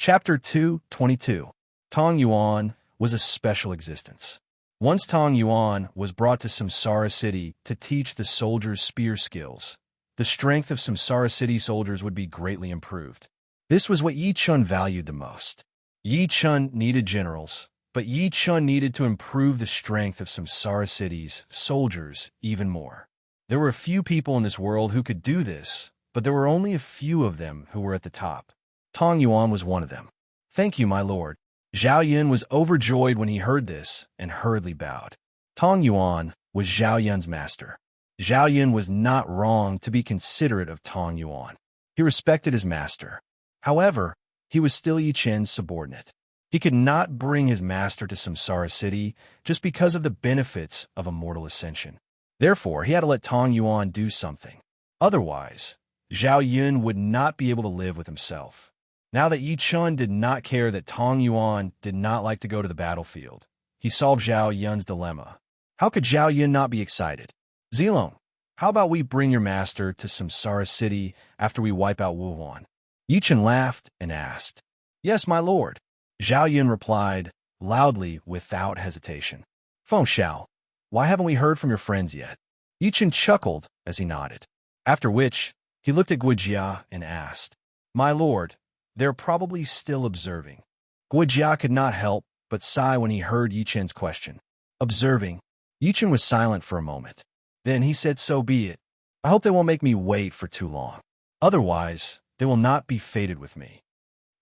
Chapter 2:22. Tong Yuan was a special existence. Once Tong Yuan was brought to Samsara City to teach the soldiers spear skills. The strength of Samsara City soldiers would be greatly improved. This was what Yi Chun valued the most. Yi Chun needed generals, but Yi Chun needed to improve the strength of Samsara City's soldiers even more. There were a few people in this world who could do this, but there were only a few of them who were at the top. Tong Yuan was one of them. "Thank you, my lord." Zhao Yun was overjoyed when he heard this and hurriedly bowed. Tong Yuan was Zhao Yun's master. Zhao Yun was not wrong to be considerate of Tong Yuan. He respected his master. However, he was still Yi Chen's subordinate. He could not bring his master to Samsara City just because of the benefits of immortal ascension. Therefore, he had to let Tong Yuan do something. Otherwise, Zhao Yun would not be able to live with himself. Now that Yi Chun did not care that Tong Yuan did not like to go to the battlefield, he solved Zhao Yun's dilemma. How could Zhao Yun not be excited? "Zilong, how about we bring your master to Samsara City after we wipe out Wuhuan?" Yi Chun laughed and asked. "Yes, my lord." Zhao Yun replied, loudly, without hesitation. "Feng Xiao, why haven't we heard from your friends yet?" Yi Chun chuckled as he nodded. After which, he looked at Guojia and asked, "My lord, they're probably still observing." Guojia could not help but sigh when he heard Yi Chen's question. "Observing?" Yi Chen was silent for a moment. Then he said, "So be it. I hope they won't make me wait for too long. Otherwise, they will not be fated with me."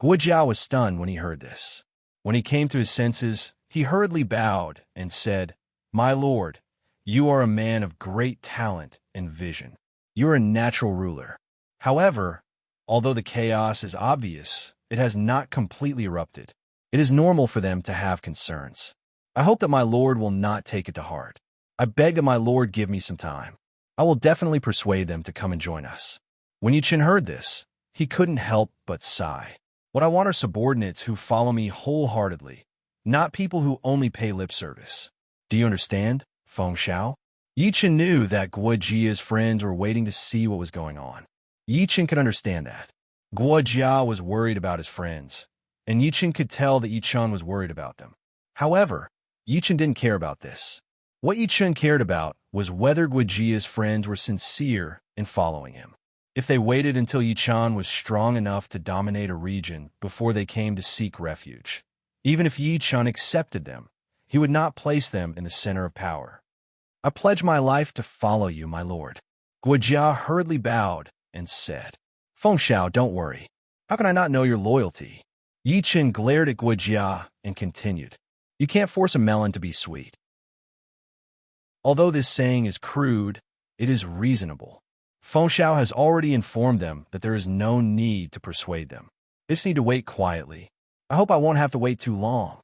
Guojia was stunned when he heard this. When he came to his senses, he hurriedly bowed and said, "My lord, you are a man of great talent and vision. You are a natural ruler. However, although the chaos is obvious, it has not completely erupted. It is normal for them to have concerns. I hope that my lord will not take it to heart. I beg that my lord give me some time. I will definitely persuade them to come and join us." When Yi Chen heard this, he couldn't help but sigh. "What I want are subordinates who follow me wholeheartedly, not people who only pay lip service. Do you understand, Feng Xiao?" Yi Chen knew that Guojia's friends were waiting to see what was going on. Yi Chen could understand that. Guojia was worried about his friends, and Yi Chen could tell that Yi Chun was worried about them. However, Yi Chen didn't care about this. What Yi Chen cared about was whether Guojia's friends were sincere in following him. If they waited until Yi Chun was strong enough to dominate a region before they came to seek refuge, even if Yi Chun accepted them, he would not place them in the center of power. "I pledge my life to follow you, my lord." Guojia hurriedly bowed and said, "Feng Xiao, don't worry. How can I not know your loyalty?" Yi Chen glared at Guojia and continued, "You can't force a melon to be sweet." Although this saying is crude, it is reasonable. Feng Xiao has already informed them that there is no need to persuade them. They just need to wait quietly. I hope I won't have to wait too long.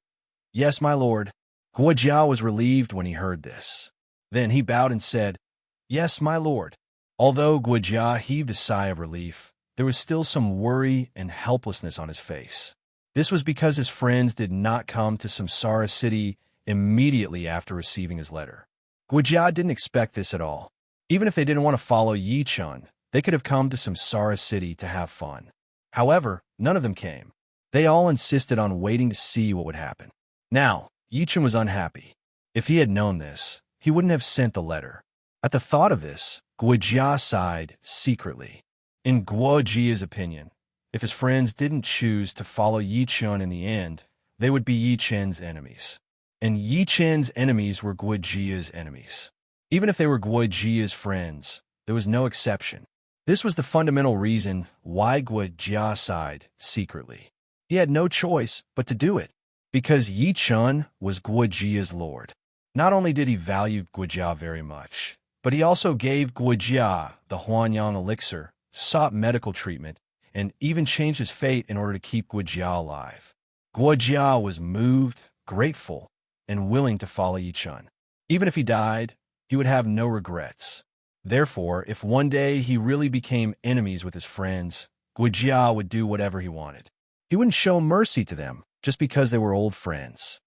"Yes, my lord." Guojia was relieved when he heard this. Then he bowed and said, "Yes, my lord." Although Guojia heaved a sigh of relief, there was still some worry and helplessness on his face. This was because his friends did not come to Samsara City immediately after receiving his letter. Guojia didn't expect this at all. Even if they didn't want to follow Yi Chun, they could have come to Samsara City to have fun. However, none of them came. They all insisted on waiting to see what would happen. Now, Yi Chun was unhappy. If he had known this, he wouldn't have sent the letter. At the thought of this, Guojia sighed secretly. In Guojia's opinion, if his friends didn't choose to follow Yi Chun in the end, they would be Yi Chen's enemies. And Yi Chen's enemies were Guojia's enemies. Even if they were Guojia's friends, there was no exception. This was the fundamental reason why Guojia sighed secretly. He had no choice but to do it, because Yi Chun was Guojia's lord. Not only did he value Guojia very much, but he also gave Guojia the Huanyang elixir, sought medical treatment, and even changed his fate in order to keep Guojia alive. Guojia was moved, grateful, and willing to follow Yi Chun. Even if he died, he would have no regrets. Therefore, if one day he really became enemies with his friends, Guojia would do whatever he wanted. He wouldn't show mercy to them just because they were old friends.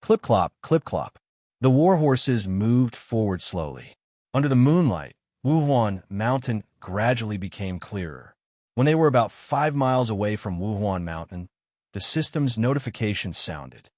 Clip-clop, clip-clop. The war horses moved forward slowly. Under the moonlight, Wuhuan Mountain gradually became clearer. When they were about 5 miles away from Wuhuan Mountain, the system's notification sounded.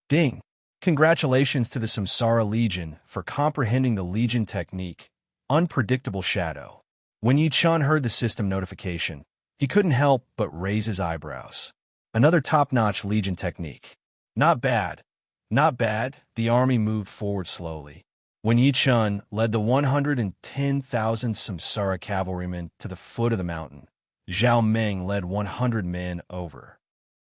Ding! Congratulations to the Samsara Legion for comprehending the Legion technique, Unpredictable Shadow. When Yi-chan heard the system notification, he couldn't help but raise his eyebrows. Another top-notch Legion technique. Not bad. Not bad. The army moved forward slowly. When Yi-chan led the 110,000 Samsara cavalrymen to the foot of the mountain, Zhao Meng led 100 men over.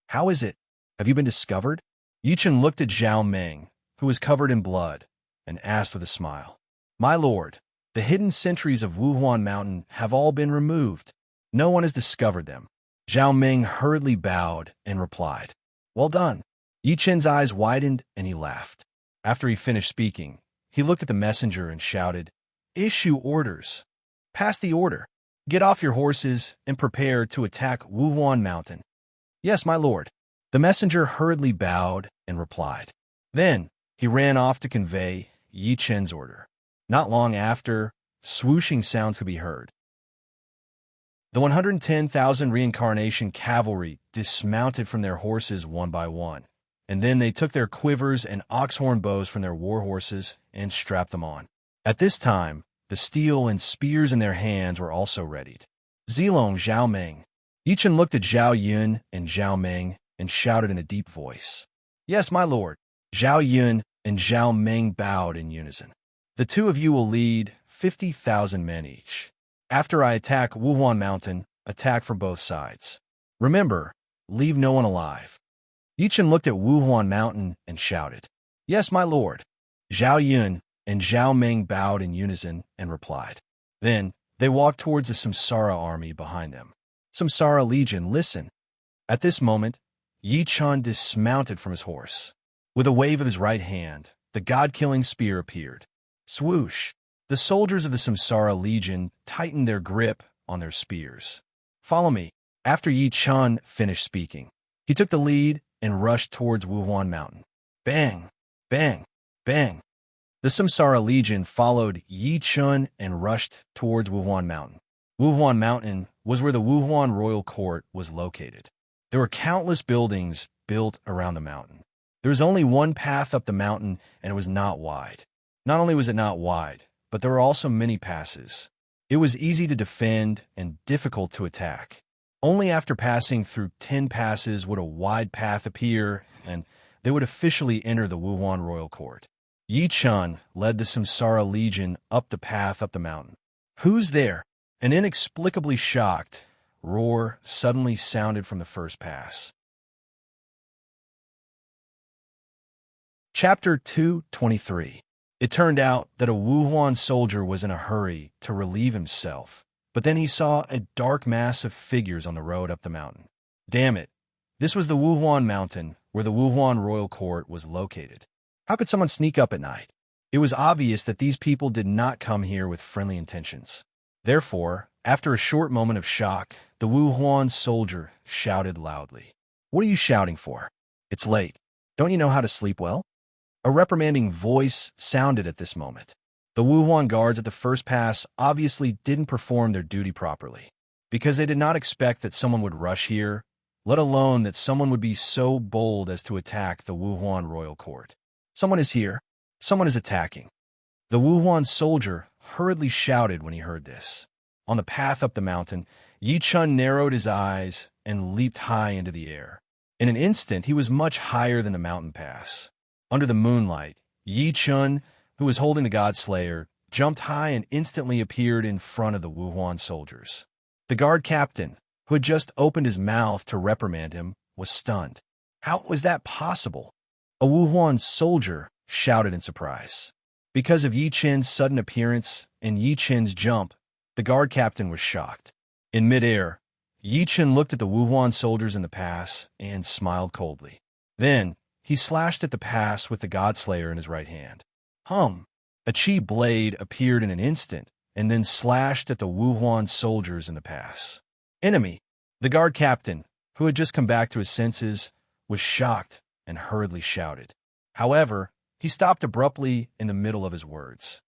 How is it? Have you been discovered? Yi-chan looked at Zhao Meng, who was covered in blood, and asked with a smile. My lord, the hidden sentries of Wuhuan Mountain have all been removed. No one has discovered them. Zhao Meng hurriedly bowed and replied, Well done. Yi-chan's eyes widened and he laughed. After he finished speaking, he looked at the messenger and shouted, Issue orders. Pass the order. Get off your horses and prepare to attack Wuhuan Mountain. Yes, my lord. The messenger hurriedly bowed and replied. Then he ran off to convey Yi-chan's order. Not long after, swooshing sounds could be heard. The 110,000 reincarnation cavalry dismounted from their horses one by one, and then they took their quivers and oxhorn bows from their war horses and strapped them on. At this time, the steel and spears in their hands were also readied. Zilong Zhao Meng. Yi-chan looked at Zhao Yun and Zhao Meng and shouted in a deep voice. Yes, my lord. Zhao Yun and Zhao Meng bowed in unison. The two of you will lead 50,000 men each. After I attack Wuhuan Mountain, attack from both sides. Remember, leave no one alive. Yi-chan looked at Wuhuan Mountain and shouted. Yes, my lord. Zhao Yun and Zhao Meng bowed in unison and replied. Then they walked towards the Samsara army behind them. Samsara Legion, listen. At this moment, Yi-chan dismounted from his horse. With a wave of his right hand, the god-killing spear appeared. Swoosh! The soldiers of the Samsara Legion tightened their grip on their spears. Follow me. After Yi-chan finished speaking, he took the lead and rushed towards Wuhuan Mountain. Bang! Bang! Bang! The Samsara Legion followed Yi-chan and rushed towards Wuhuan Mountain. Wuhuan Mountain was where the Wuhuan royal court was located. There were countless buildings built around the mountain. There was only one path up the mountain, and it was not wide. Not only was it not wide, but there were also many passes. It was easy to defend and difficult to attack. Only after passing through 10 passes would a wide path appear, and they would officially enter the Wuhuan royal court. Yi-chan led the Samsara Legion up the path up the mountain. Who's there? An inexplicably shocked roar suddenly sounded from the first pass. Chapter 223. It turned out that a Wuhuan soldier was in a hurry to relieve himself, but then he saw a dark mass of figures on the road up the mountain. Damn it! This was the Wuhuan Mountain, where the Wuhuan royal court was located. How could someone sneak up at night? It was obvious that these people did not come here with friendly intentions. Therefore, after a short moment of shock, the Wuhuan soldier shouted loudly. What are you shouting for? It's late. Don't you know how to sleep well? A reprimanding voice sounded at this moment. The Wuhuan guards at the first pass obviously didn't perform their duty properly, because they did not expect that someone would rush here, let alone that someone would be so bold as to attack the Wuhuan royal court. Someone is here. Someone is attacking. The Wuhuan soldier hurriedly shouted when he heard this. On the path up the mountain, Yi-chan narrowed his eyes and leaped high into the air. In an instant, he was much higher than the mountain pass. Under the moonlight, Yi-chan, who was holding the God-Slayer, jumped high and instantly appeared in front of the Wuhuan soldiers. The guard captain, who had just opened his mouth to reprimand him, was stunned. How was that possible? A Wuhuan soldier shouted in surprise. Because of Yi-chan's sudden appearance and Yi-chan's jump, the guard captain was shocked. In midair, Yi-chan looked at the Wuhuan soldiers in the pass and smiled coldly. Then, he slashed at the pass with the God-Slayer in his right hand. A chi blade appeared in an instant and then slashed at the Wuhuan soldiers in the pass. Enemy! The guard captain, who had just come back to his senses, was shocked and hurriedly shouted. However, he stopped abruptly in the middle of his words.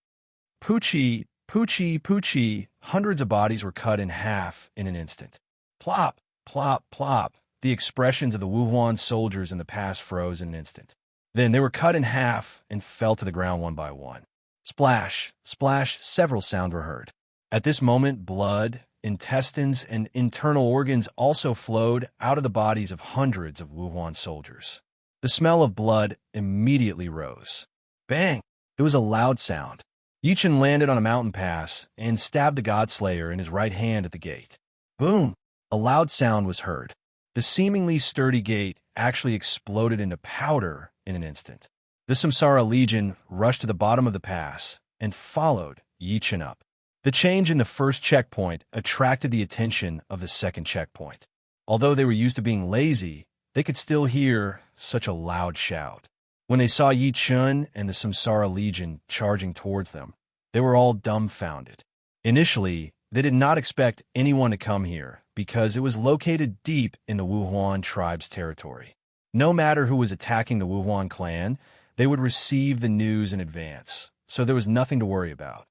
Poochie, Poochie, Poochie! Hundreds of bodies were cut in half in an instant. Plop, plop, plop! the expressions of the Wuhuan soldiers in the past froze in an instant. Then they were cut in half and fell to the ground one by one. Splash, splash, several sounds were heard. At this moment, blood, intestines, and internal organs also flowed out of the bodies of hundreds of Wuhuan soldiers. The smell of blood immediately rose. Bang! It was a loud sound. Yichen landed on a mountain pass and stabbed the Godslayer in his right hand at the gate. Boom! A loud sound was heard. The seemingly sturdy gate actually exploded into powder in an instant. The Samsara Legion rushed to the bottom of the pass and followed Yichen up. The change in the first checkpoint attracted the attention of the second checkpoint. Although they were used to being lazy, they could still hear such a loud shout. When they saw Yi Chun and the Samsara Legion charging towards them, they were all dumbfounded. Initially, they did not expect anyone to come here because it was located deep in the Wuhuan tribe's territory. No matter who was attacking the Wuhuan clan, they would receive the news in advance, so there was nothing to worry about.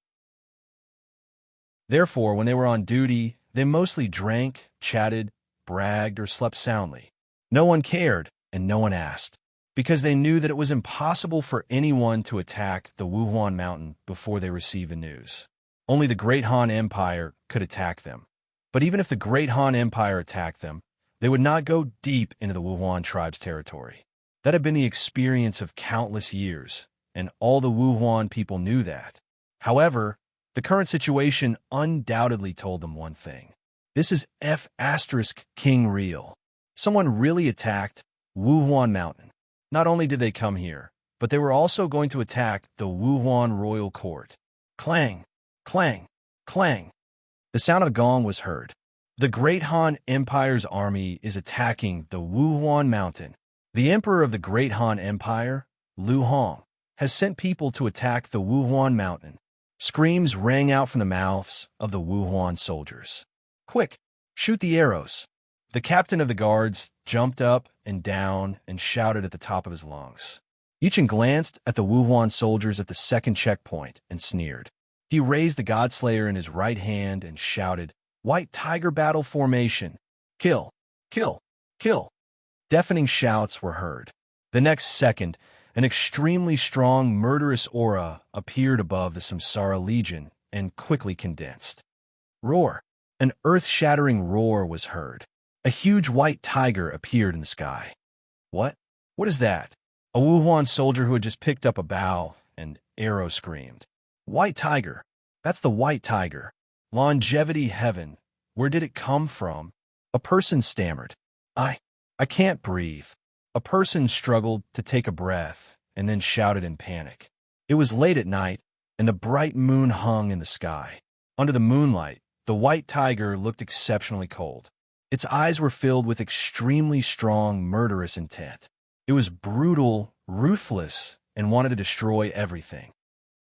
Therefore, when they were on duty, they mostly drank, chatted, bragged, or slept soundly. No one cared, and no one asked, because they knew that it was impossible for anyone to attack the Wuhuan mountain before they received the news. Only the Great Han Empire could attack them. But even if the Great Han Empire attacked them, they would not go deep into the Wuhuan tribe's territory. That had been the experience of countless years, and all the Wuhuan people knew that. However, the current situation undoubtedly told them one thing. This is King real. Someone really attacked Wuhuan Mountain. Not only did they come here, but they were also going to attack the Wuhuan royal court. Clang, clang, clang. The sound of a gong was heard. The Great Han Empire's army is attacking the Wuhuan Mountain. The emperor of the Great Han Empire, Lu Hong, has sent people to attack the Wuhuan Mountain. Screams rang out from the mouths of the Wuhuan soldiers. Quick, shoot the arrows. The captain of the guards jumped up and down and shouted at the top of his lungs. Yichen glanced at the Wuhuan soldiers at the second checkpoint and sneered. He raised the Godslayer in his right hand and shouted, "White Tiger battle formation! Kill! Kill! Kill!" Deafening shouts were heard. The next second, an extremely strong, murderous aura appeared above the Samsara Legion and quickly condensed. Roar! An earth-shattering roar was heard. A huge white tiger appeared in the sky. What? What is that? A Wuhuan soldier who had just picked up a bow and arrow screamed. White tiger! That's the white tiger. Longevity heaven. Where did it come from? A person stammered. I can't breathe. A person struggled to take a breath and then shouted in panic. It was late at night, and the bright moon hung in the sky. Under the moonlight, the white tiger looked exceptionally cold. Its eyes were filled with extremely strong, murderous intent. It was brutal, ruthless, and wanted to destroy everything.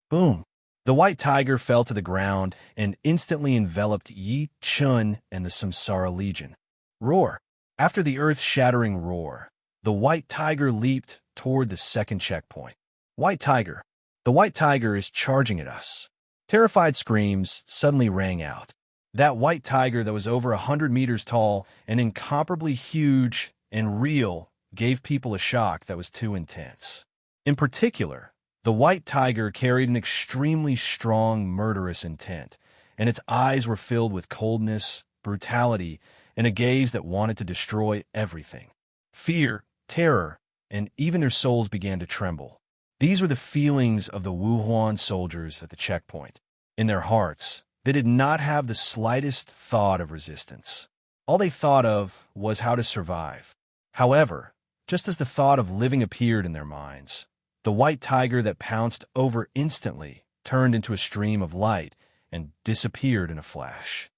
Boom! The white tiger fell to the ground and instantly enveloped Yi Chun and the Samsara Legion. Roar! After the earth-shattering roar, the white tiger leaped toward the second checkpoint. White tiger! The white tiger is charging at us. Terrified screams suddenly rang out. That white tiger that was over 100 meters tall and incomparably huge and real gave people a shock that was too intense. In particular, the white tiger carried an extremely strong, murderous intent, and its eyes were filled with coldness, brutality, and a gaze that wanted to destroy everything. Fear, terror, and even their souls began to tremble. These were the feelings of the Wuhuan soldiers at the checkpoint. In their hearts, they did not have the slightest thought of resistance. All they thought of was how to survive. However, just as the thought of living appeared in their minds, the white tiger that pounced over instantly turned into a stream of light and disappeared in a flash.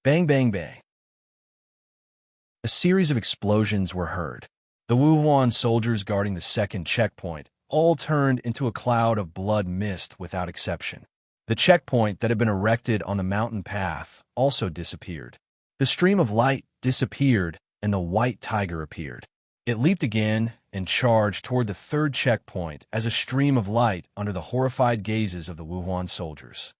Bang, bang, bang. A series of explosions were heard. The Wuhuan soldiers guarding the second checkpoint all turned into a cloud of blood mist without exception. The checkpoint that had been erected on the mountain path also disappeared. The stream of light disappeared and the white tiger appeared. It leaped again and charged toward the third checkpoint as a stream of light under the horrified gazes of the Wuhuan soldiers.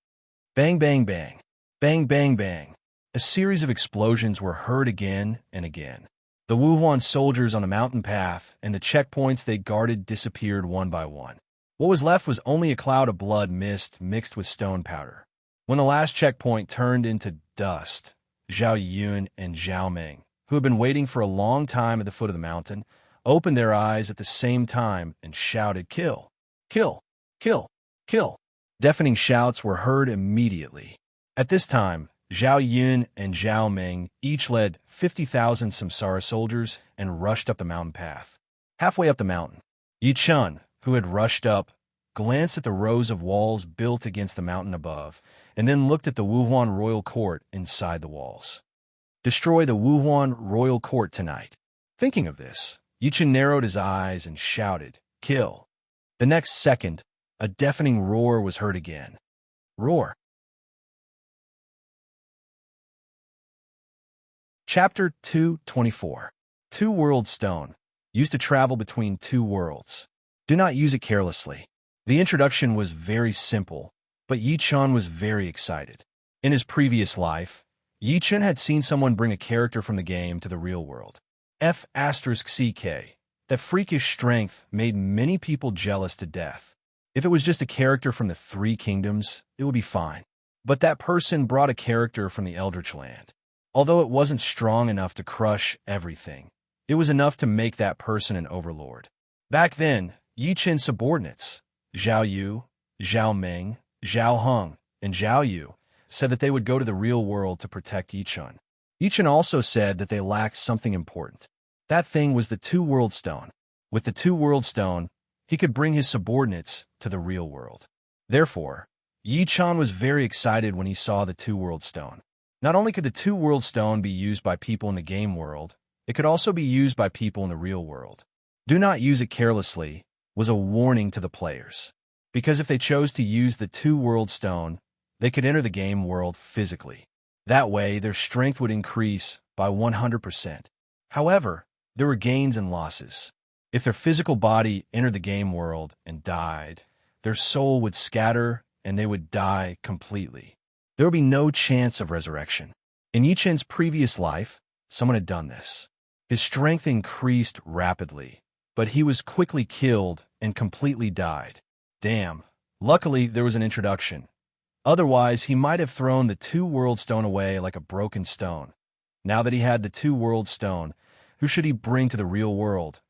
Bang, bang, bang. Bang, bang, bang. A series of explosions were heard again and again. The Wuhuan soldiers on the mountain path and the checkpoints they guarded disappeared one by one. What was left was only a cloud of blood mist mixed with stone powder. When the last checkpoint turned into dust, Zhao Yun and Zhao Meng, who had been waiting for a long time at the foot of the mountain, opened their eyes at the same time and shouted, "Kill! Kill! Kill! Kill!" Deafening shouts were heard immediately. At this time, Zhao Yun and Zhao Meng each led 50,000 Samsara soldiers and rushed up the mountain path. Halfway up the mountain, Yi Chun, who had rushed up, glanced at the rows of walls built against the mountain above, and then looked at the Wuhuan royal court inside the walls. Destroy the Wuhuan royal court tonight. Thinking of this, Yi Chun narrowed his eyes and shouted, "Kill!" The next second, a deafening roar was heard again. Roar. Chapter 224. Two-World Stone. Used to travel between two worlds. Do not use it carelessly. The introduction was very simple, but Yi Chun was very excited. In his previous life, Yi Chun had seen someone bring a character from the game to the real world. F***CK. That freakish strength made many people jealous to death. If it was just a character from the Three Kingdoms, it would be fine. But that person brought a character from the Eldritch Land. Although it wasn't strong enough to crush everything, it was enough to make that person an overlord. Back then, Yi Chun's subordinates, Zhao Yu, Zhao Meng, Zhao Heng, and Zhao Yu, said that they would go to the real world to protect Yi Chun. Yi Chun also said that they lacked something important. That thing was the Two-World Stone. With the Two-World Stone, he could bring his subordinates to the real world. Therefore, Yi Chun was very excited when he saw the Two-World Stone. Not only could the Two-World Stone be used by people in the game world, it could also be used by people in the real world. Do not use it carelessly was a warning to the players, because if they chose to use the Two-World Stone, they could enter the game world physically. That way, their strength would increase by 100%. However, there were gains and losses. If their physical body entered the game world and died, their soul would scatter and they would die completely. There would be no chance of resurrection. In Yi Chun's previous life, someone had done this. His strength increased rapidly, but he was quickly killed and completely died. Damn. Luckily, there was an introduction. Otherwise, he might have thrown the Two-World Stone away like a broken stone. Now that he had the Two-World Stone, who should he bring to the real world?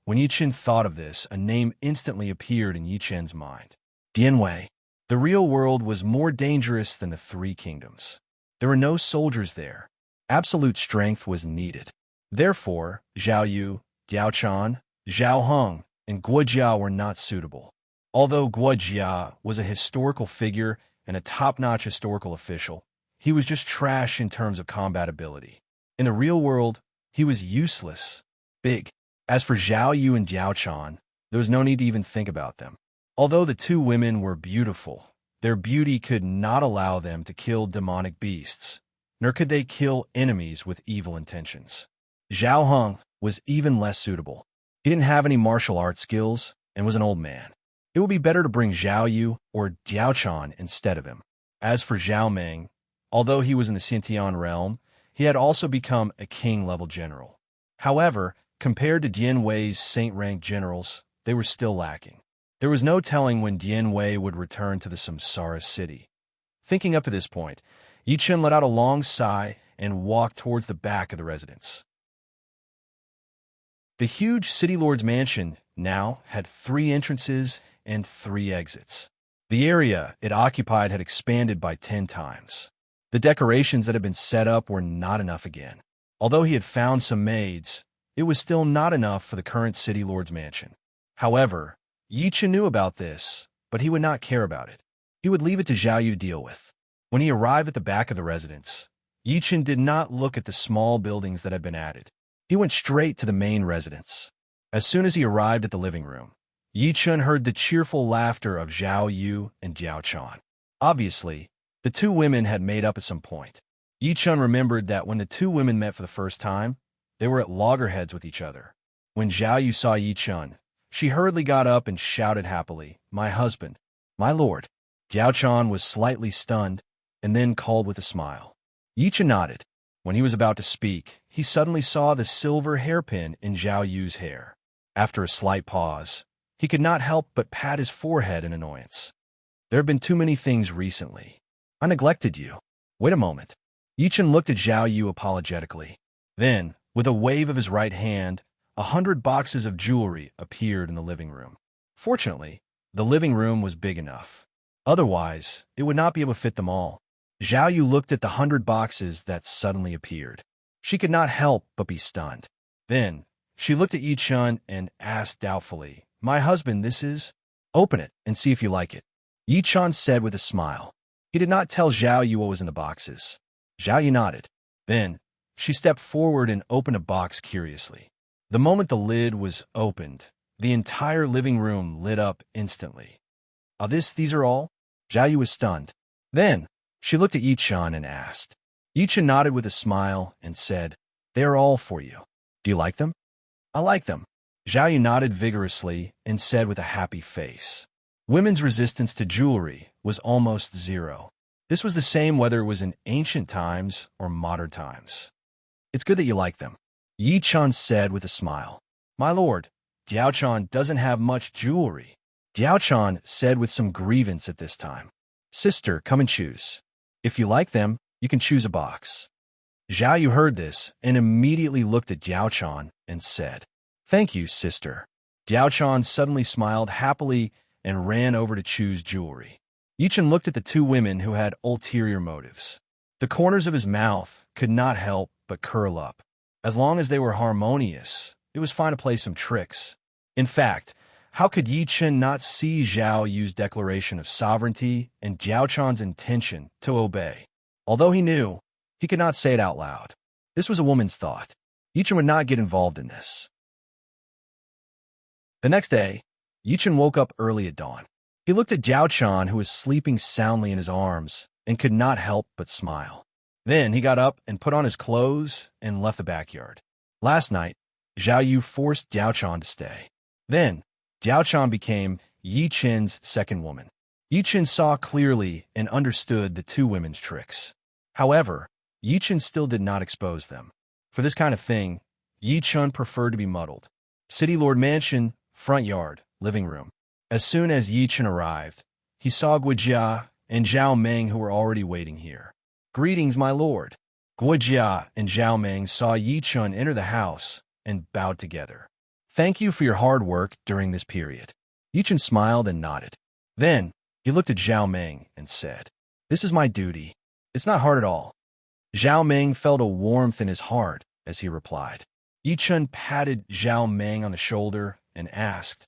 When Yi Chun thought of this, a name instantly appeared in Yi Chun's mind. Dianwei. The real world was more dangerous than the Three Kingdoms. There were no soldiers there. Absolute strength was needed. Therefore, Zhao Yu, Diao Chan, Zhao Heng, and Guo Jia were not suitable. Although Guo Jia was a historical figure and a top-notch historical official, he was just trash in terms of combat ability. In the real world, he was useless. Big. As for Zhao Yu and Diao Chan, there was no need to even think about them. Although the two women were beautiful, their beauty could not allow them to kill demonic beasts, nor could they kill enemies with evil intentions. Zhao Heng was even less suitable. He didn't have any martial arts skills and was an old man. It would be better to bring Zhao Yu or Diao Chan instead of him. As for Zhao Meng, although he was in the Xintian realm, he had also become a king-level general. However, compared to Dianwei's saint-ranked generals, they were still lacking. There was no telling when Dianwei would return to the Samsara city. Thinking up to this point, Yi Chun let out a long sigh and walked towards the back of the residence. The huge City Lord's mansion now had 3 entrances and 3 exits. The area it occupied had expanded by 10 times. The decorations that had been set up were not enough again. Although he had found some maids, it was still not enough for the current City Lord's mansion. However, Yi Chun knew about this, but he would not care about it. He would leave it to Zhao Yu to deal with. When he arrived at the back of the residence, Yi Chun did not look at the small buildings that had been added. He went straight to the main residence. As soon as he arrived at the living room, Yi Chun heard the cheerful laughter of Zhao Yu and Diao Chan. Obviously, the two women had made up at some point. Yi Chun remembered that when the two women met for the first time, they were at loggerheads with each other. When Zhao Yu saw Yi Chun, she hurriedly got up and shouted happily, "My husband, my lord." Diao Chan was slightly stunned and then called with a smile. Yi Chun nodded. When he was about to speak, he suddenly saw the silver hairpin in Zhao Yu's hair. After a slight pause, he could not help but pat his forehead in annoyance. There have been too many things recently. I neglected you. Wait a moment. Yichen looked at Zhao Yu apologetically. Then, with a wave of his right hand, 100 boxes of jewelry appeared in the living room. Fortunately, the living room was big enough. Otherwise, it would not be able to fit them all. Zhao Yu looked at the 100 boxes that suddenly appeared. She could not help but be stunned. Then, she looked at Yichen and asked doubtfully, "My husband, this is?" "Open it and see if you like it," Yichen said with a smile. He did not tell Zhao Yu what was in the boxes. Zhao Yu nodded. Then, she stepped forward and opened a box curiously. The moment the lid was opened, the entire living room lit up instantly. These are all?" Zhao Yu was stunned. Then, she looked at Yichen and asked. Yichen nodded with a smile and said, "They are all for you. Do you like them?" "I like them." Zhao Yu nodded vigorously and said with a happy face. Women's resistance to jewelry was almost zero. This was the same whether it was in ancient times or modern times. "It's good that you like them," Yichen said with a smile. "My lord, Diaochan doesn't have much jewelry," Diaochan said with some grievance at this time. "Sister, come and choose. If you like them, you can choose a box." Zhao Yu heard this and immediately looked at Diaochan and said, "Thank you, sister." Diaochan suddenly smiled happily and ran over to choose jewelry. Yichen looked at the two women who had ulterior motives. The corners of his mouth could not help but curl up. As long as they were harmonious, it was fine to play some tricks. In fact, how could Yichen not see Zhao Yu's declaration of sovereignty and Diaochan's intention to obey? Although he knew, he could not say it out loud. This was a woman's thought. Yichen would not get involved in this. The next day, Yichen woke up early at dawn. He looked at Diaochan, who was sleeping soundly in his arms, and could not help but smile. Then he got up and put on his clothes and left the backyard. Last night, Zhao Yu forced Diaochan to stay. Then, Diaochan became Yichen's second woman. Yichen saw clearly and understood the two women's tricks. However, Yichen still did not expose them. For this kind of thing, Yichen preferred to be muddled. City Lord Mansion, front yard, living room. As soon as Yichen arrived, he saw Guijia and Zhao Meng, who were already waiting here. "Greetings, my lord." Guijia and Zhao Meng saw Yichen enter the house and bowed together. "Thank you for your hard work during this period." Yichen smiled and nodded. Then, he looked at Zhao Meng and said, "This is my duty. It's not hard at all." Zhao Meng felt a warmth in his heart as he replied. Yichen patted Zhao Meng on the shoulder and asked,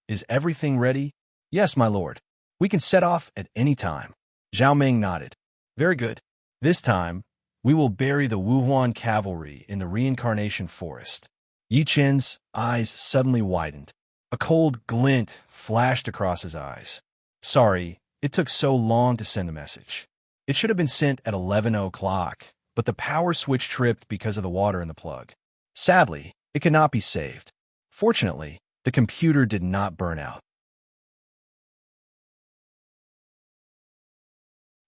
"Is everything ready?" "Yes, my lord. We can set off at any time." Zhao Meng nodded. "Very good. This time, we will bury the Wuhuan cavalry in the reincarnation forest." Yichen's eyes suddenly widened. A cold glint flashed across his eyes. "Sorry, it took so long to send the message. It should have been sent at 11 o'clock, but the power switch tripped because of the water in the plug. Sadly, it could not be saved. Fortunately, the computer did not burn out."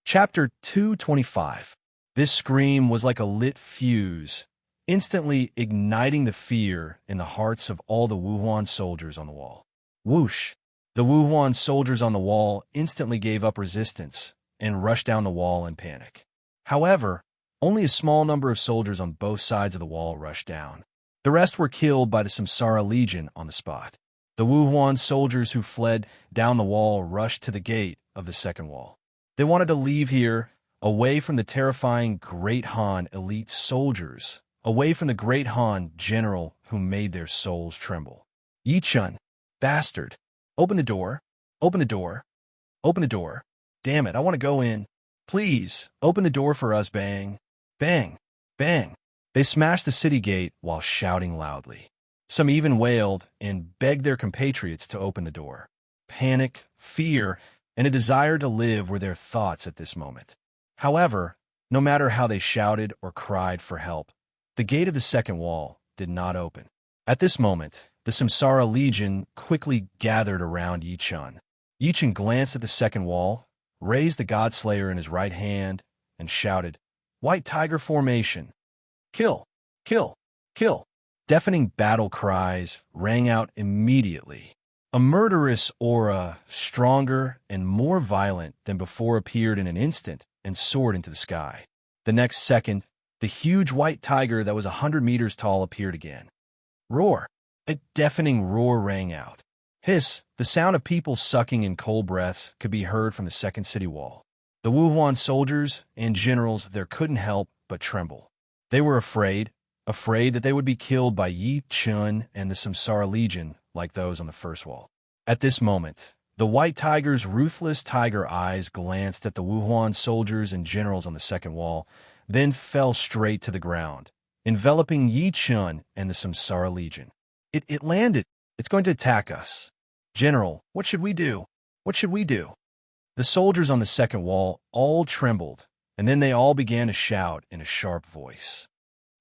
Chapter 225. This scream was like a lit fuse, instantly igniting the fear in the hearts of all the Wuhuan soldiers on the wall. Whoosh! The Wuhuan soldiers on the wall instantly gave up resistance and rushed down the wall in panic. However, only a small number of soldiers on both sides of the wall rushed down. The rest were killed by the Samsara Legion on the spot. The Wuhuan soldiers who fled down the wall rushed to the gate of the second wall. They wanted to leave here, away from the terrifying Great Han elite soldiers, away from the Great Han general who made their souls tremble. "Yichen, bastard! Open the door! Open the door! Open the door! Damn it, I want to go in! Please, open the door for us, bang! Bang! Bang!" They smashed the city gate while shouting loudly. Some even wailed and begged their compatriots to open the door. Panic, fear, and a desire to live were their thoughts at this moment. However, no matter how they shouted or cried for help, the gate of the second wall did not open. At this moment, the Samsara Legion quickly gathered around Yichen. Yichen glanced at the second wall, raised the Godslayer in his right hand, and shouted, "White Tiger Formation!" Kill! Kill! Kill! Deafening battle cries rang out immediately. A murderous aura, stronger and more violent than before, appeared in an instant and soared into the sky. The next second, the huge white tiger that was 100 meters tall appeared again. Roar! A deafening roar rang out. Hiss! The sound of people sucking in cold breaths could be heard from the second city wall. The Wuhuan soldiers and generals there couldn't help but tremble. They were afraid that they would be killed by Yi Chun and the Samsara Legion like those on the first wall. At this moment, the white tiger's ruthless tiger eyes glanced at the Wuhuan soldiers and generals on the second wall, then fell straight to the ground, enveloping Yi Chun and the Samsara Legion. It landed. It's going to attack us. General, what should we do? What should we do? The soldiers on the second wall all trembled, and then they all began to shout in a sharp voice.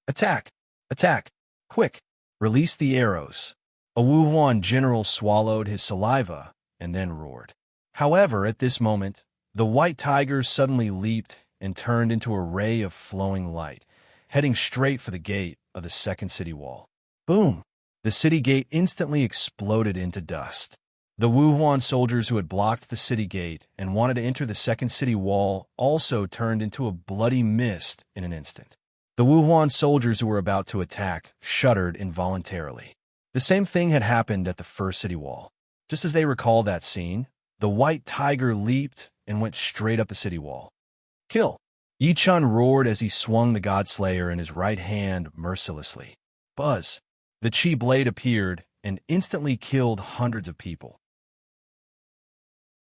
Attack! Attack! Quick! Release the arrows! A Wuhuan general swallowed his saliva and then roared. However, at this moment, the white tiger suddenly leaped and turned into a ray of flowing light, heading straight for the gate of the second city wall. Boom! The city gate instantly exploded into dust. The Wuhuan soldiers who had blocked the city gate and wanted to enter the second city wall also turned into a bloody mist in an instant. The Wuhuan soldiers who were about to attack shuddered involuntarily. The same thing had happened at the first city wall. Just as they recalled that scene, the white tiger leaped and went straight up the city wall. Kill! Yi Chun roared as he swung the Godslayer in his right hand mercilessly. Buzz! The chi blade appeared and instantly killed hundreds of people.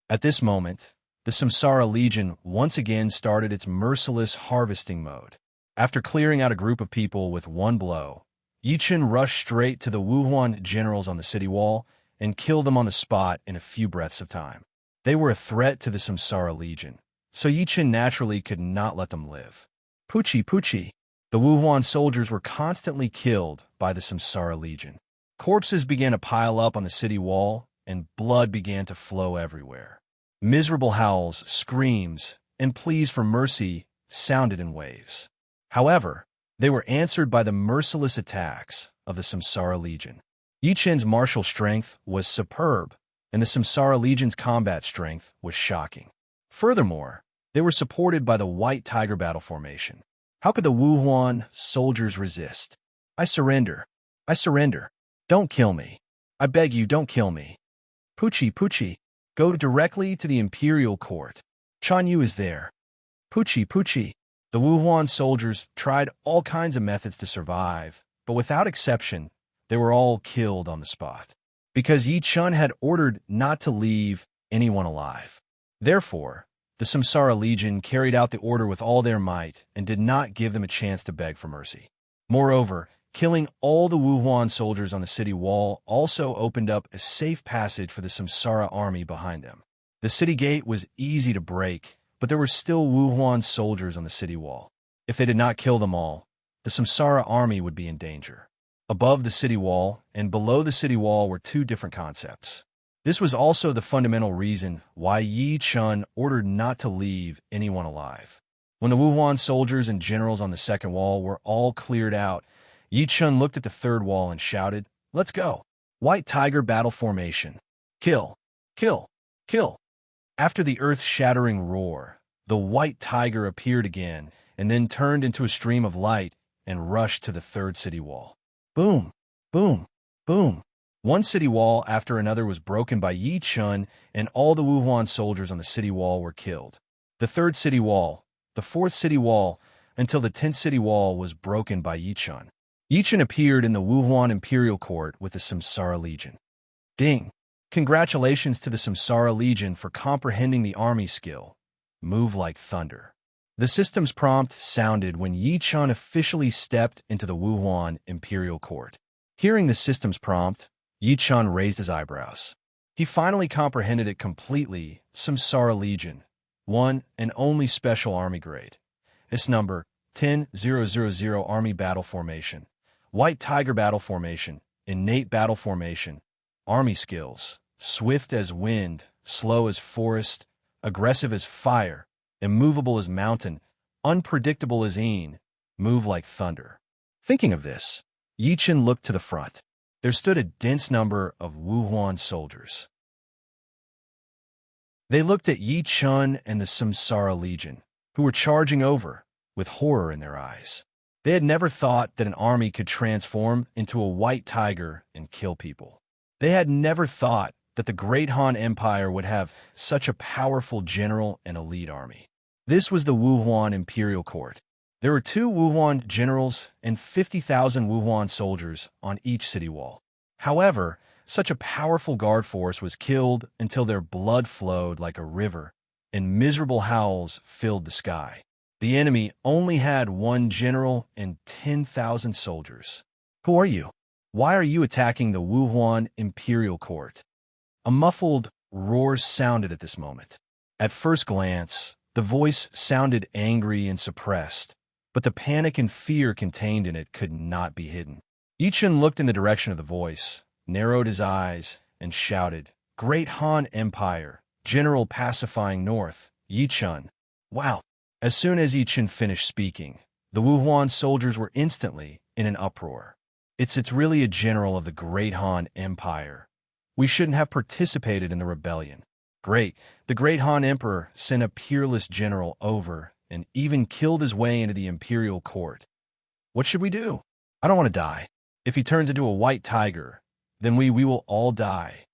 At this moment, the Samsara Legion once again started its merciless harvesting mode. After clearing out a group of people with one blow, Yi Chun rushed straight to the Wuhuan generals on the city wall and killed them on the spot in a few breaths of time. They were a threat to the Samsara Legion, so Yi Chun naturally could not let them live. Poochie, Poochie! The Wuhuan soldiers were constantly killed by the Samsara Legion. Corpses began to pile up on the city wall, and blood began to flow everywhere. Miserable howls, screams, and pleas for mercy sounded in waves. However, they were answered by the merciless attacks of the Samsara Legion. Yi Chun's martial strength was superb, and the Samsara Legion's combat strength was shocking. Furthermore, they were supported by the White Tiger battle formation. How could the Wuhuan soldiers resist? I surrender. I surrender. Don't kill me. I beg you, don't kill me. Poochie, Poochie, go directly to the Imperial Court. Chan Yu is there. Poochie, Poochie. The Wuhuan soldiers tried all kinds of methods to survive, but without exception, they were all killed on the spot. Because Yi Chun had ordered not to leave anyone alive. Therefore, the Samsara Legion carried out the order with all their might and did not give them a chance to beg for mercy. Moreover, killing all the Wuhuan soldiers on the city wall also opened up a safe passage for the Samsara army behind them. The city gate was easy to break, but there were still Wuhuan soldiers on the city wall. If they did not kill them all, the Samsara army would be in danger. Above the city wall and below the city wall were two different concepts. This was also the fundamental reason why Yi Chun ordered not to leave anyone alive. When the Wuhuan soldiers and generals on the second wall were all cleared out, Yi Chun looked at the third wall and shouted, "Let's go! White Tiger battle formation! Kill! Kill! Kill!" After the earth-shattering roar, the White Tiger appeared again and then turned into a stream of light and rushed to the third city wall. Boom! Boom! Boom! One city wall after another was broken by Yi Chun, and all the Wuhuan soldiers on the city wall were killed. The third city wall, the fourth city wall, until the 10th city wall was broken by Yi Chun. Yi Chun appeared in the Wuhuan Imperial Court with the Samsara Legion. Ding! Congratulations to the Samsara Legion for comprehending the army skill. Move like thunder. The system's prompt sounded when Yi Chun officially stepped into the Wuhuan Imperial Court. Hearing the system's prompt, Yi Chun raised his eyebrows. He finally comprehended it completely. Samsara Legion, one and only special army grade. Its number, 10,000 Army Battle Formation. White Tiger Battle Formation, Innate Battle Formation. Army skills, swift as wind, slow as forest, aggressive as fire, immovable as mountain, unpredictable as move like thunder. Thinking of this, Yi Chen looked to the front. There stood a dense number of Wu Huan soldiers. They looked at Yi Chen and the Samsara Legion, who were charging over, with horror in their eyes. They had never thought that an army could transform into a white tiger and kill people. They had never thought that the Great Han Empire would have such a powerful general and elite army. This was the Wu Huan Imperial Court. There were 2 Wu Huan generals and 50,000 Wu Huan soldiers on each city wall. However, such a powerful guard force was killed until their blood flowed like a river, and miserable howls filled the sky. The enemy only had 1 general and 10,000 soldiers. Who are you? Why are you attacking the Wu Huan Imperial Court? A muffled roar sounded at this moment. At first glance, the voice sounded angry and suppressed, but the panic and fear contained in it could not be hidden. Yi Chen looked in the direction of the voice, narrowed his eyes, and shouted, "Great Han Empire, General Pacifying North, Yi Chen." Wow! As soon as Yi Chen finished speaking, the Wu Huan soldiers were instantly in an uproar. It's really a general of the Great Han Empire. We shouldn't have participated in the rebellion. Great. The Great Han Emperor sent a peerless general over and even killed his way into the imperial court. What should we do? I don't want to die. If he turns into a white tiger, then we will all die.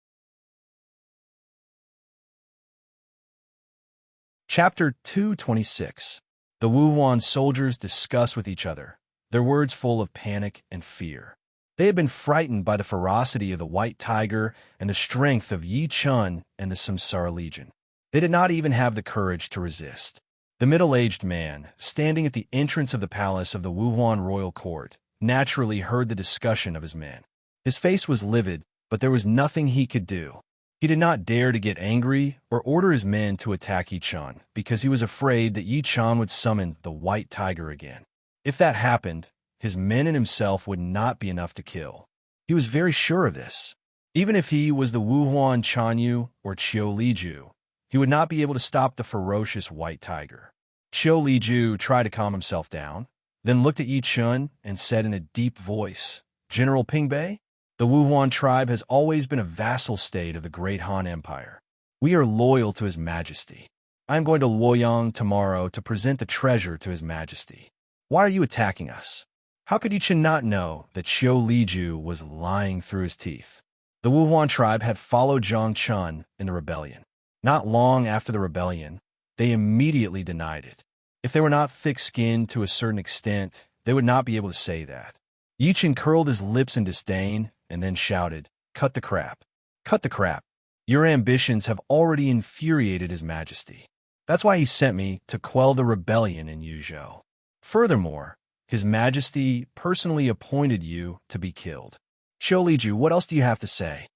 Chapter 226. The Wu Huan soldiers discuss with each other, their words full of panic and fear. They had been frightened by the ferocity of the white tiger and the strength of Yi Chen and the Samsara Legion. They did not even have the courage to resist. The middle-aged man, standing at the entrance of the palace of the Wu Huan royal court, naturally heard the discussion of his men. His face was livid, but there was nothing he could do. He did not dare to get angry or order his men to attack Yi Chen because he was afraid that Yi Chen would summon the white tiger again. If that happened, his men and himself would not be enough to kill. He was very sure of this. Even if he was the Wu Huan Chanyu or Qiu Liju, he would not be able to stop the ferocious white tiger. Qiu Liju tried to calm himself down, then looked at Yi Chen and said in a deep voice, "General Pingbei, the Wu Huan tribe has always been a vassal state of the Great Han Empire. We are loyal to His Majesty. I am going to Luoyang tomorrow to present the treasure to His Majesty. Why are you attacking us?" How could Yi Chen not know that Qiu Liju was lying through his teeth? The Wu Huan tribe had followed Zhang Chun in the rebellion. Not long after the rebellion, they immediately denied it. If they were not thick-skinned to a certain extent, they would not be able to say that. Yi Chen curled his lips in disdain and then shouted, "Cut the crap. Cut the crap. Your ambitions have already infuriated His Majesty. That's why he sent me to quell the rebellion in Yuzhou. Furthermore, His Majesty personally appointed you to be killed. Qiu Liju, what else do you have to say?"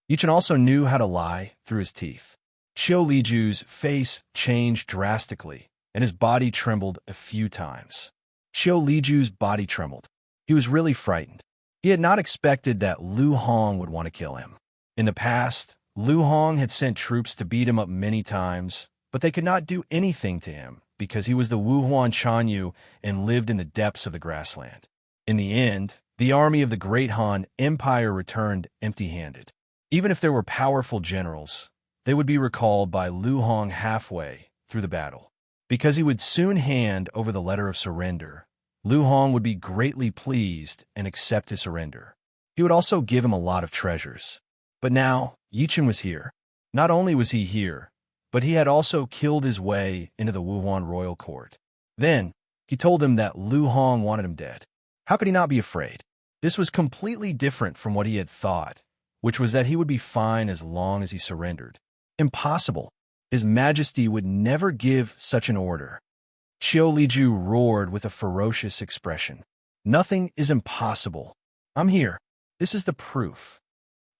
Yi Chen also knew how to lie through his teeth. Qiu Liju's face changed drastically, and his body trembled a few times. Qiu Liju's body trembled. He was really frightened. He had not expected that Lu Hong would want to kill him. In the past, Lu Hong had sent troops to beat him up many times, but they could not do anything to him because he was the Wu Huan Chanyu and lived in the depths of the grassland. In the end, the army of the Great Han Empire returned empty-handed. Even if there were powerful generals, they would be recalled by Lu Hong halfway through the battle. Because he would soon hand over the letter of surrender, Lu Hong would be greatly pleased and accept his surrender. He would also give him a lot of treasures. But now, Yi Chen was here. Not only was he here, but he had also killed his way into the Wu Huan royal court. Then, he told them that Lu Hong wanted him dead. How could he not be afraid? This was completely different from what he had thought, which was that he would be fine as long as he surrendered. Impossible. His Majesty would never give such an order. Qiu Liju roared with a ferocious expression. "Nothing is impossible. I'm here. This is the proof."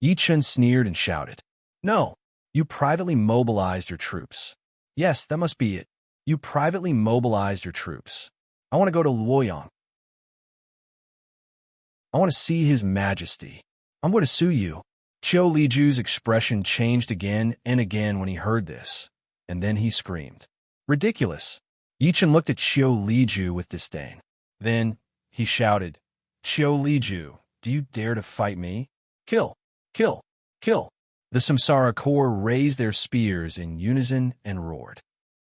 Yi Chen sneered and shouted, "No, you privately mobilized your troops." "Yes, that must be it. You privately mobilized your troops. I want to go to Luoyang. I want to see His Majesty. I'm going to sue you." Qiu Liju's expression changed again and again when he heard this, and then he screamed. "Ridiculous." Yi Chen looked at Qiu Liju with disdain. Then he shouted, Qiu Liju, do you dare to fight me? Kill! Kill! Kill! The Samsara Corps raised their spears in unison and roared.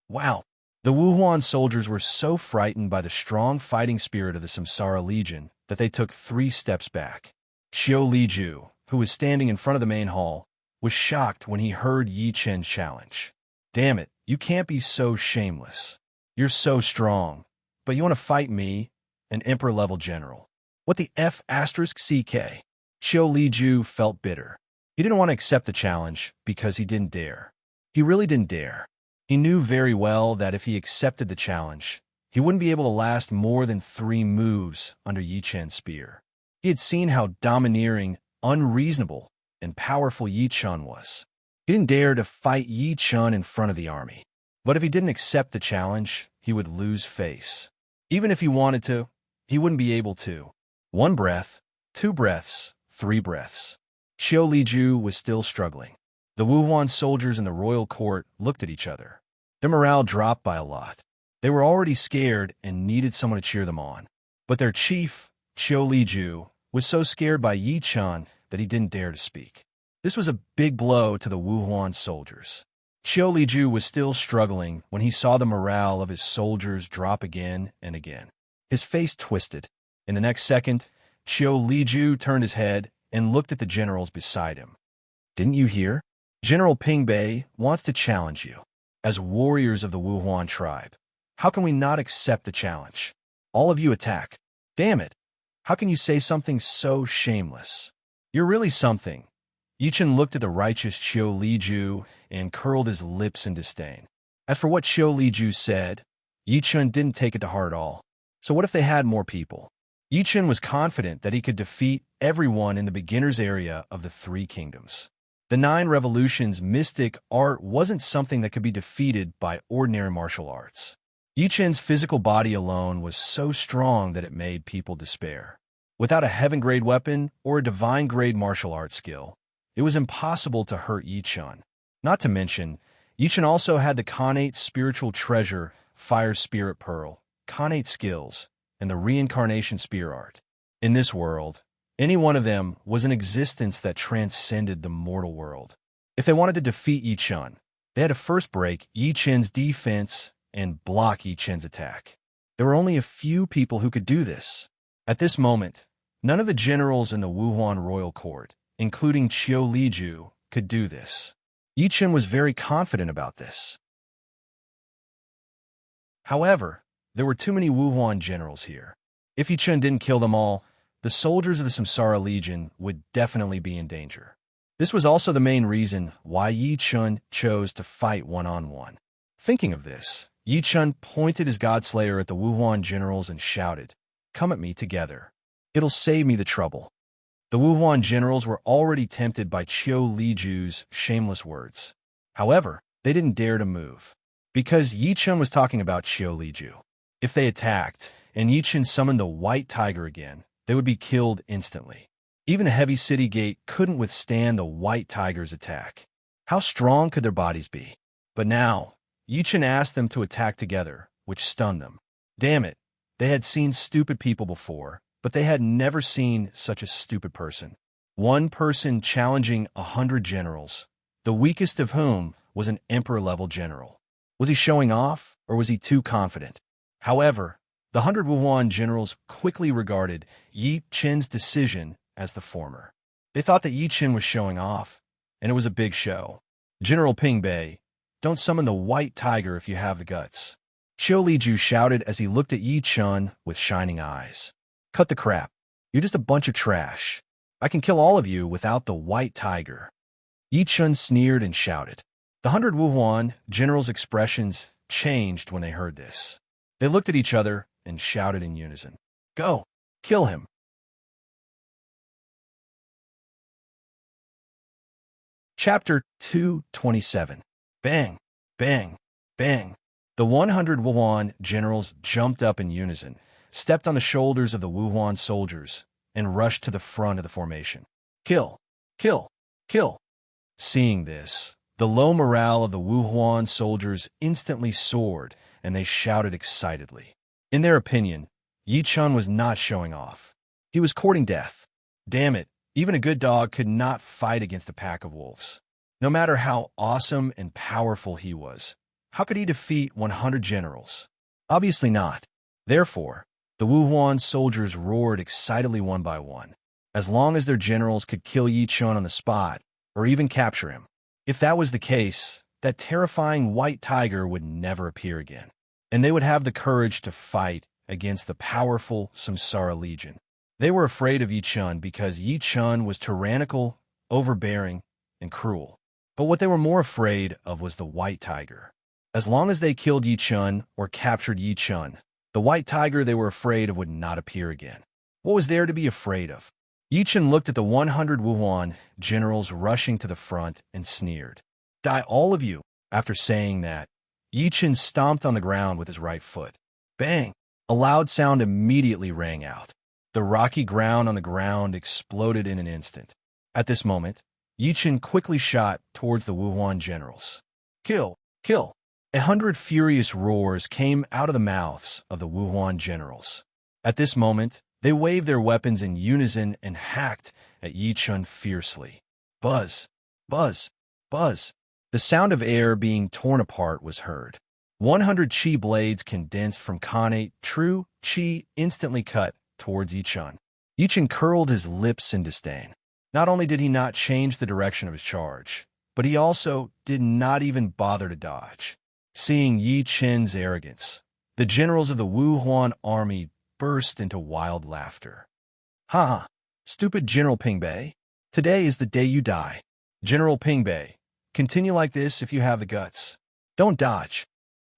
Wow! The Wuhuan soldiers were so frightened by the strong fighting spirit of the Samsara Legion that they took 3 steps back. Qiu Liju, who was standing in front of the main hall, was shocked when he heard Yi Chen's challenge. Damn it, you can't be so shameless. You're so strong, but you want to fight me, an emperor-level general. What the F***? Qiu Liju felt bitter. He didn't want to accept the challenge because he didn't dare. He really didn't dare. He knew very well that if he accepted the challenge, he wouldn't be able to last more than 3 moves under Yi Chen's spear. He had seen how domineering, unreasonable, and powerful Yi Chen was. He didn't dare to fight Yi Chen in front of the army. But if he didn't accept the challenge, he would lose face. Even if he wanted to, he wouldn't be able to. 1 breath, 2 breaths, 3 breaths. Qiu Liju was still struggling. The Wuhuan soldiers in the royal court looked at each other. Their morale dropped by a lot. They were already scared and needed someone to cheer them on. But their chief, Qiu Liju, was so scared by Yi Chen that he didn't dare to speak. This was a big blow to the Wuhuan soldiers. Qiu Liju was still struggling when he saw the morale of his soldiers drop again and again. His face twisted. In the next second, Qiu Liju turned his head and looked at the generals beside him. Didn't you hear? General Ping Bei wants to challenge you. As warriors of the Wuhuan tribe, how can we not accept the challenge? All of you attack. Damn it! How can you say something so shameless? You're really something. Yi Chen looked at the righteous Qiu Liju and curled his lips in disdain. As for what Qiu Liju said, Yi Chen didn't take it to heart at all. So what if they had more people? Yi Chen was confident that he could defeat everyone in the beginner's area of the 3 kingdoms. The 9 revolutions mystic art wasn't something that could be defeated by ordinary martial arts. Yi Chen's physical body alone was so strong that it made people despair. Without a heaven-grade weapon or a divine-grade martial arts skill, it was impossible to hurt Yi Chen. Not to mention, Yi Chen also had the Khanate spiritual treasure, Fire Spirit Pearl, Khanate skills, and the reincarnation spear art. In this world, any one of them was an existence that transcended the mortal world. If they wanted to defeat Yi Chen, they had to first break Yi Chen's defense and block Yi Chen's attack. There were only a few people who could do this. At this moment, none of the generals in the Wuhuan royal court, including Qiu Liju, could do this. Yi Chen was very confident about this. However, there were too many Wuhuan generals here. If Yi Chen didn't kill them all, the soldiers of the Samsara Legion would definitely be in danger. This was also the main reason why Yi Chen chose to fight one-on-one. Thinking of this, Yi Chen pointed his Godslayer at the Wuhuan generals and shouted, "Come at me together. It'll save me the trouble." The Wuhuan generals were already tempted by Qiu Liju's shameless words. However, they didn't dare to move, because Yi Chen was talking about Qiu Liju. If they attacked, and Yi Chen summoned the White Tiger again, they would be killed instantly. Even the heavy city gate couldn't withstand the White Tiger's attack. How strong could their bodies be? But now, Yi Chen asked them to attack together, which stunned them. Damn it, they had seen stupid people before, but they had never seen such a stupid person. One person challenging 100 generals, the weakest of whom was an emperor-level general. Was he showing off, or was he too confident? However, the 100 Wuhuan generals quickly regarded Yi Chen's decision as the former. They thought that Yi Chen was showing off, and it was a big show. General Ping Bei, don't summon the White Tiger if you have the guts. Qiu Liju shouted as he looked at Yi Chen with shining eyes. Cut the crap. You're just a bunch of trash. I can kill all of you without the White Tiger. Yi Chen sneered and shouted. The 100 Wuhuan generals' expressions changed when they heard this. They looked at each other and shouted in unison. Go! Kill him! Chapter 227. Bang! Bang! Bang! The 100 Wuhuan generals jumped up in unison, stepped on the shoulders of the Wuhuan soldiers, and rushed to the front of the formation. Kill! Kill! Kill! Seeing this, the low morale of the Wuhuan soldiers instantly soared, and they shouted excitedly. In their opinion, Yi Chen was not showing off. He He was courting death. Damn it, even a good dog could not fight against a pack of wolves. No matter how awesome and powerful he was, how could he defeat 100 generals? Obviously not. Therefore, the Wuhuan soldiers roared excitedly one by one, as long as their generals could kill Yi Chun on the spot, or even capture him. If that was the case, that terrifying white tiger would never appear again, and they would have the courage to fight against the powerful Samsara Legion. They were afraid of Yi Chun because Yi Chun was tyrannical, overbearing, and cruel. But what they were more afraid of was the white tiger. As long as they killed Yi Chun or captured Yi Chun, the white tiger they were afraid of would not appear again. What was there to be afraid of? Yi Chun looked at the 100 Wuhuan generals rushing to the front and sneered. Die all of you! After saying that, Yi Chun stomped on the ground with his right foot. Bang! A loud sound immediately rang out. The rocky ground on the ground exploded in an instant. At this moment, Yi Chun quickly shot towards the Wuhuan generals. Kill! Kill! 100 furious roars came out of the mouths of the Wuhuan generals. At this moment, they waved their weapons in unison and hacked at Yi Chun fiercely. Buzz! Buzz! Buzz! The sound of air being torn apart was heard. 100 chi blades condensed from Khanate true chi instantly cut towards Yi Chun. Yi Chun curled his lips in disdain. Not only did he not change the direction of his charge, but he also did not even bother to dodge. Seeing Yi Chun's arrogance, the generals of the Wuhuan army burst into wild laughter. Ha ha! Stupid General Pingbei! Today is the day you die. General Pingbei, continue like this if you have the guts. Don't dodge.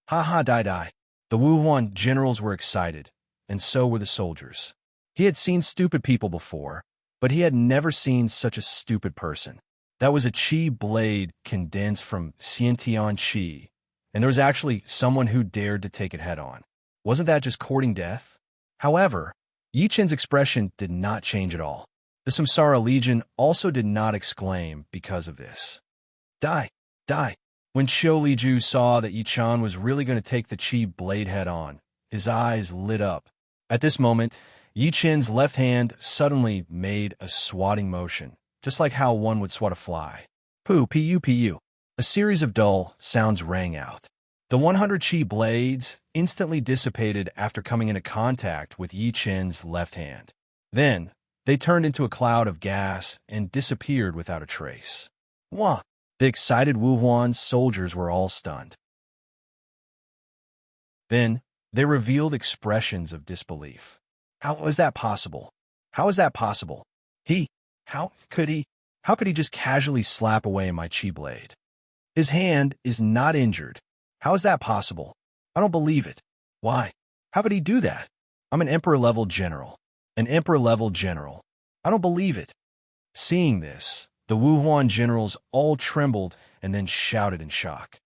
Ha ha die die. The Wuhuan generals were excited, and so were the soldiers. He had seen stupid people before, but he had never seen such a stupid person. That was a chi blade condensed from Xiantian chi, and there was actually someone who dared to take it head-on. Wasn't that just courting death? However, Yi Chun's expression did not change at all. The Samsara Legion also did not exclaim because of this. Die! Die! When Xiao Liju saw that Yi Chun was really going to take the chi blade head-on, his eyes lit up. At this moment, Yi Chun's left hand suddenly made a swatting motion, just like how one would swat a fly. Poo, pu, pu. A series of dull sounds rang out. The 100 chi blades instantly dissipated after coming into contact with Yi Chun's left hand. Then, they turned into a cloud of gas and disappeared without a trace. Wah! The excited Wuhuan soldiers were all stunned. Then, they revealed expressions of disbelief. How was that possible? How is that possible? How could he just casually slap away my chi blade? His hand is not injured. How is that possible? I don't believe it. Why? How could he do that? I'm an emperor-level general. An emperor-level general. I don't believe it. Seeing this, the Wuhuan generals all trembled and then shouted in shock.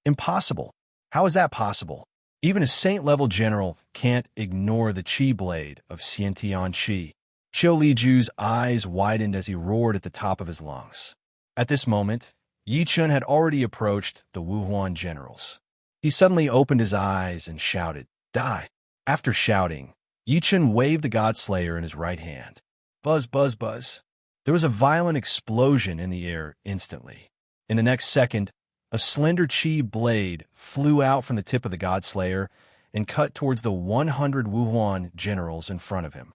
Impossible. How is that possible? Even a saint-level general can't ignore the chi blade of Xiantian chi. Xiao Liju's eyes widened as he roared at the top of his lungs. At this moment, Yi Chun had already approached the Wuhuan generals. He suddenly opened his eyes and shouted, Die! After shouting, Yi Chun waved the Godslayer in his right hand. Buzz, buzz, buzz. There was a violent explosion in the air instantly. In the next second, a slender chi blade flew out from the tip of the Godslayer and cut towards the 100 Wuhuan generals in front of him.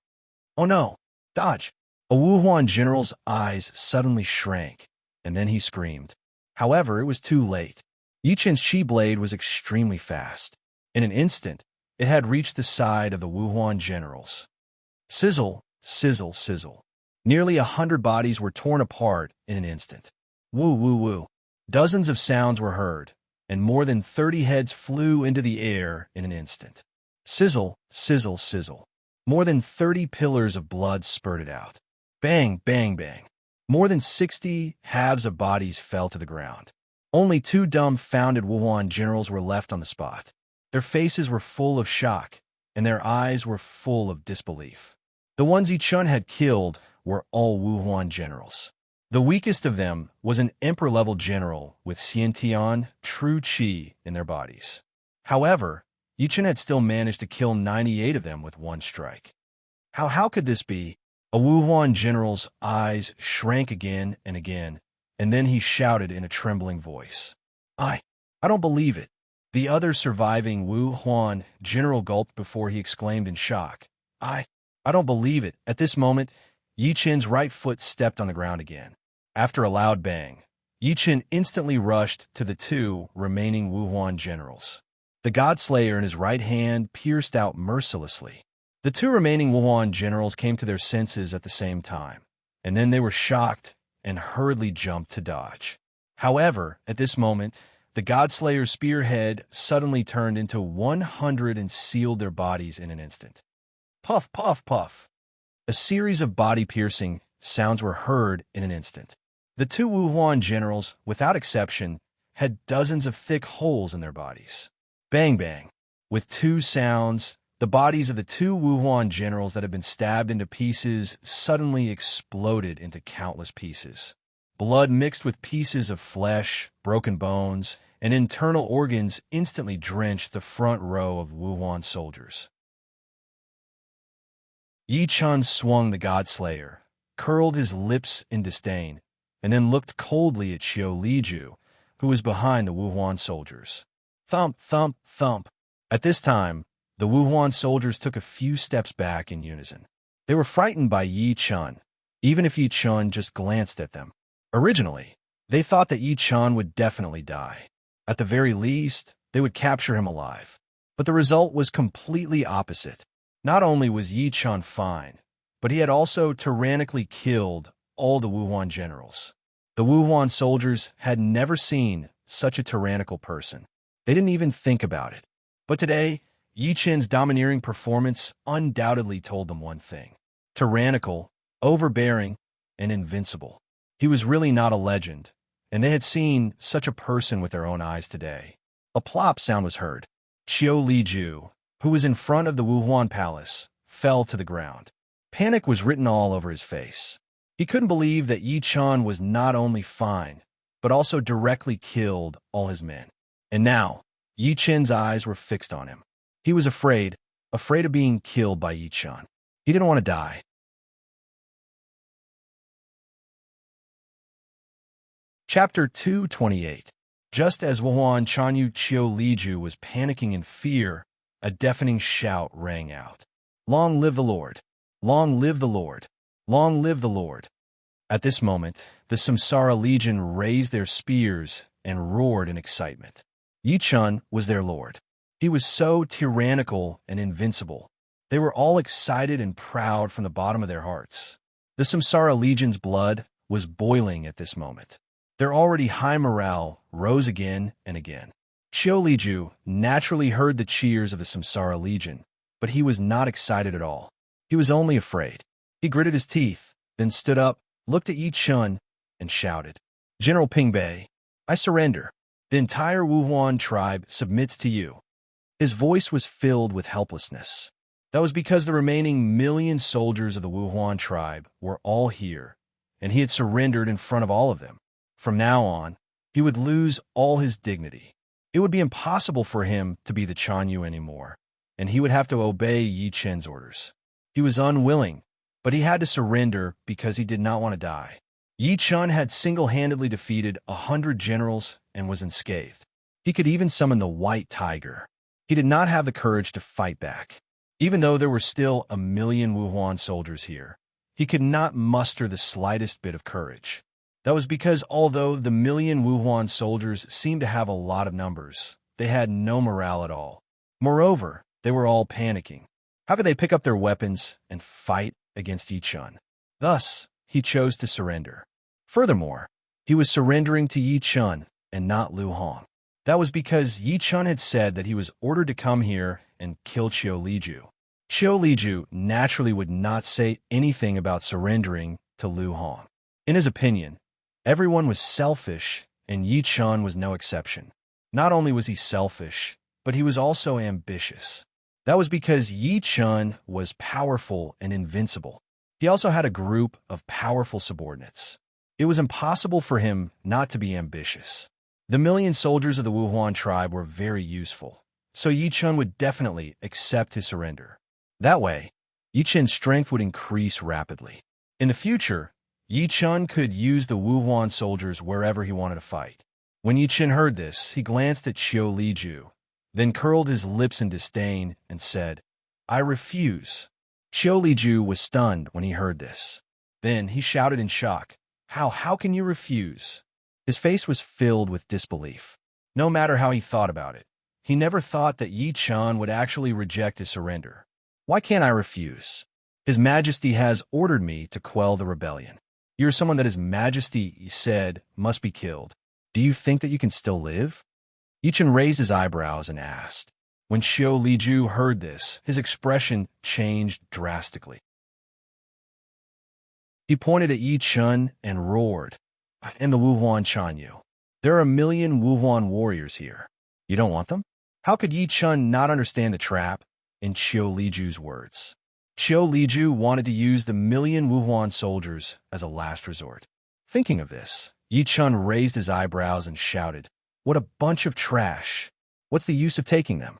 Oh no! Dodge! A Wuhuan general's eyes suddenly shrank, and then he screamed. However, it was too late. Yi Chun's chi blade was extremely fast. In an instant, it had reached the side of the Wuhuan generals. Sizzle, sizzle, sizzle. Nearly 100 bodies were torn apart in an instant. Woo, woo, woo. Dozens of sounds were heard, and more than 30 heads flew into the air in an instant. Sizzle, sizzle, sizzle. More than 30 pillars of blood spurted out. Bang, bang, bang. More than 60 halves of bodies fell to the ground. Only 2 dumbfounded Wuhuan generals were left on the spot. Their faces were full of shock, and their eyes were full of disbelief. The ones Yi Chun had killed were all Wuhuan generals. The weakest of them was an emperor-level general with Xiantian true chi in their bodies. However, Yi Chun had still managed to kill 98 of them with one strike. How could this be? A Wuhuan general's eyes shrank again and again, and then he shouted in a trembling voice, I don't believe it. The other surviving Wuhuan general gulped before he exclaimed in shock, I don't believe it. At this moment, Yi Qin's right foot stepped on the ground again. After a loud bang, Yi Qin instantly rushed to the two remaining Wuhuan generals. The Godslayer in his right hand pierced out mercilessly. The two remaining Wuhuan generals came to their senses at the same time, and then they were shocked and hurriedly jumped to dodge. However, at this moment, the Godslayer's spearhead suddenly turned into 100 and sealed their bodies in an instant. Puff, puff, puff. A series of body-piercing sounds were heard in an instant. The two Wuhuan generals, without exception, had dozens of thick holes in their bodies. Bang, bang. With two sounds, the bodies of the two Wuhuan generals that had been stabbed into pieces suddenly exploded into countless pieces. Blood mixed with pieces of flesh, broken bones, and internal organs instantly drenched the front row of Wuhuan soldiers. Yi Chun swung the Godslayer, curled his lips in disdain, and then looked coldly at Xiao Liju, who was behind the Wuhuan soldiers. Thump, thump, thump. At this time, the Wuhuan soldiers took a few steps back in unison. They were frightened by Yi Chun, even if Yi Chun just glanced at them. Originally, they thought that Yi Chun would definitely die. At the very least, they would capture him alive. But the result was completely opposite. Not only was Yi Chun fine, but he had also tyrannically killed all the Wuhuan generals. The Wuhuan soldiers had never seen such a tyrannical person. They didn't even think about it. But today, Yi Qin's domineering performance undoubtedly told them one thing: tyrannical, overbearing, and invincible. He was really not a legend, and they had seen such a person with their own eyes today. A plop sound was heard. Xiao Liju, who was in front of the Wuhuan palace, fell to the ground. Panic was written all over his face. He couldn't believe that Yi Chun was not only fine, but also directly killed all his men. And now, Yi Qin's eyes were fixed on him. He was afraid of being killed by Yi Chun. He didn't want to die. Chapter 228. Just as Wuhuan Chanyu Qiu Liju was panicking in fear, a deafening shout rang out. Long live the Lord! Long live the Lord! Long live the Lord! At this moment, the Samsara Legion raised their spears and roared in excitement. Yi Chun was their lord. He was so tyrannical and invincible. They were all excited and proud from the bottom of their hearts. The Samsara Legion's blood was boiling at this moment. Their already high morale rose again and again. Xiao Liju naturally heard the cheers of the Samsara Legion, but he was not excited at all. He was only afraid. He gritted his teeth, then stood up, looked at Yi Chun, and shouted, General Pingbei, I surrender. The entire Wuhuan tribe submits to you. His voice was filled with helplessness. That was because the remaining million soldiers of the Wuhuan tribe were all here, and he had surrendered in front of all of them. From now on, he would lose all his dignity. It would be impossible for him to be the Chanyu anymore, and he would have to obey Yi Chen's orders. He was unwilling, but he had to surrender because he did not want to die. Yi Chun had single-handedly defeated 100 generals and was unscathed. He could even summon the White Tiger. He did not have the courage to fight back. Even though there were still 1 million Wuhuan soldiers here, he could not muster the slightest bit of courage. That was because although the 1 million Wuhuan soldiers seemed to have a lot of numbers, they had no morale at all. Moreover, they were all panicking. How could they pick up their weapons and fight against Yi Chun? Thus, he chose to surrender. Furthermore, he was surrendering to Yi Chun and not Lu Hong. That was because Yi Chun had said that he was ordered to come here and kill Xiao Liju. Xiao Liju naturally would not say anything about surrendering to Lu Hong. In his opinion, everyone was selfish, and Yi Chun was no exception. Not only was he selfish, but he was also ambitious. That was because Yi Chun was powerful and invincible. He also had a group of powerful subordinates. It was impossible for him not to be ambitious. The 1 million soldiers of the Wuhuan tribe were very useful, so Yi Chun would definitely accept his surrender. That way, Yi Chen's strength would increase rapidly. In the future, Yi Chen could use the Wuhuan soldiers wherever he wanted to fight. When Yi Chen heard this, he glanced at Qiu Liju, then curled his lips in disdain and said, "I refuse." Qiu Liju was stunned when he heard this. Then he shouted in shock, How can you refuse?" His face was filled with disbelief. No matter how he thought about it, he never thought that Yi Chen would actually reject his surrender. "Why can't I refuse? His Majesty has ordered me to quell the rebellion. You're someone that His Majesty, he said, must be killed. Do you think that you can still live?" Yi Chen raised his eyebrows and asked. When Qiu Liju heard this, his expression changed drastically. He pointed at Yi Chen and roared, "And the Wuhuan Chanyu. There are 1,000,000 Wuhuan warriors here. You don't want them?" How could Yi Chen not understand the trap in Qiu Liju's words? Qiu Liju wanted to use the 1,000,000 Wuhuan soldiers as a last resort. Thinking of this, Yi Chen raised his eyebrows and shouted, "What a bunch of trash! What's the use of taking them?"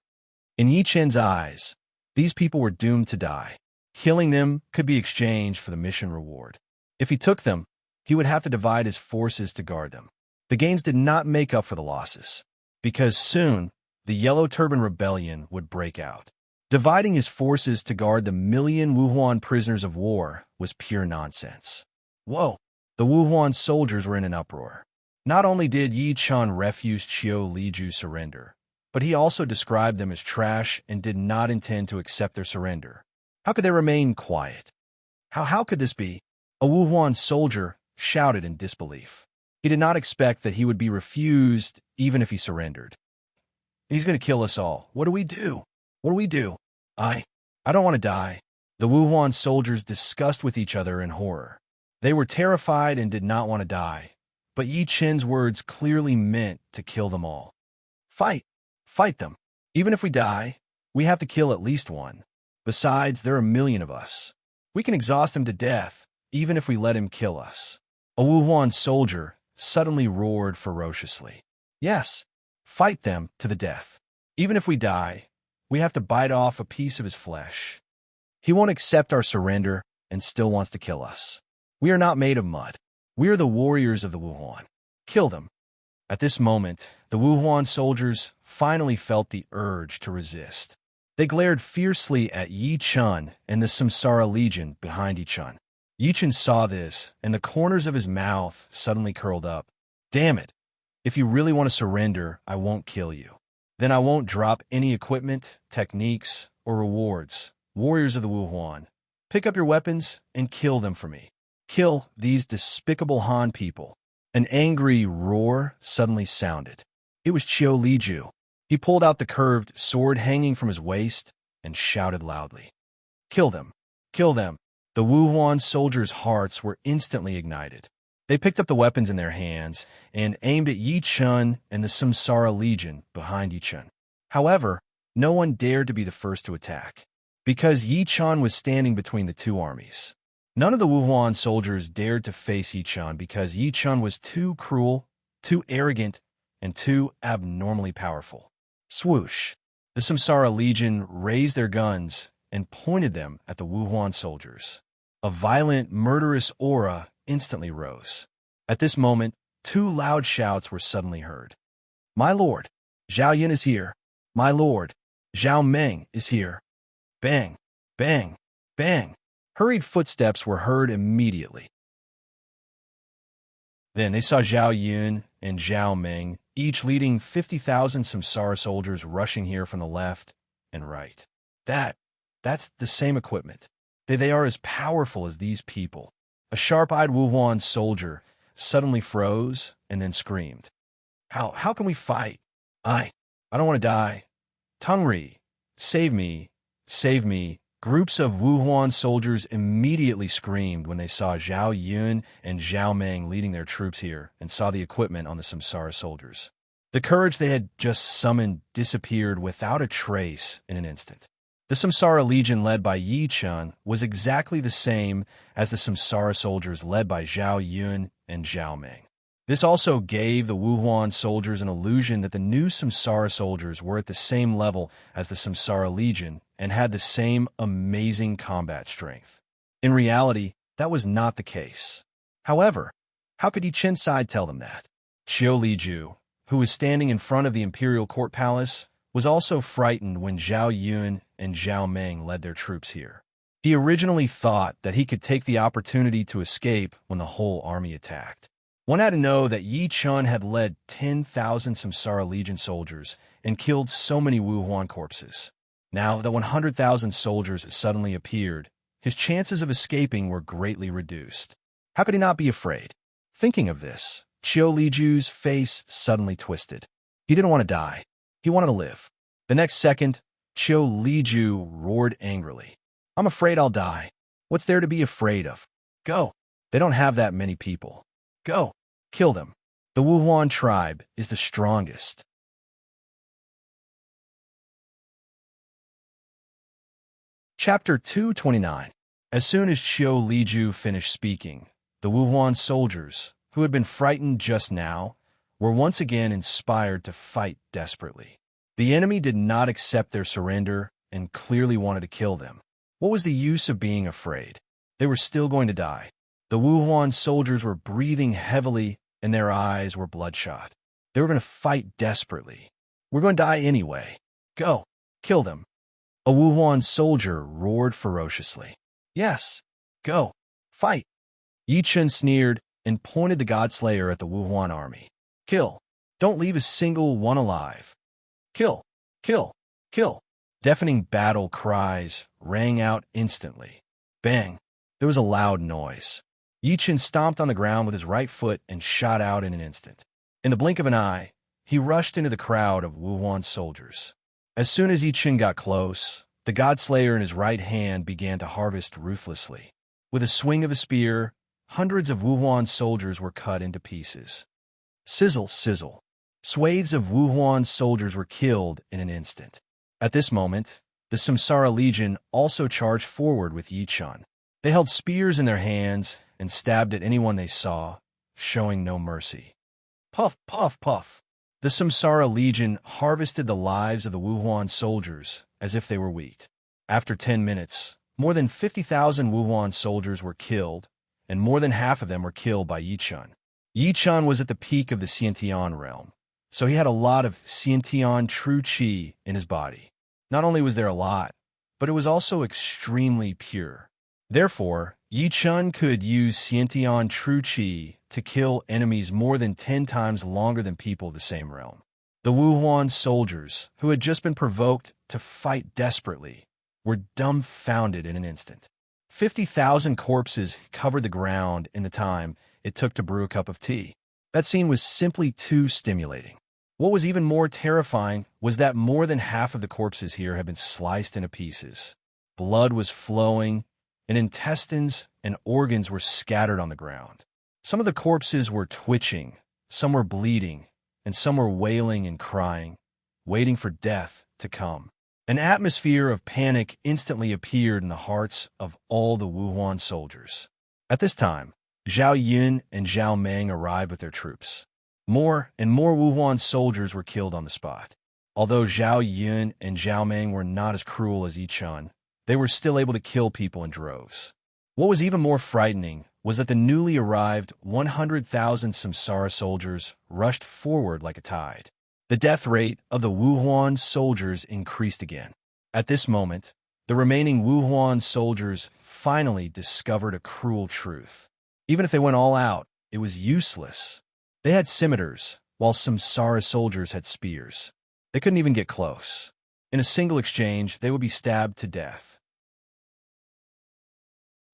In Yi Chen's eyes, these people were doomed to die. Killing them could be exchanged for the mission reward. If he took them, he would have to divide his forces to guard them. The gains did not make up for the losses, because soon the Yellow Turban Rebellion would break out. Dividing his forces to guard the 1,000,000 Wuhuan prisoners of war was pure nonsense. Whoa! The Wuhuan soldiers were in an uproar. Not only did Yi Chen refuse Qiu Liju's surrender, but he also described them as trash and did not intend to accept their surrender. How could they remain quiet? How could this be? A Wuhuan soldier shouted in disbelief. He did not expect that he would be refused even if he surrendered. "He's going to kill us all. What do we do? What do we do? I don't want to die." The Wuhuan soldiers discussed with each other in horror. They were terrified and did not want to die, but Yi Chen's words clearly meant to kill them all. Fight! Fight them! Even if we die, we have to kill at least one. Besides, there are 1,000,000 of us. We can exhaust him to death, even if we let him kill us. A Wuhuan soldier suddenly roared ferociously. "Yes, fight them to the death. Even if we die, we have to bite off a piece of his flesh. He won't accept our surrender and still wants to kill us. We are not made of mud. We are the warriors of the Wuhuan. Kill them." At this moment, the Wuhuan soldiers finally felt the urge to resist. They glared fiercely at Yi Chen and the Samsara Legion behind Yi Chen. Yi Chen saw this, and the corners of his mouth suddenly curled up. "Damn it! If you really want to surrender, I won't kill you. Then I won't drop any equipment, techniques, or rewards. Warriors of the Wuhuan, pick up your weapons and kill them for me. Kill these despicable Han people." An angry roar suddenly sounded. It was Qiu Liju. He pulled out the curved sword hanging from his waist and shouted loudly, "Kill them! Kill them!" The Wuhuan soldiers' hearts were instantly ignited. They picked up the weapons in their hands and aimed at Yi Chen and the Samsara Legion behind Yi Chen. However, no one dared to be the first to attack, because Yi Chen was standing between the two armies. None of the Wuhuan soldiers dared to face Yi Chen because Yi Chen was too cruel, too arrogant, and too abnormally powerful. Swoosh! The Samsara Legion raised their guns and pointed them at the Wuhuan soldiers. A violent, murderous aura instantly rose. At this moment, two loud shouts were suddenly heard. "My lord, Zhao Yun is here. My lord, Zhao Meng is here." Bang! Bang! Bang! Hurried footsteps were heard immediately. Then they saw Zhao Yun and Zhao Meng, each leading 50,000 Samsara soldiers rushing here from the left and right. That's the same equipment. They are as powerful as these people. A sharp-eyed Wuhuan soldier suddenly froze and then screamed. How can we fight? I don't want to die. Tungri, save me, save me. Groups of Wuhuan soldiers immediately screamed when they saw Zhao Yun and Zhao Meng leading their troops here and saw the equipment on the Samsara soldiers. The courage they had just summoned disappeared without a trace in an instant. The Samsara Legion led by Yi Chen was exactly the same as the Samsara soldiers led by Zhao Yun and Zhao Meng. This also gave the Wuhuan soldiers an illusion that the new Samsara soldiers were at the same level as the Samsara Legion and had the same amazing combat strength. In reality, that was not the case. However, how could Yi Qinside tell them that? Qiu Liju, who was standing in front of the imperial court palace, was also frightened when Zhao Yun and Zhao Meng led their troops here. He originally thought that he could take the opportunity to escape when the whole army attacked. One had to know that Yi Chun had led 10,000 Samsara Legion soldiers and killed so many Wu Huan corpses. Now that 100,000 soldiers suddenly appeared, his chances of escaping were greatly reduced. How could he not be afraid? Thinking of this, Qiu Liju's face suddenly twisted. He didn't want to die. He wanted to live. The next second, Qiu Liju roared angrily. I'm afraid I'll die. What's there to be afraid of? Go. They don't have that many people. Go. Kill them. The Wu Huan tribe is the strongest. Chapter 229. As soon as Qiu Liju finished speaking, the Wu Huan soldiers, who had been frightened just now, were once again inspired to fight desperately. The enemy did not accept their surrender and clearly wanted to kill them. What was the use of being afraid? They were still going to die. The Wu Huan soldiers were breathing heavily and their eyes were bloodshot. They were going to fight desperately. We're going to die anyway. Go. Kill them. A Wu Huan soldier roared ferociously. Yes. Go. Fight. Yi Chen sneered and pointed the Godslayer at the Wu Huan army. Kill. Don't leave a single one alive. Kill. Kill. Kill. Deafening battle cries rang out instantly. Bang. There was a loud noise. Yi Chen stomped on the ground with his right foot and shot out in an instant. In the blink of an eye, he rushed into the crowd of Wu Huan soldiers. As soon as Yi Chen got close, the Godslayer in his right hand began to harvest ruthlessly. With a swing of a spear, hundreds of Wu Huan soldiers were cut into pieces. Sizzle, sizzle. Swathes of Wu Huan soldiers were killed in an instant. At this moment, the Samsara Legion also charged forward with Yi Chen. They held spears in their hands and stabbed at anyone they saw, showing no mercy. Puff, puff, puff. The Samsara Legion harvested the lives of the Wu Huan soldiers as if they were wheat. After 10 minutes, more than 50,000 Wu Huan soldiers were killed, and more than half of them were killed by Yi Chen. Yi Chen was at the peak of the Xiantian realm, so he had a lot of Xiantian true qi in his body. Not only was there a lot, but it was also extremely pure. Therefore, Yi Chen could use Xiantian true qi to kill enemies more than 10 times longer than people of the same realm. The Wu Huan soldiers, who had just been provoked to fight desperately, were dumbfounded in an instant. 50,000 corpses covered the ground in the time it took to brew a cup of tea. That scene was simply too stimulating. What was even more terrifying was that more than half of the corpses here had been sliced into pieces. Blood was flowing, and intestines and organs were scattered on the ground. Some of the corpses were twitching, some were bleeding, and some were wailing and crying, waiting for death to come. An atmosphere of panic instantly appeared in the hearts of all the Wu Huan soldiers. At this time, Zhao Yun and Zhao Meng arrived with their troops. More and more Wu Huan soldiers were killed on the spot. Although Zhao Yun and Zhao Meng were not as cruel as Yi Chen, they were still able to kill people in droves. What was even more frightening was that the newly arrived 100,000 Samsara soldiers rushed forward like a tide. The death rate of the Wu Huan soldiers increased again. At this moment, the remaining Wu Huan soldiers finally discovered a cruel truth. Even if they went all out, it was useless. They had scimitars, while Samsara soldiers had spears. They couldn't even get close. In a single exchange, they would be stabbed to death.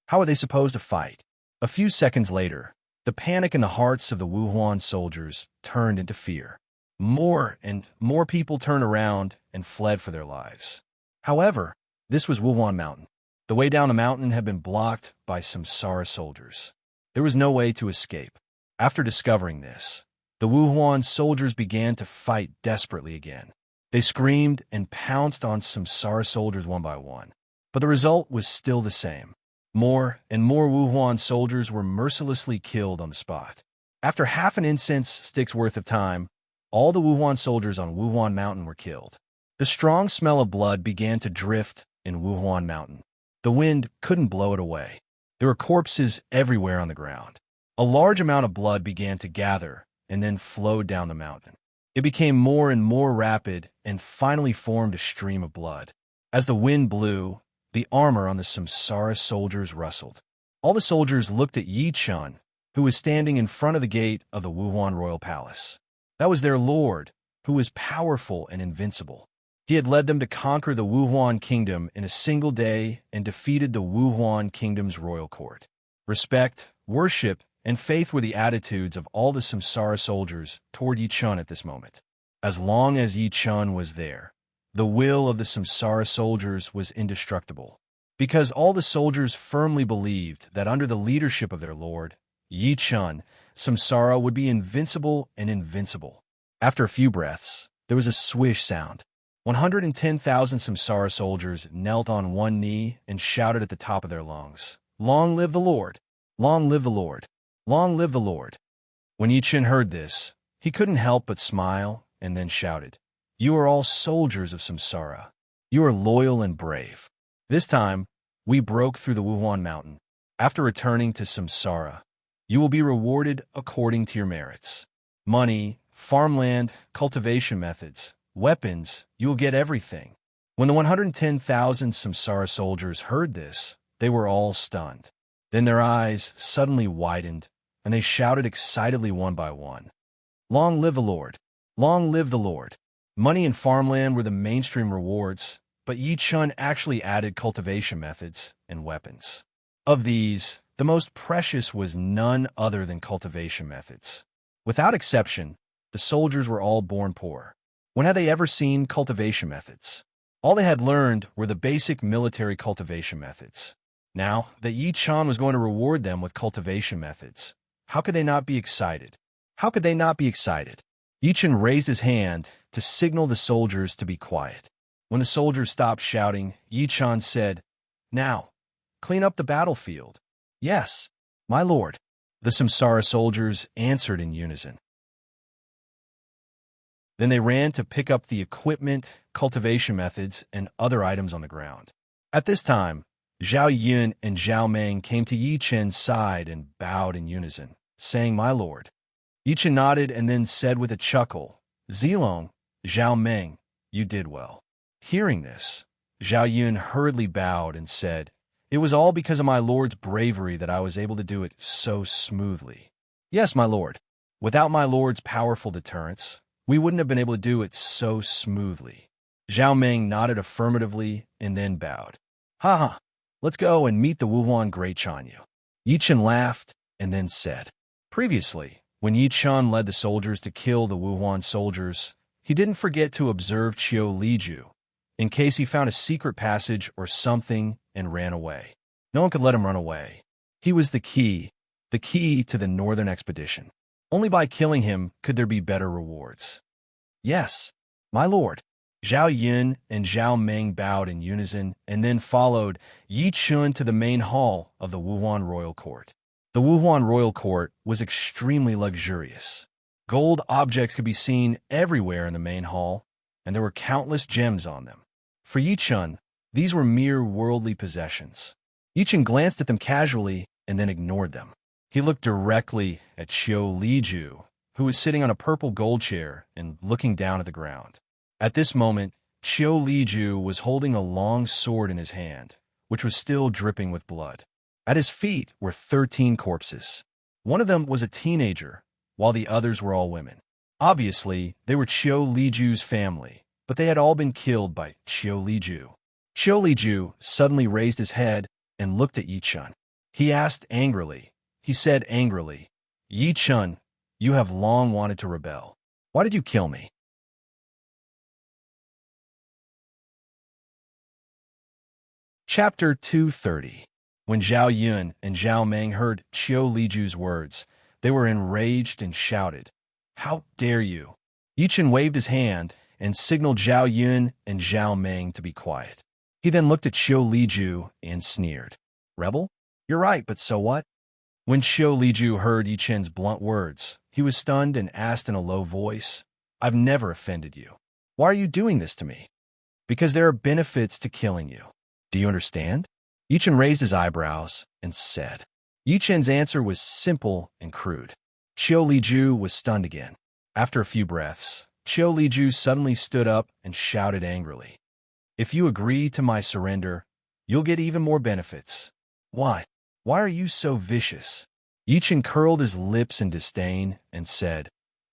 How were they supposed to fight? A few seconds later, the panic in the hearts of the Wu Huan soldiers turned into fear. More and more people turned around and fled for their lives. However, this was Wu Huan Mountain. The way down the mountain had been blocked by Samsara soldiers. There was no way to escape. After discovering this, the Wu Huan soldiers began to fight desperately again. They screamed and pounced on Samsara soldiers one by one. But the result was still the same. More and more Wu Huan soldiers were mercilessly killed on the spot. After half an incense stick's worth of time, all the Wu Huan soldiers on Wu Huan Mountain were killed. The strong smell of blood began to drift in Wuhuan Mountain. The wind couldn't blow it away. There were corpses everywhere on the ground. A large amount of blood began to gather and then flowed down the mountain. It became more and more rapid and finally formed a stream of blood. As the wind blew, the armor on the Samsara soldiers rustled. All the soldiers looked at Yi Chun, who was standing in front of the gate of the Wuhuan royal palace. That was their lord, who was powerful and invincible. He had led them to conquer the Wuhuan kingdom in a single day and defeated the Wuhuan kingdom's royal court. Respect, worship, and faith were the attitudes of all the Samsara soldiers toward Yi Chun at this moment. As long as Yi Chun was there, the will of the Samsara soldiers was indestructible, because all the soldiers firmly believed that under the leadership of their lord, Yi Chun, Samsara would be invincible and invincible. After a few breaths, there was a swish sound. 110,000 Samsara soldiers knelt on one knee and shouted at the top of their lungs, "Long live the Lord! Long live the Lord! Long live the Lord!" When Yi Chun heard this, he couldn't help but smile and then shouted, "You are all soldiers of Samsara. You are loyal and brave. This time, we broke through the Wuhuan mountain. After returning to Samsara, you will be rewarded according to your merits. Money, farmland, cultivation methods, weapons, you will get everything." When the 110,000 Samsara soldiers heard this, they were all stunned. Then their eyes suddenly widened, and they shouted excitedly one by one, "Long live the Lord! Long live the Lord!" Money and farmland were the mainstream rewards, but Yi Chun actually added cultivation methods and weapons. Of these, the most precious was none other than cultivation methods. Without exception, the soldiers were all born poor. When had they ever seen cultivation methods? All they had learned were the basic military cultivation methods. Now that Yi Chun was going to reward them with cultivation methods, how could they not be excited? How could they not be excited? Yi Chun raised his hand to signal the soldiers to be quiet. When the soldiers stopped shouting, Yi Chun said, "Now, clean up the battlefield." "Yes, my lord," the Samsara soldiers answered in unison. Then they ran to pick up the equipment, cultivation methods, and other items on the ground. At this time, Zhao Yun and Zhao Meng came to Yi Chun's side and bowed in unison, saying, "My lord." Yi Chun nodded and then said with a chuckle, "Zilong, Zhao Meng, you did well." Hearing this, Zhao Yun hurriedly bowed and said, "It was all because of my lord's bravery that I was able to do it so smoothly." "Yes, my lord. Without my lord's powerful deterrence, we wouldn't have been able to do it so smoothly." Zhao Meng nodded affirmatively and then bowed. "Ha ha, let's go and meet the Wuhuan Great Chanyu." Yi Chun laughed and then said, "Previously, when Yi Chun led the soldiers to kill the Wuhuan soldiers, he didn't forget to observe Qiu Liju, in case he found a secret passage or something and ran away. No one could let him run away. He was the key to the northern expedition. Only by killing him could there be better rewards." "Yes, my lord." Zhao Yun and Zhao Meng bowed in unison and then followed Yi Chun to the main hall of the Wuhuan royal court. The Wuhuan royal court was extremely luxurious. Gold objects could be seen everywhere in the main hall, and there were countless gems on them. For Yi Chun, these were mere worldly possessions. Yi Chun glanced at them casually and then ignored them. He looked directly at Qiu Liju, who was sitting on a purple gold chair and looking down at the ground. At this moment, Qiu Liju was holding a long sword in his hand, which was still dripping with blood. At his feet were 13 corpses. One of them was a teenager, while the others were all women. Obviously, they were Qiu Liju's family, but they had all been killed by Qiu Liju. Qiu Liju suddenly raised his head and looked at Yi Chun. He said angrily, "Yi Chun, you have long wanted to rebel. Why did you kill me?" Chapter 230. When Zhao Yun and Zhao Meng heard Qiu Liju's words, they were enraged and shouted, "How dare you!" Yi Chun waved his hand and signaled Zhao Yun and Zhao Meng to be quiet. He then looked at Qiu Liju and sneered, "Rebel? You're right, but so what?" When Qiu Liju heard Yi Chun's blunt words, he was stunned and asked in a low voice, "I've never offended you. Why are you doing this to me?" "Because there are benefits to killing you. Do you understand? Yi Chen raised his eyebrows and said. Yi Chen's answer was simple and crude. Qiu Liju was stunned again. After a few breaths, Qiu Liju suddenly stood up and shouted angrily. If you agree to my surrender, you'll get even more benefits. Why? Why are you so vicious? Yi Chen curled his lips in disdain and said,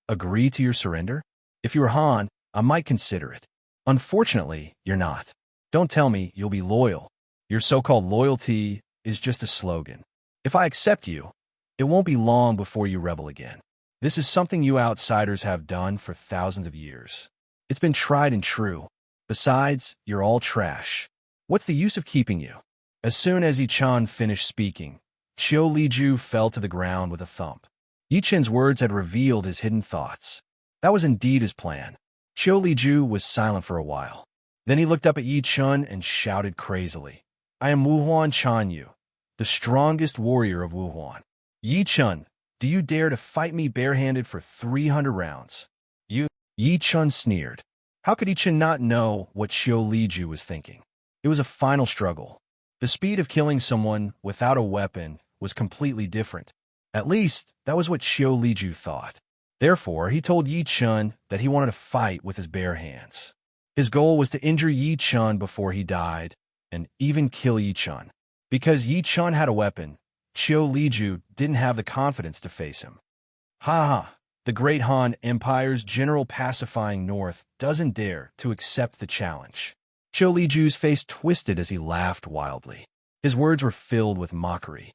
Agree to your surrender? If you were Han, I might consider it. Unfortunately, you're not. Don't tell me you'll be loyal. Your so-called loyalty is just a slogan. If I accept you, it won't be long before you rebel again. This is something you outsiders have done for thousands of years. It's been tried and true. Besides, you're all trash. What's the use of keeping you? As soon as Yi Chen finished speaking, Qiu Liju fell to the ground with a thump. Yi Chen's words had revealed his hidden thoughts. That was indeed his plan. Qiu Liju was silent for a while. Then he looked up at Yi Chen and shouted crazily, I am Wuhuan Chanyu, the strongest warrior of Wuhuan. Yi Chen, do you dare to fight me barehanded for 300 rounds? Yi Chen sneered. How could Yi Chen not know what Qiu Liju was thinking? It was a final struggle. The speed of killing someone without a weapon was completely different. At least, that was what Qiu Liju thought. Therefore, he told Yi Chen that he wanted to fight with his bare hands. His goal was to injure Yi Chen before he died, and even kill Yi Chen. Because Yi Chen had a weapon, Qiu Liju didn't have the confidence to face him. Ha ha! The Great Han Empire's general pacifying north doesn't dare to accept the challenge. Qiu Liju's face twisted as he laughed wildly. His words were filled with mockery.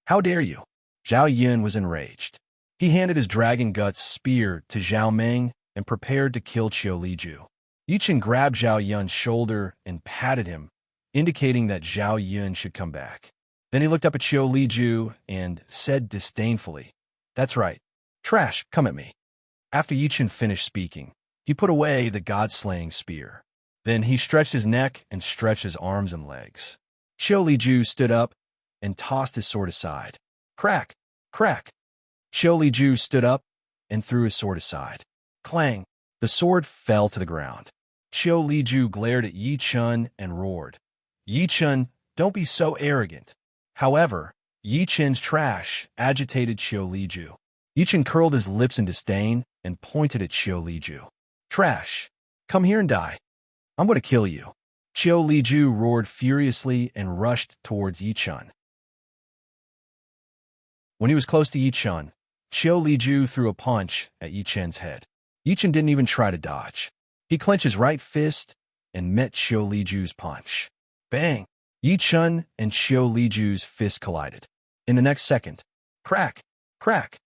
How dare you? Zhao Yun was enraged. He handed his dragon guts spear to Zhao Meng and prepared to kill Qiu Liju. Yi Chen grabbed Zhao Yun's shoulder and patted him, indicating that Zhao Yun should come back. Then he looked up at Qiu Liju and said disdainfully, That's right. Trash, come at me. After Yi Chen finished speaking, he put away the god-slaying spear. Then he stretched his neck and stretched his arms and legs. Qiu Liju stood up and tossed his sword aside. Crack! Crack! Qiu Liju stood up and threw his sword aside. Clang! The sword fell to the ground. Qiu Liju glared at Yi Chen and roared. Yi Chen, don't be so arrogant. However, Yi Chen's trash agitated Qiu Liju. Yi Chen curled his lips in disdain and pointed at Qiu Liju. Trash! Come here and die. I'm going to kill you. Qiu Liju roared furiously and rushed towards Yi Chen. When he was close to Yi Chen, Qiu Liju threw a punch at Yi Chen's head. Yi Chen didn't even try to dodge. He clenched his right fist and met Qiu Liju's punch. Bang! Yi Chen and Qiu Liju's fist collided. In the next second, crack! Crack!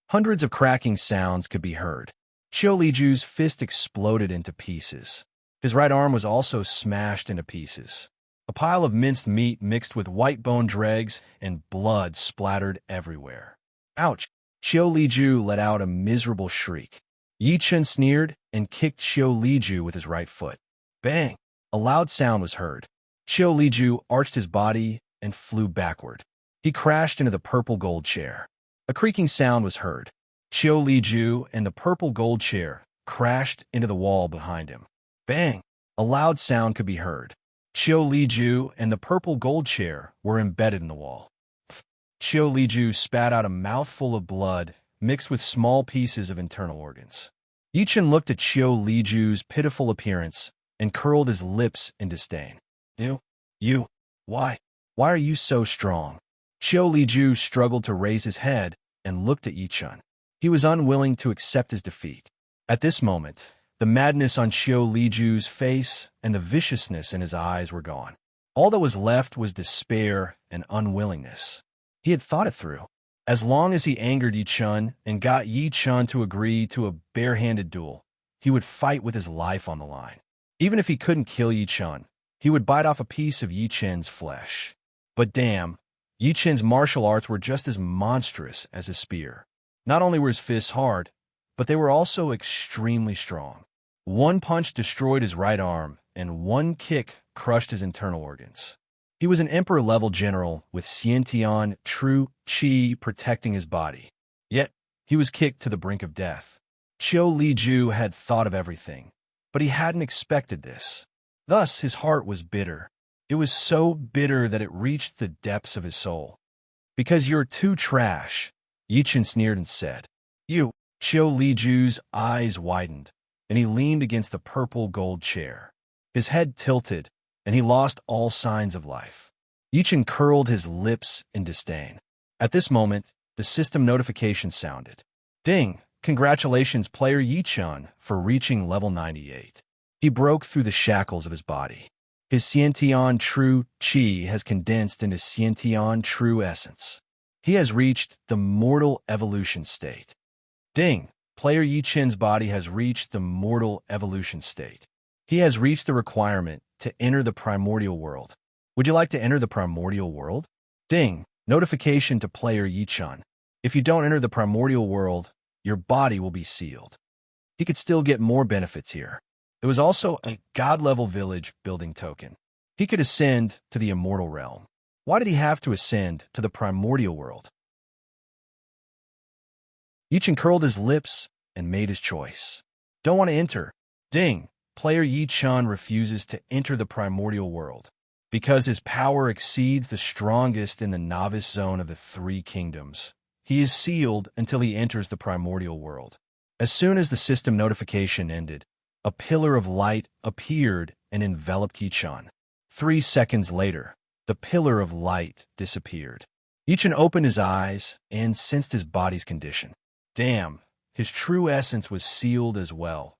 Hundreds of cracking sounds could be heard. Qiu Liju's fist exploded into pieces. His right arm was also smashed into pieces. A pile of minced meat mixed with white bone dregs and blood splattered everywhere. Ouch! Qiu Liju let out a miserable shriek. Yi Chen sneered and kicked Qiu Liju with his right foot. Bang! A loud sound was heard. Qiu Liju arched his body and flew backward. He crashed into the purple gold chair. A creaking sound was heard. Qiu Liju and the purple gold chair crashed into the wall behind him. Bang! A loud sound could be heard. Qiu Liju and the purple gold chair were embedded in the wall. Qiu Liju spat out a mouthful of blood mixed with small pieces of internal organs. Yi Chen looked at Qiu Liju's pitiful appearance and curled his lips in disdain. Why are you so strong? Qiu Liju struggled to raise his head and looked at Yi Chen. He was unwilling to accept his defeat. At this moment, the madness on Qiu Liju's face and the viciousness in his eyes were gone. All that was left was despair and unwillingness. He had thought it through. As long as he angered Yi Chen and got Yi Chen to agree to a barehanded duel, he would fight with his life on the line. Even if he couldn't kill Yi Chen, he would bite off a piece of Yi Chen's flesh. But damn, Yi Chen's martial arts were just as monstrous as his spear. Not only were his fists hard, but they were also extremely strong. One punch destroyed his right arm, and one kick crushed his internal organs. He was an emperor-level general with Xiantian true qi protecting his body. Yet, he was kicked to the brink of death. Qiu Liju had thought of everything, but he hadn't expected this. Thus, his heart was bitter. It was so bitter that it reached the depths of his soul. "Because you're too trash," Yichen sneered and said. "You." Qiu Liju's eyes widened, and he leaned against the purple gold chair. His head tilted, and he lost all signs of life. Yichen curled his lips in disdain. At this moment, the system notification sounded. "Ding! Congratulations, player Yichen, for reaching level 98. He broke through the shackles of his body. His Xiantian True Qi has condensed into Xiantian True Essence. He has reached the mortal evolution state." Ding! Player Yichen's body has reached the mortal evolution state. He has reached the requirement to enter the primordial world. Would you like to enter the primordial world? Ding! Notification to player Yichen. If you don't enter the primordial world, your body will be sealed. He could still get more benefits here. There was also a god-level village building token. He could ascend to the immortal realm. Why did he have to ascend to the primordial world? Yichen curled his lips and made his choice. Don't want to enter. Ding! Player Yichen refuses to enter the primordial world. Because his power exceeds the strongest in the novice zone of the three kingdoms, he is sealed until he enters the primordial world. As soon as the system notification ended, a pillar of light appeared and enveloped Yichen. 3 seconds later, the pillar of light disappeared. Yichen opened his eyes and sensed his body's condition. Damn, his true essence was sealed as well.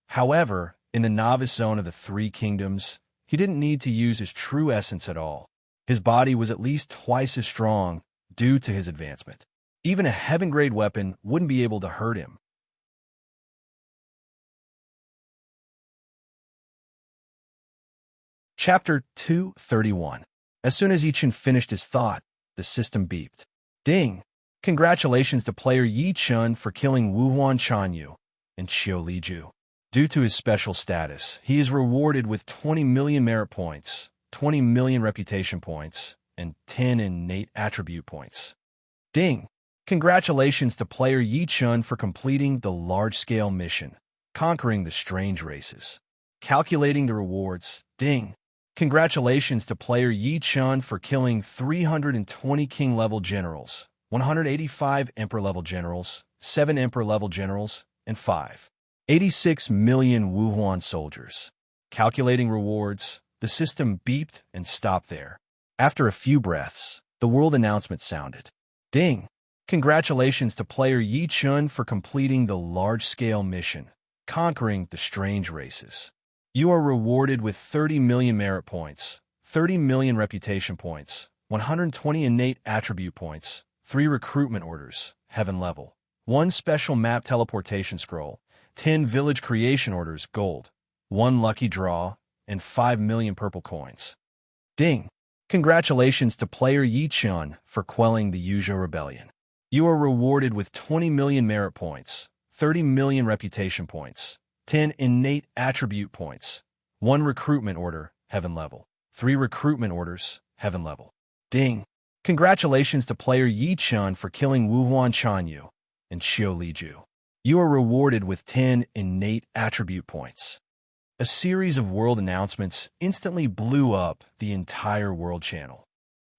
However, in the novice zone of the three kingdoms, he didn't need to use his true essence at all. His body was at least twice as strong due to his advancement. Even a heaven-grade weapon wouldn't be able to hurt him. Chapter 231. As soon as Yichen finished his thought, the system beeped. Ding! Congratulations to player Yichen for killing Wuhuan Chanyu and Qiu Liju. Due to his special status, he is rewarded with 20 million merit points, 20 million reputation points, and 10 innate attribute points. Ding! Congratulations to player Yichen for completing the large-scale mission, conquering the strange races. Calculating the rewards. Ding! Congratulations to player Yichen for killing 320 king-level generals, 185 emperor-level generals, 7 emperor-level generals, and 86 million Wuhuan soldiers. Calculating rewards, the system beeped and stopped there. After a few breaths, the world announcement sounded. Ding! Congratulations to player Yichen for completing the large-scale mission, conquering the strange races. You are rewarded with 30 million merit points, 30 million reputation points, 120 innate attribute points, 3 recruitment orders, heaven level, 1 special map teleportation scroll, 10 village creation orders, gold, 1 lucky draw, and 5 million purple coins. Ding! Congratulations to player Yichen for quelling the Yuzhou rebellion. You are rewarded with 20 million merit points, 30 million reputation points, 10 innate attribute points, 1 recruitment order, heaven level, 3 recruitment orders, heaven level. Ding! Congratulations to player Yichen for killing Wuhuan Chanyu and Qiu Liju. You are rewarded with 10 innate attribute points. A series of world announcements instantly blew up the entire world channel.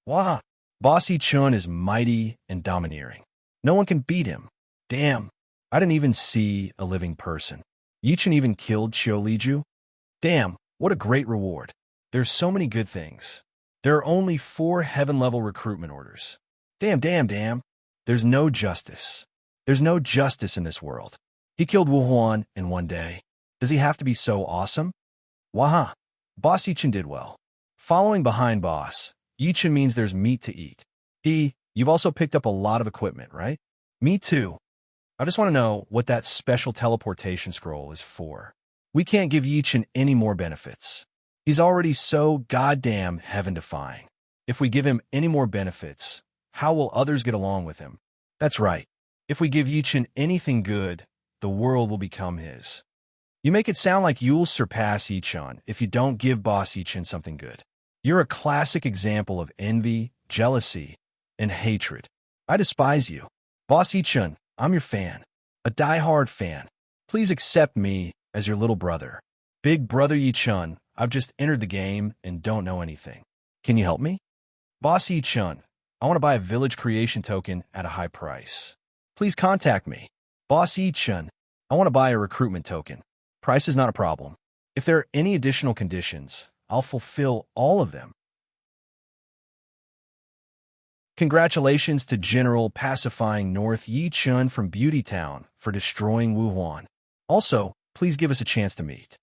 Wow! Boss Yichen is mighty and domineering. No one can beat him. Damn! I didn't even see a living person. Yichen even killed Qiu Liju? Damn, what a great reward. There's so many good things. There are only 4 heaven-level recruitment orders. Damn. There's no justice. There's no justice in this world. He killed Wuhuan in one day. Does he have to be so awesome? Waha! Boss Yichen did well. Following behind Boss, Yichen means there's meat to eat. You've also picked up a lot of equipment, right? Me too. I just want to know what that special teleportation scroll is for. We can't give Yichen any more benefits. He's already so goddamn heaven-defying. If we give him any more benefits, how will others get along with him? That's right. If we give Yichen anything good, the world will become his. You make it sound like you'll surpass Yichen if you don't give Boss Yichen something good. You're a classic example of envy, jealousy, and hatred. I despise you. Boss Yichen, I'm your fan. A die-hard fan. Please accept me as your little brother. Big brother Yichen, I've just entered the game and don't know anything. Can you help me? Boss Yi-chun, I want to buy a village creation token at a high price. Please contact me. Boss Yi-chun, I want to buy a recruitment token. Price is not a problem. If there are any additional conditions, I'll fulfill all of them. Congratulations to General Pacifying North Yi-chun from Beauty Town for destroying Wuhuan. Also, please give us a chance to meet.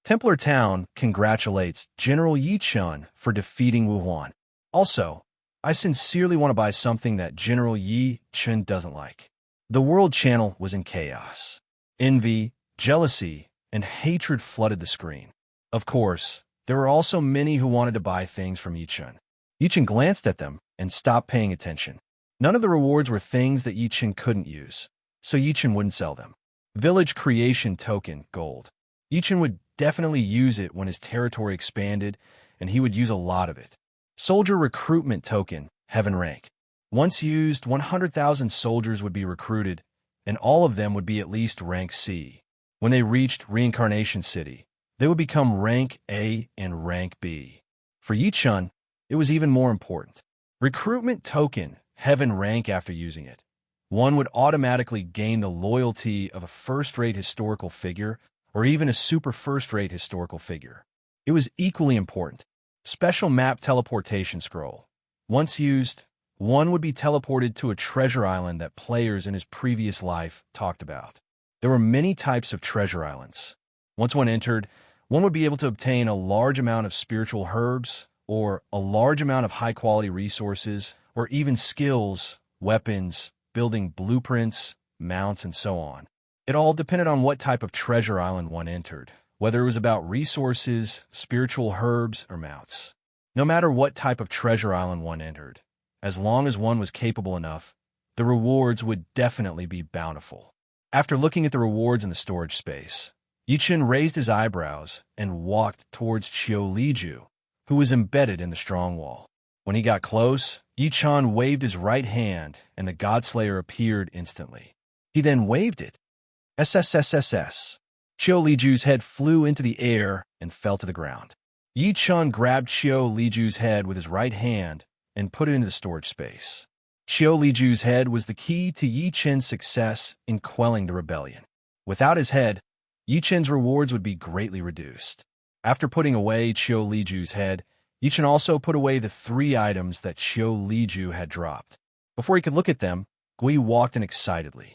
Templar Town congratulates General Yi-chun for defeating Wuhuan. Also, I sincerely want to buy something that General Yi-chun doesn't like. The world channel was in chaos. Envy, jealousy, and hatred flooded the screen. Of course, there were also many who wanted to buy things from Yi-chun. Yi-chun glanced at them and stopped paying attention. None of the rewards were things that Yi-chun couldn't use, so Yi-chun wouldn't sell them. Village Creation Token, Gold. Yi-chun would definitely use it when his territory expanded, and he would use a lot of it. Soldier Recruitment Token, Heaven Rank. Once used, 100,000 soldiers would be recruited, and all of them would be at least rank C. When they reached Reincarnation City, they would become rank A and rank B. For Yi-chun, it was even more important. Recruitment Token, Heaven Rank. After using it, one would automatically gain the loyalty of a first-rate historical figure or even a super first-rate historical figure. It was equally important. Special Map Teleportation Scroll. Once used, one would be teleported to a treasure island that players in his previous life talked about. There were many types of treasure islands. Once one entered, one would be able to obtain a large amount of spiritual herbs, or a large amount of high-quality resources, or even skills, weapons, building blueprints, mounts, and so on. It all depended on what type of treasure island one entered, whether it was about resources, spiritual herbs, or mounts. No matter what type of treasure island one entered, as long as one was capable enough, the rewards would definitely be bountiful. After looking at the rewards in the storage space, Yi-chun raised his eyebrows and walked towards Chiu-Li-ju, who was embedded in the strong wall. When he got close, Yi-chun waved his right hand, and the Godslayer appeared instantly. He then waved it. SSSSS. Chiu-Li-ju's head flew into the air and fell to the ground. Yi-chun grabbed Chiu-Li-ju's head with his right hand and put it into the storage space. Chiu-Li-ju's head was the key to Yi-chun's success in quelling the rebellion. Without his head, Yi-chun's rewards would be greatly reduced. After putting away Chiu-Li-ju's head, Yi-chun also put away the 3 items that Chiu-Li-ju had dropped. Before he could look at them, Gui walked in excitedly.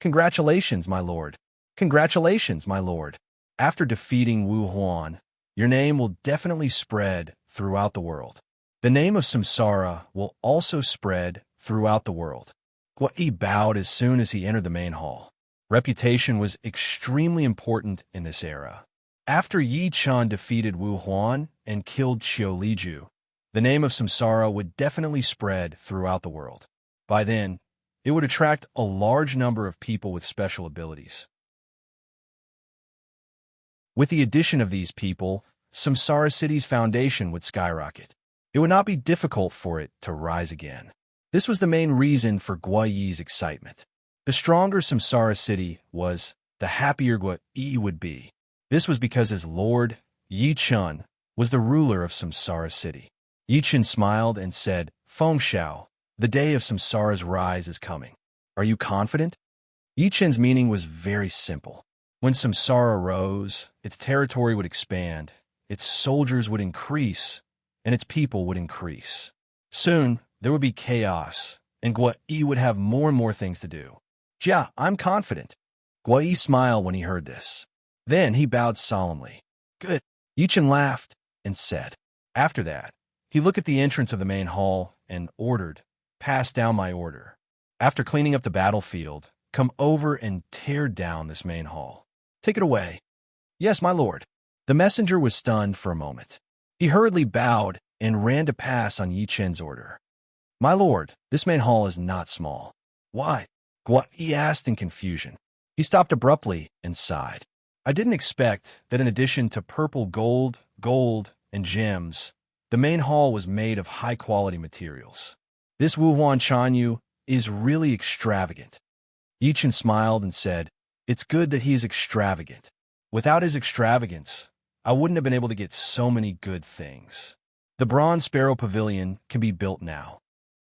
Congratulations, my lord. Congratulations, my lord. After defeating Wu Huan, your name will definitely spread throughout the world. The name of Samsara will also spread throughout the world. Gui bowed as soon as he entered the main hall. Reputation was extremely important in this era. After Yi-chun defeated Wu Huan and killed Chiu-Li-ju, the name of Samsara would definitely spread throughout the world. By then, it would attract a large number of people with special abilities. With the addition of these people, Samsara City's foundation would skyrocket. It would not be difficult for it to rise again. This was the main reason for Gui's excitement. The stronger Samsara City was, the happier Gui would be. This was because his lord, Yi-chun, was the ruler of Samsara City. Yi-chun smiled and said, Feng Shao, the day of Samsara's rise is coming. Are you confident? Yi-chun's meaning was very simple. When Samsara rose, its territory would expand, its soldiers would increase, and its people would increase. Soon, there would be chaos, and Gui would have more and more things to do. Yeah, I'm confident. Gui smiled when he heard this. Then he bowed solemnly. Good. Yi-chun laughed and said. After that, he looked at the entrance of the main hall and ordered, Pass down my order. After cleaning up the battlefield, come over and tear down this main hall. Take it away. Yes, my lord. The messenger was stunned for a moment. He hurriedly bowed and ran to pass on Yi-chun's order. My lord, this main hall is not small. Why? Gui asked in confusion. He stopped abruptly and sighed. I didn't expect that in addition to purple gold, and gems, the main hall was made of high-quality materials. This Wuhuan Chanyu is really extravagant. Yi-chun smiled and said, It's good that he is extravagant. Without his extravagance, I wouldn't have been able to get so many good things. The Bronze Sparrow Pavilion can be built now.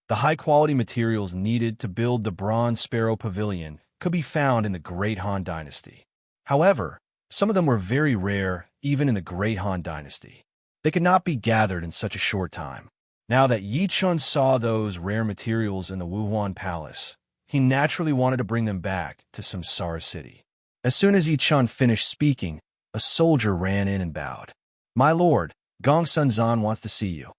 The high-quality materials needed to build the Bronze Sparrow Pavilion could be found in the Great Han Dynasty. However, some of them were very rare even in the Great Han Dynasty. They could not be gathered in such a short time. Now that Yi Chun saw those rare materials in the Wuhuan Palace, he naturally wanted to bring them back to Samsara City. As soon as Yi Chun finished speaking, a soldier ran in and bowed. "My lord, Gong Sun Zan wants to see you."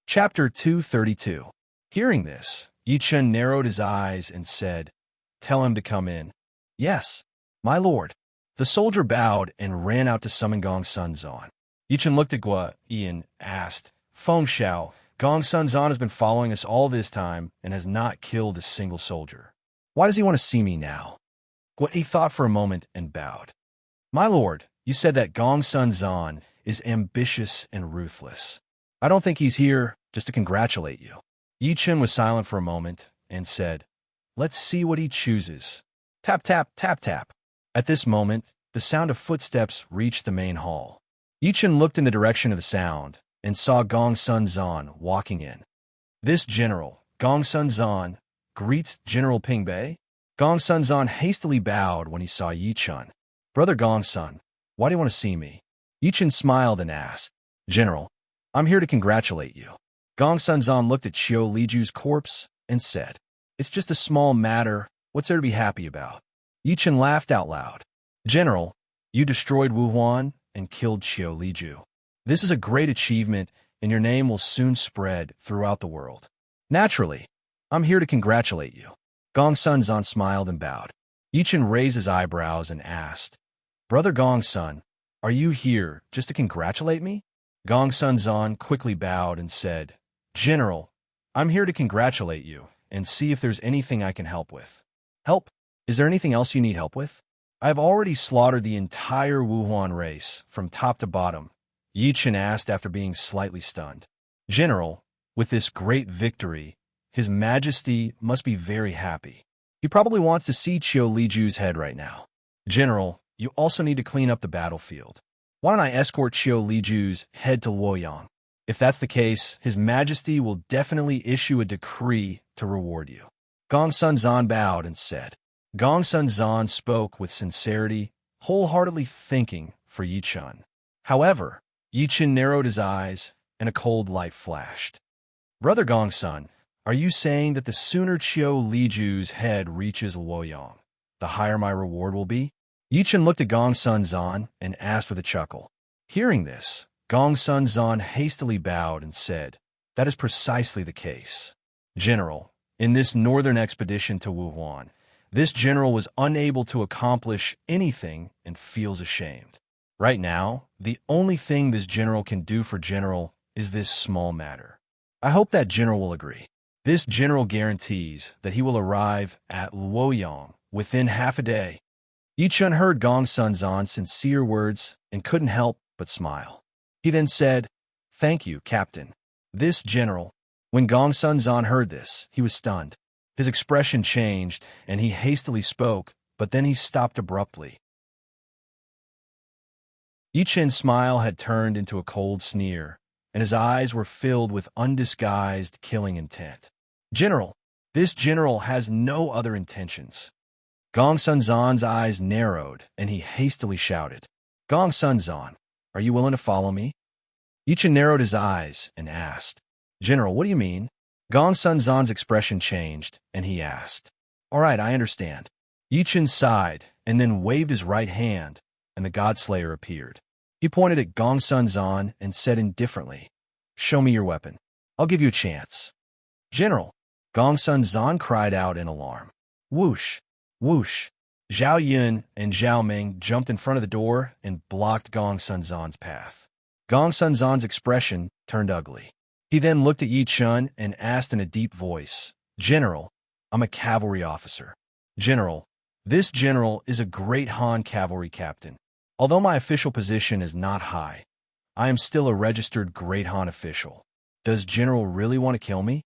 Chapter 232. Hearing this, Yi Chun narrowed his eyes and said, "Tell him to come in." "Yes, my lord." The soldier bowed and ran out to summon Gong Sun Zan. Yi Chun looked at Gua Yi and asked, "Feng Xiao, Gong Sun Zan has been following us all this time and has not killed a single soldier. Why does he want to see me now?" Gua Yi thought for a moment and bowed. "My lord, you said that Gong Sun Zan is ambitious and ruthless. I don't think he's here just to congratulate you." Yi Chun was silent for a moment and said, "Let's see what he chooses." Tap, tap, tap, tap. At this moment, the sound of footsteps reached the main hall. Yi Chun looked in the direction of the sound and saw Gong Sun Zan walking in. "This general, Gong Sun Zan, greets General Ping Bei." Gong Sun Zan hastily bowed when he saw Yi Chun. "Brother Gong Sun, why do you want to see me?" Yi Chun smiled and asked, "General, I'm here to congratulate you." Gong Sun Zan looked at Qiu Liju's corpse and said, "It's just a small matter. What's there to be happy about?" Yi Chun laughed out loud. "General, you destroyed Wuhuan and killed Qiu Liju. This is a great achievement, and your name will soon spread throughout the world. Naturally, I'm here to congratulate you." Gong Sun Zan smiled and bowed. Yi Chun raised his eyebrows and asked, "Brother Gong Sun, are you here just to congratulate me?" Gong Sun Zan quickly bowed and said, "General, I'm here to congratulate you and see if there's anything I can help with." "Help? Is there anything else you need help with?" "I have already slaughtered the entire Wuhuan race from top to bottom," Yi Chun asked after being slightly stunned. "General, with this great victory, His Majesty must be very happy. He probably wants to see Qiu Liju's head right now. General, you also need to clean up the battlefield. Why don't I escort Qiu Liju's head to Luoyang? If that's the case, His Majesty will definitely issue a decree to reward you." Gong Sun Zan bowed and said. Gong Sun Zan spoke with sincerity, wholeheartedly thinking for Yi Chun. However, Yi Chun narrowed his eyes, and a cold light flashed. "Brother Gong Sun, are you saying that the sooner Qiu Liju's head reaches Luoyang, the higher my reward will be?" Yi Chun looked at Gong Sun Zan and asked with a chuckle. Hearing this, Gong Sun Zan hastily bowed and said, "That is precisely the case. General, in this northern expedition to Wuhuan, this general was unable to accomplish anything and feels ashamed. Right now, the only thing this general can do for general is this small matter. I hope that general will agree. This general guarantees that he will arrive at Luoyang within half a day." Yi Chun heard Gong Sun Zan's sincere words and couldn't help but smile. He then said, "Thank you, Captain. This general." When Gong Sun Zan heard this, he was stunned. His expression changed, and he hastily spoke, but then he stopped abruptly. Yi Chun's smile had turned into a cold sneer, and his eyes were filled with undisguised killing intent. "General, this general has no other intentions." Gong Sun Zan's eyes narrowed, and he hastily shouted, "Gong Sun Zan, are you willing to follow me?" Yi Chun narrowed his eyes and asked, "General, what do you mean?" Gong Sun Zan's expression changed, and he asked, "All right, I understand." Yi Chun sighed, and then waved his right hand, and the Godslayer appeared. He pointed at Gong Sun Zan and said indifferently, "Show me your weapon. I'll give you a chance." "General!" Gong Sun Zan cried out in alarm. Whoosh! Whoosh! Zhao Yun and Zhao Ming jumped in front of the door and blocked Gong Sun Zan's path. Gong Sun Zan's expression turned ugly. He then looked at Yi Chun and asked in a deep voice, "General, I'm a cavalry officer." "General, this general is a great Han cavalry captain. Although my official position is not high, I am still a registered Great Han official. Does General really want to kill me?"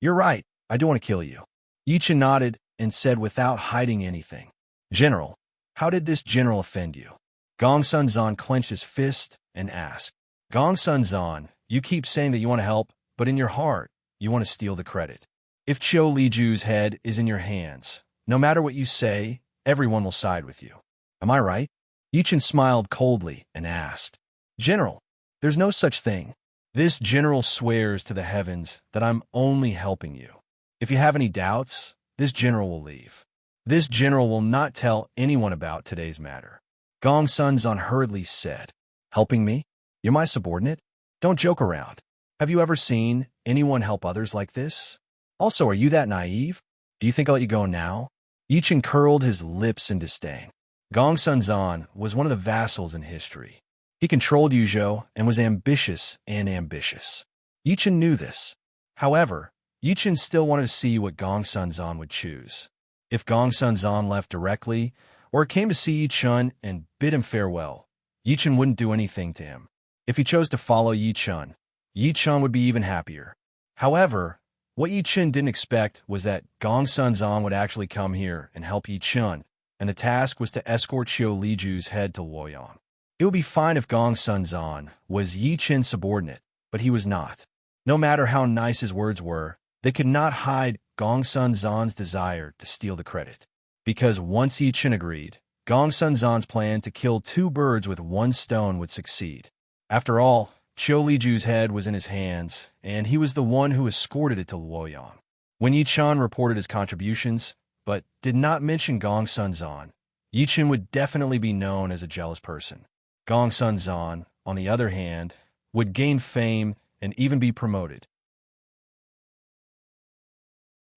"You're right, I do want to kill you." Yi Chun nodded and said without hiding anything, "General, how did this general offend you?" Gong Sun Zan clenched his fist and asked, "Gong Sun Zan, you keep saying that you want to help, but in your heart, you want to steal the credit. If Qiu Liju's head is in your hands, no matter what you say, everyone will side with you. Am I right?" Yichen smiled coldly and asked, "General, there's no such thing. This general swears to the heavens that I'm only helping you. If you have any doubts, this general will leave. This general will not tell anyone about today's matter." Gong Sun Zan hurriedly said, "Helping me? You're my subordinate? Don't joke around. Have you ever seen anyone help others like this? Also, are you that naive? Do you think I'll let you go now?" Yichen curled his lips in disdain. Gong Sun Zan was one of the vassals in history. He controlled Yuzhou and was ambitious and ambitious. Yichen knew this. However, Yichen still wanted to see what Gong Sun Zan would choose. If Gong Sun Zan left directly, or came to see Yichen and bid him farewell, Yichen wouldn't do anything to him. If he chose to follow Yichen, Yichen would be even happier. However, what Yichen didn't expect was that Gong Sun Zan would actually come here and help Yichen, and the task was to escort Qiu Liju's head to Luoyang. It would be fine if Gong Sun Zan was Yichen's subordinate, but he was not. No matter how nice his words were, they could not hide Gong Sun Zan's desire to steal the credit. Because once Yichen agreed, Gong Sun Zan's plan to kill two birds with one stone would succeed. After all, Qiu Liju's head was in his hands, and he was the one who escorted it to Luoyang. When Yichen reported his contributions, but did not mention Gong Sun Zan, Yichen would definitely be known as a jealous person. Gong Sun Zan, on the other hand, would gain fame and even be promoted.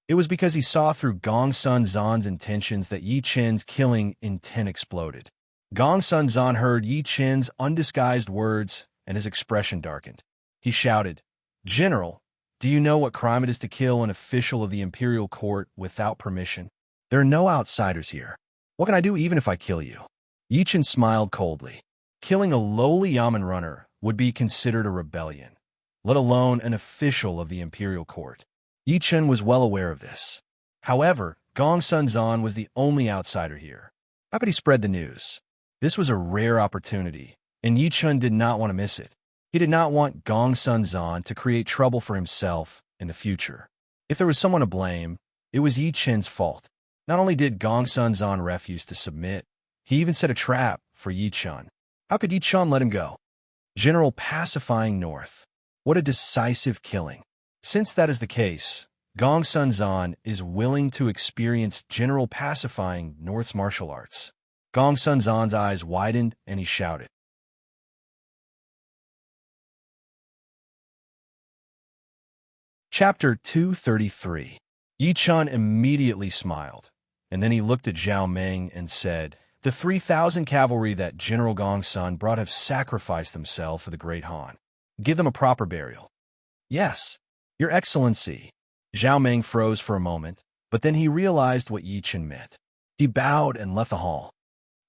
It was because he saw through Gong Sun Zan's intentions that Yichen's killing intent exploded. Gong Sun Zan heard Yichen's undisguised words, and his expression darkened. He shouted, "General, do you know what crime it is to kill an official of the imperial court without permission? There are no outsiders here. What can I do even if I kill you?" Yichen smiled coldly. Killing a lowly yamen runner would be considered a rebellion, let alone an official of the imperial court. Yichen was well aware of this. However, Gong Sun Zan was the only outsider here. How could he spread the news? This was a rare opportunity, and Yichen did not want to miss it. He did not want Gong Sun Zan to create trouble for himself in the future. If there was someone to blame, it was Yichen's fault. Not only did Gong Sun Zan refuse to submit, he even set a trap for Yichen. How could Yichen let him go? General pacifying North. What a decisive killing. Since that is the case, Gong Sun Zan is willing to experience General pacifying North's martial arts. Gong Sun Zan's eyes widened and he shouted. Chapter 233. Yichen immediately smiled, and then he looked at Zhao Meng and said, "The 3,000 cavalry that General Gong Sun brought have sacrificed themselves for the Great Han. Give them a proper burial." "Yes, Your Excellency." Zhao Meng froze for a moment, but then he realized what Yichen meant. He bowed and left the hall.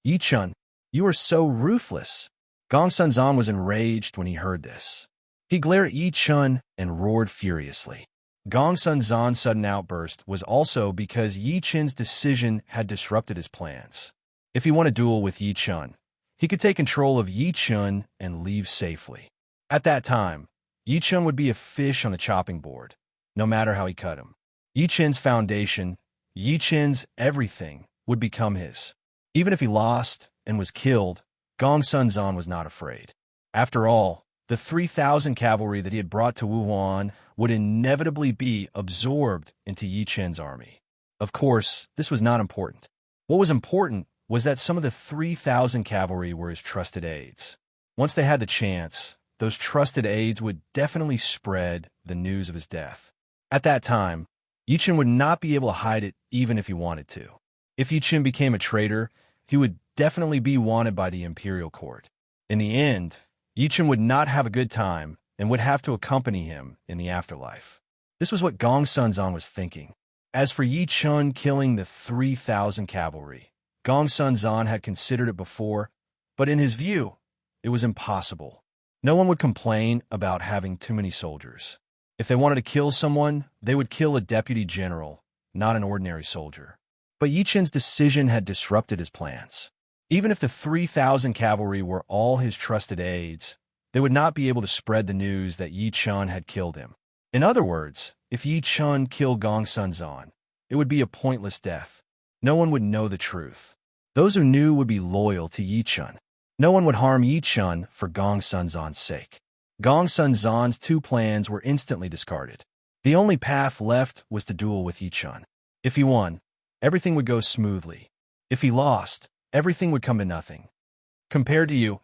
"Yichen, you are so ruthless." Gong Sun Zan was enraged when he heard this. He glared at Yichen and roared furiously. Gong Sun Zan's sudden outburst was also because Yichen's decision had disrupted his plans. If he won a duel with Yichen, he could take control of Yichen and leave safely. At that time, Yichen would be a fish on the chopping board, no matter how he cut him. Yichen's foundation, Yichen's everything, would become his. Even if he lost and was killed, Gong Sun Zan was not afraid. After all, the 3,000 cavalry that he had brought to Wuhan would inevitably be absorbed into Yichen's army. Of course, this was not important. What was important was that some of the 3,000 cavalry were his trusted aides. Once they had the chance, those trusted aides would definitely spread the news of his death. At that time, Yichen would not be able to hide it even if he wanted to. If Yichen became a traitor, he would definitely be wanted by the imperial court. In the end, Yichen would not have a good time and would have to accompany him in the afterlife. This was what Gong Sun Zan was thinking. As for Yichen killing the 3,000 cavalry, Gong Sun Zan had considered it before, but in his view, it was impossible. No one would complain about having too many soldiers. If they wanted to kill someone, they would kill a deputy general, not an ordinary soldier. But Yi Chen's decision had disrupted his plans. Even if the 3,000 cavalry were all his trusted aides, they would not be able to spread the news that Yi Chen had killed him. In other words, if Yi Chen killed Gong Sunzan, it would be a pointless death. No one would know the truth. Those who knew would be loyal to Yi Chen. No one would harm Yi Chen for Gong Sunzan's sake. Gong Sunzan's two plans were instantly discarded. The only path left was to duel with Yi Chen. If he won, everything would go smoothly. If he lost, everything would come to nothing. Compared to you,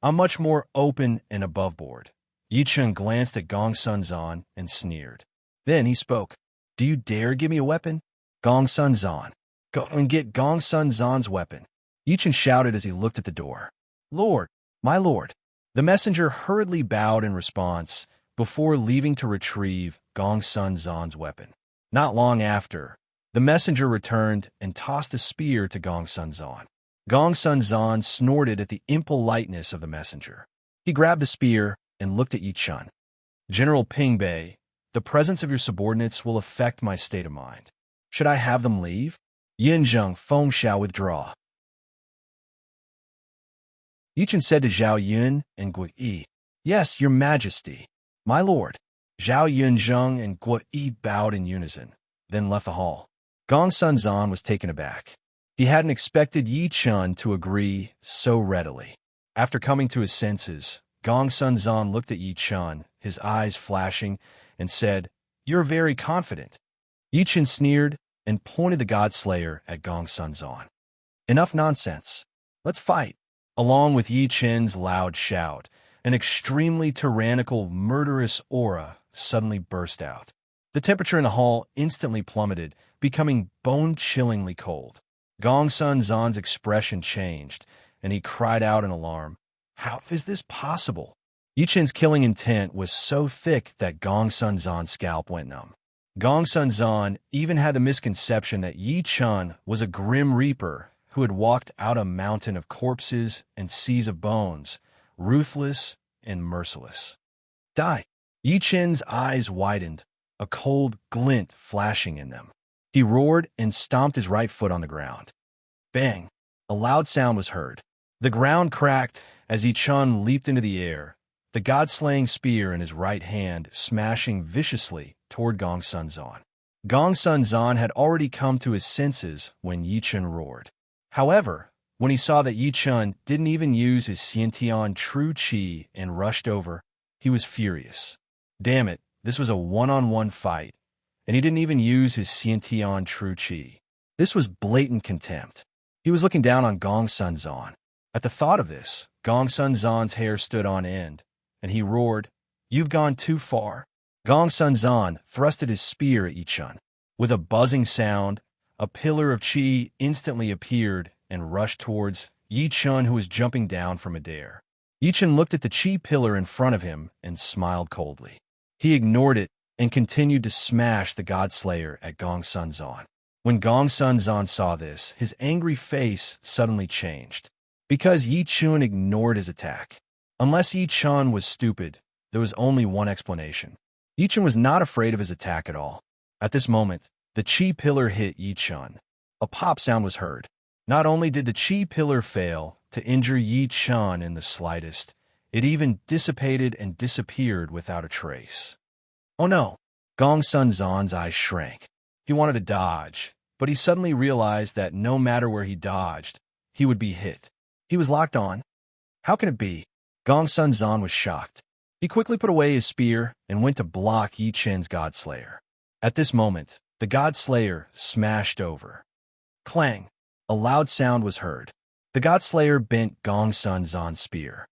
I'm much more open and above board. Yi Chen glanced at Gong Sunzan and sneered. Then he spoke. Do you dare give me a weapon? Gong Sunzan. Go and get Gong Sunzan's weapon. Yi Chen shouted as he looked at the door. Lord, my lord. The messenger hurriedly bowed in response before leaving to retrieve Gong Sunzan's weapon. Not long after, the messenger returned and tossed a spear to Gong Sunzan. Gong Sunzan snorted at the impoliteness of the messenger. He grabbed the spear and looked at Yi Chen. General Ping Bei, the presence of your subordinates will affect my state of mind. Should I have them leave? Yin Zheng Feng shall withdraw. Yi Chen said to Zhao Yun and Guo Yi, Yes, your majesty. My lord. Zhao Yun Zheng and Guo Yi bowed in unison, then left the hall. Gong Sunzan was taken aback. He hadn't expected Yi Chen to agree so readily. After coming to his senses, Gong Sunzan looked at Yi Chen, his eyes flashing, and said, You're very confident. Yi Chen sneered and pointed the God-Slayer at Gong Sunzan. Enough nonsense. Let's fight. Along with Yi Chen's loud shout, an extremely tyrannical, murderous aura suddenly burst out. The temperature in the hall instantly plummeted, becoming bone-chillingly cold. Gong Sunzan's expression changed, and he cried out in alarm. How is this possible? Yi Chen's killing intent was so thick that Gong Sunzan's scalp went numb. Gong Sunzan even had the misconception that Yi Chen was a grim reaper who had walked out a mountain of corpses and seas of bones, ruthless and merciless. Die! Yi Chen's eyes widened, a cold glint flashing in them. He roared and stomped his right foot on the ground. Bang! A loud sound was heard. The ground cracked as Yi Chen leaped into the air, the god-slaying spear in his right hand smashing viciously toward Gong Sunzan. Gong Sunzan had already come to his senses when Yi Chen roared. However, when he saw that Yi Chen didn't even use his Xiantian True Qi and rushed over, he was furious. Damn it, this was a one-on-one fight, and he didn't even use his Xiantian True Qi. This was blatant contempt. He was looking down on Gong Sunzan. At the thought of this, Gong Sunzan's hair stood on end, and he roared, You've gone too far. Gong Sunzan thrusted his spear at Yi Chen. With a buzzing sound, a pillar of qi instantly appeared and rushed towards Yi Chen, who was jumping down from midair. Yi Chen looked at the qi pillar in front of him and smiled coldly. He ignored it and continued to smash the God-Slayer at Gong Sunzan. When Gong Sunzan saw this, his angry face suddenly changed. Because Yi Chen ignored his attack. Unless Yi Chen was stupid, there was only one explanation. Yi Chen was not afraid of his attack at all. At this moment, the qi pillar hit Yi Chen. A pop sound was heard. Not only did the qi pillar fail to injure Yi Chen in the slightest, it even dissipated and disappeared without a trace. Oh no! Gong Sunzan's eyes shrank. He wanted to dodge, but he suddenly realized that no matter where he dodged, he would be hit. He was locked on. How can it be? Gong Sunzan was shocked. He quickly put away his spear and went to block Yi Chen's God-Slayer. At this moment, the God-Slayer smashed over. Clang! A loud sound was heard. The God-Slayer bent Gong Sunzan's spear.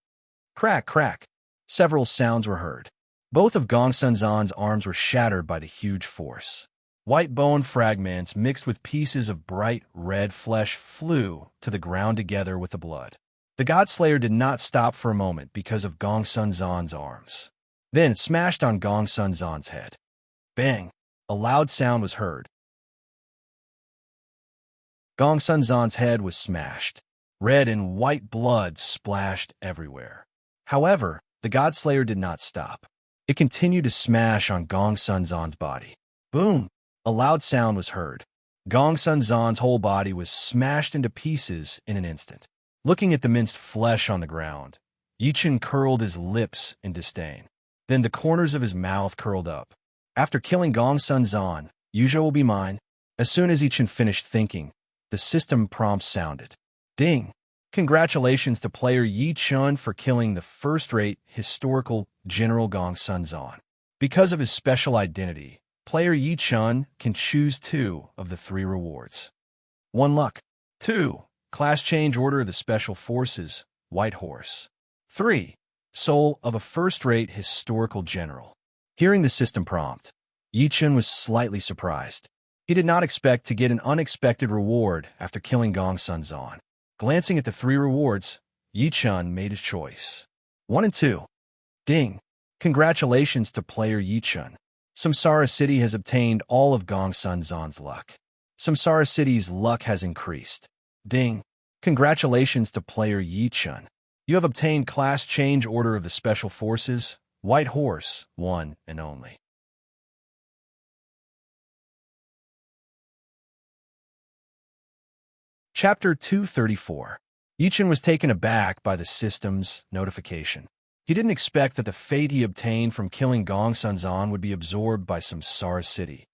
Crack, crack! Several sounds were heard. Both of Gong Sunzan's arms were shattered by the huge force. White bone fragments mixed with pieces of bright red flesh flew to the ground together with the blood. The God-Slayer did not stop for a moment because of Gong Sunzan's arms. Then it smashed on Gong Sunzan's head. Bang! A loud sound was heard. Gong Sunzan's head was smashed. Red and white blood splashed everywhere. However, the God-Slayer did not stop. It continued to smash on Gong Sunzan's body. Boom! A loud sound was heard. Gong Sun Zan's whole body was smashed into pieces in an instant. Looking at the minced flesh on the ground, Yichen curled his lips in disdain. Then the corners of his mouth curled up. After killing Gong Sun Zan, Yuzhou will be mine. As soon as Yichen finished thinking, the system prompt sounded. Ding! Congratulations to player Yi Chun for killing the first-rate historical General Gong Sun Zan. Because of his special identity, player Yi Chun can choose 2 of the 3 rewards. 1 luck. 2. Class change order of the Special Forces, White Horse. 3. Soul of a first-rate historical general. Hearing the system prompt, Yi Chun was slightly surprised. He did not expect to get an unexpected reward after killing Gong Sun Zan. Glancing at the 3 rewards, Yi Chun made his choice. 1 and 2. Ding! Congratulations to player Yi Chun. Samsara City has obtained all of Gong Sun Zan's luck. Samsara City's luck has increased. Ding! Congratulations to player Yi Chun. You have obtained class change order of the Special Forces, White Horse, 1 and only. Chapter 234. Yichen was taken aback by the system's notification. He didn't expect that the fate he obtained from killing Gong Sun Zan would be absorbed by Samsara City.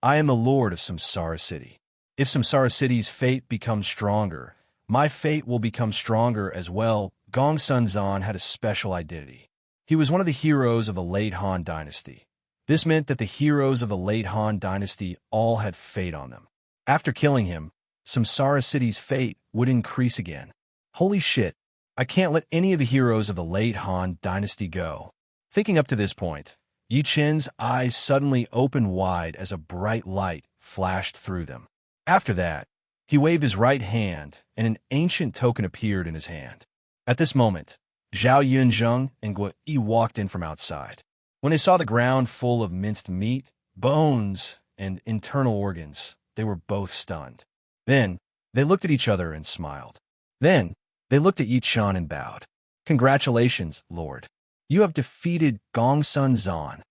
I am the Lord of Samsara City. If Samsara City's fate becomes stronger, my fate will become stronger as well. Gong Sun Zan had a special identity. He was one of the heroes of the late Han Dynasty. This meant that the heroes of the late Han Dynasty all had fate on them. After killing him, Samsara City's fate would increase again. Holy shit, I can't let any of the heroes of the late Han Dynasty go. Thinking up to this point, Yi Chen's eyes suddenly opened wide as a bright light flashed through them. After that, he waved his right hand and an ancient token appeared in his hand. At this moment, Zhao Yunzheng and Guo Yi walked in from outside. When they saw the ground full of minced meat, bones, and internal organs, they were both stunned. Then, they looked at each other and smiled. Then, they looked at Yi Chun and bowed. Congratulations, Lord. You have defeated Gong Sun Zan.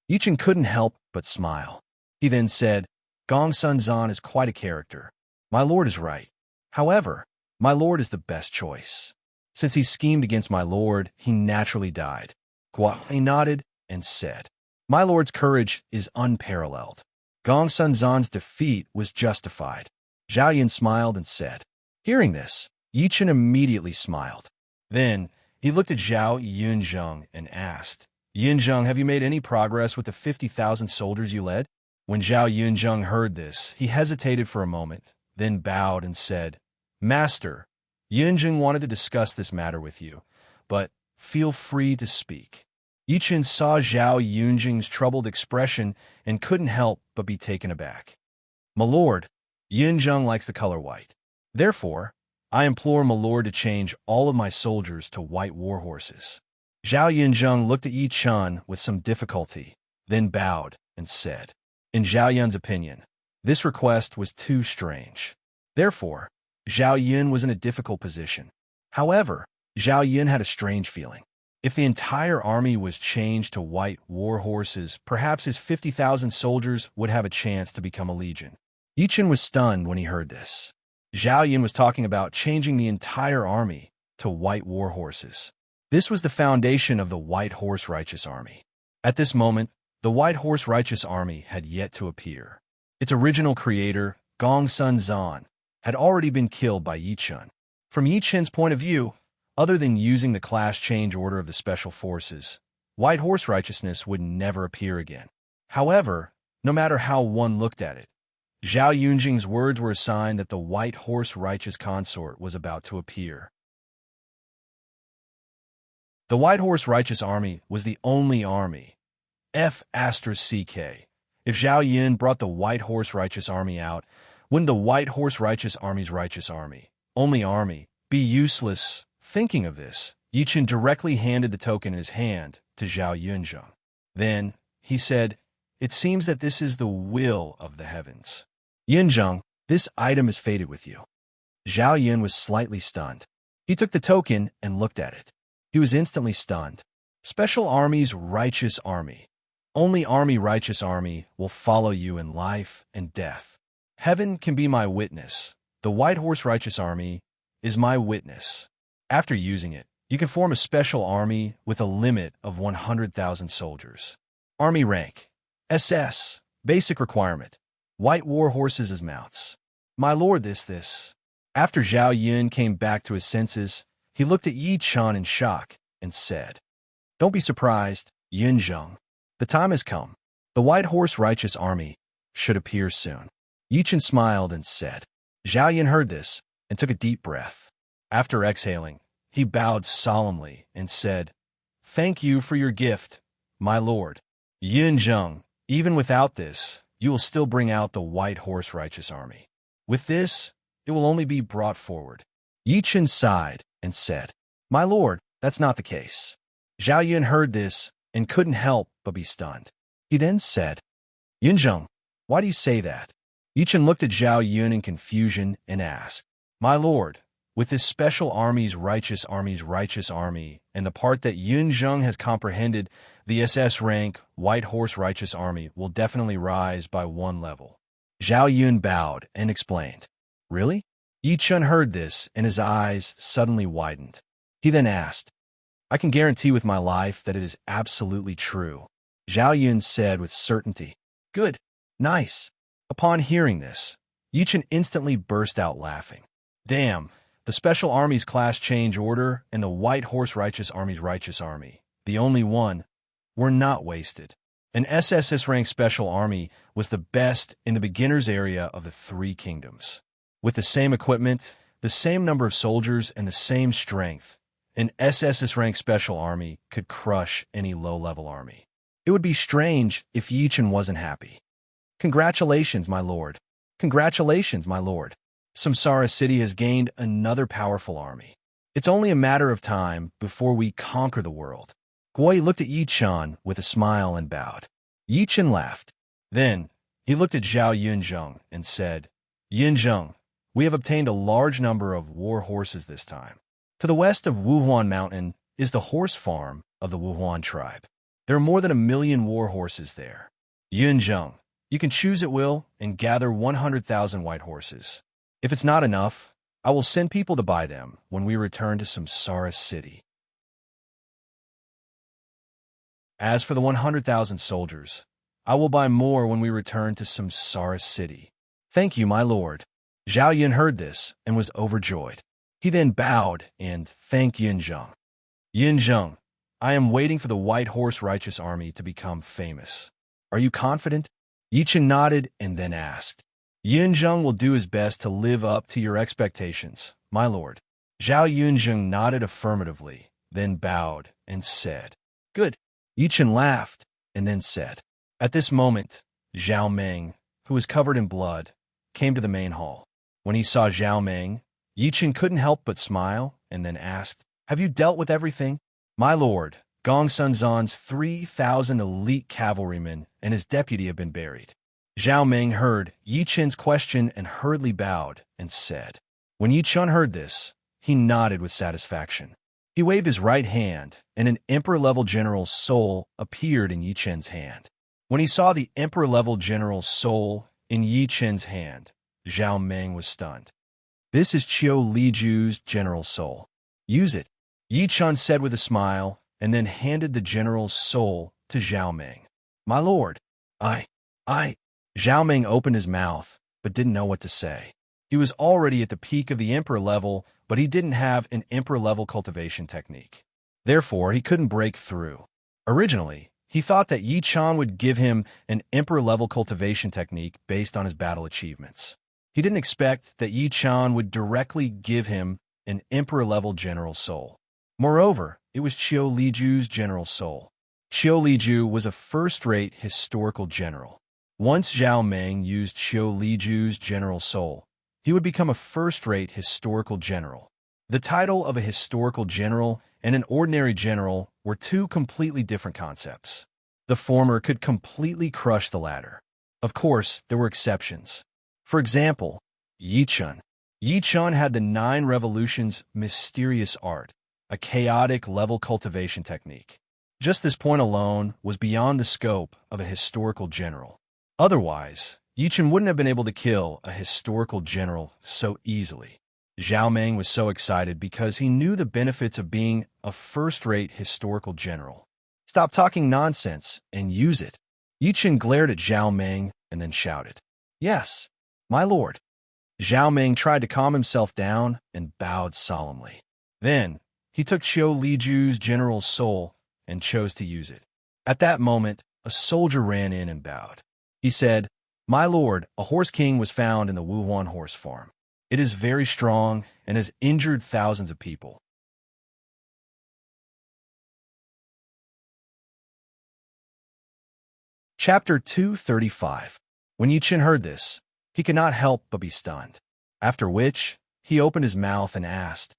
Yi Chun couldn't help but smile. He then said, Gong Sun Zan is quite a character. My lord is right. However, my lord is the best choice. Since he schemed against my lord, he naturally died. Guo Yi nodded and said, My lord's courage is unparalleled. Gong Sun Zan's defeat was justified. Zhao Yun smiled and said. Hearing this, Yi Chun immediately smiled. Then, he looked at Zhao Yunzheng and asked, Yunzheng, have you made any progress with the 50,000 soldiers you led? When Zhao Yunzheng heard this, he hesitated for a moment, then bowed and said, Master, Yunzheng wanted to discuss this matter with you, but feel free to speak. Yi Chun saw Zhao Yunzheng's troubled expression and couldn't help but be taken aback. My lord, Yunzheng likes the color white. Therefore, I implore my lord to change all of my soldiers to white war horses. Zhao Yunzheng looked at Yi Chun with some difficulty, then bowed and said, In Zhao Yun's opinion, this request was too strange. Therefore, Zhao Yun was in a difficult position. However, Zhao Yun had a strange feeling. If the entire army was changed to white war horses, perhaps his 50,000 soldiers would have a chance to become a legion. Yi Chun was stunned when he heard this. Zhao Yun was talking about changing the entire army to white war horses. This was the foundation of the White Horse Righteous Army. At this moment, the White Horse Righteous Army had yet to appear. Its original creator, Gong Sun Zan, had already been killed by Yi Chun. From Yi Chun's point of view, other than using the class change order of the Special Forces, White Horse Righteousness would never appear again. However, no matter how one looked at it, Zhao Yunjing's words were a sign that the White Horse Righteous Consort was about to appear. The White Horse Righteous Army was the only army. F***CK. If Zhao Yun brought the White Horse Righteous Army out, wouldn't the White Horse Righteous Army's Righteous Army, only army, be useless? Thinking of this, Yi Chun directly handed the token in his hand to Zhao Yunzheng. Then, he said, It seems that this is the will of the heavens. Yunzheng, this item is fated with you. Zhao Yun was slightly stunned. He took the token and looked at it. He was instantly stunned. Special Army's Righteous Army. Only Army Righteous Army will follow you in life and death. Heaven can be my witness. The White Horse Righteous Army is my witness. After using it, you can form a special army with a limit of 100,000 soldiers. Army rank. SS. Basic requirement. White war horses as mounts. My lord, this. After Zhao Yun came back to his senses, he looked at Yi Chen in shock and said, "Don't be surprised, Yun Zheng. The time has come. The White Horse Righteous Army should appear soon." Yi Chen smiled and said. Zhao Yun heard this and took a deep breath. After exhaling, he bowed solemnly and said, "Thank you for your gift, my lord. Yun Zheng, even without this, you will still bring out the White Horse Righteous Army. With this, it will only be brought forward." Yi Chen sighed and said, "My lord, that's not the case." Zhao Yun heard this and couldn't help but be stunned. He then said, "Yun Zheng, why do you say that?" Yi Chen looked at Zhao Yun in confusion and asked, "My lord, with this special army's righteous army, and the part that Yun Zheng has comprehended, the SS rank White Horse Righteous Army will definitely rise by 1 level." Zhao Yun bowed and explained. "Really?" Yi Chen heard this and his eyes suddenly widened. He then asked, "I can guarantee with my life that it is absolutely true," Zhao Yun said with certainty. "Good. Nice." Upon hearing this, Yi Chen instantly burst out laughing. Damn, the Special Army's class change order and the White Horse Righteous Army's Righteous Army, the only one, were not wasted. An SSS rank Special Army was the best in the beginner's area of the 3 kingdoms. With the same equipment, the same number of soldiers, and the same strength, an SSS rank Special Army could crush any low-level army. It would be strange if Yi Chen wasn't happy. "Congratulations, my lord. Congratulations, my lord. Samsara City has gained another powerful army. It's only a matter of time before we conquer the world." Gui looked at Yi Chen with a smile and bowed. Yi Chen laughed. Then he looked at Zhao Yunzheng and said, "Yun Zheng, we have obtained a large number of war horses this time. To the west of Wuhuan Mountain is the horse farm of the Wuhuan tribe. There are more than 1,000,000 war horses there. Yun Zheng, you can choose at will and gather 100,000 white horses. If it's not enough, I will send people to buy them when we return to Samsara City. As for the 100,000 soldiers, I will buy more when we return to Samsara City." "Thank you, my lord." Zhao Yun heard this and was overjoyed. He then bowed and thanked Yun Zheng. "Yun Zheng, I am waiting for the White Horse Righteous Army to become famous. Are you confident?" Yi Chen nodded and then asked, "Yun Zheng will do his best to live up to your expectations, my lord." Zhao Yunzheng nodded affirmatively, then bowed and said, "Good." Yi Chen laughed and then said. At this moment, Zhao Meng, who was covered in blood, came to the main hall. When he saw Zhao Meng, Yi Chen couldn't help but smile and then asked, "Have you dealt with everything?" "My lord, Gong Sunzan's 3,000 elite cavalrymen and his deputy have been buried." Zhao Meng heard Yi Chen's question and hurriedly bowed and said. When Yi Chen heard this, he nodded with satisfaction. He waved his right hand, and an Emperor-level general's soul appeared in Yi Chen's hand. When he saw the Emperor-level general's soul in Yi Chen's hand, Zhao Meng was stunned. "This is Qiu Liju's general soul. Use it," Yi Chen said with a smile, and then handed the general's soul to Zhao Meng. "My lord, I... Zhao Meng opened his mouth, but didn't know what to say. He was already at the peak of the Emperor level, but he didn't have an Emperor-level cultivation technique. Therefore, he couldn't break through. Originally, he thought that Yi Chen would give him an Emperor-level cultivation technique based on his battle achievements. He didn't expect that Yi Chen would directly give him an Emperor-level general soul. Moreover, it was Qiu Liju's general soul. Qiu Liju was a first-rate historical general. Once Zhao Meng used Qiu Liju's general soul, he would become a first-rate historical general. The title of a historical general and an ordinary general were 2 completely different concepts. The former could completely crush the latter. Of course, there were exceptions. For example, Yi Chen. Yi Chen had the 9 revolutions mysterious art, a chaotic level cultivation technique. Just this point alone was beyond the scope of a historical general. Otherwise, Yi Chen wouldn't have been able to kill a historical general so easily. Zhao Meng was so excited because he knew the benefits of being a first-rate historical general. Stop talking nonsense and use it. Yi Chen glared at Zhao Meng and then shouted, "Yes, my lord." Zhao Meng tried to calm himself down and bowed solemnly. Then, he took Xiu Liju's general's soul and chose to use it. At that moment, a soldier ran in and bowed. He said, "My lord, a horse king was found in the Wuhuan horse farm. It is very strong and has injured thousands of people." Chapter 235. When Yi Chen heard this, he could not help but be stunned. After which, he opened his mouth and asked,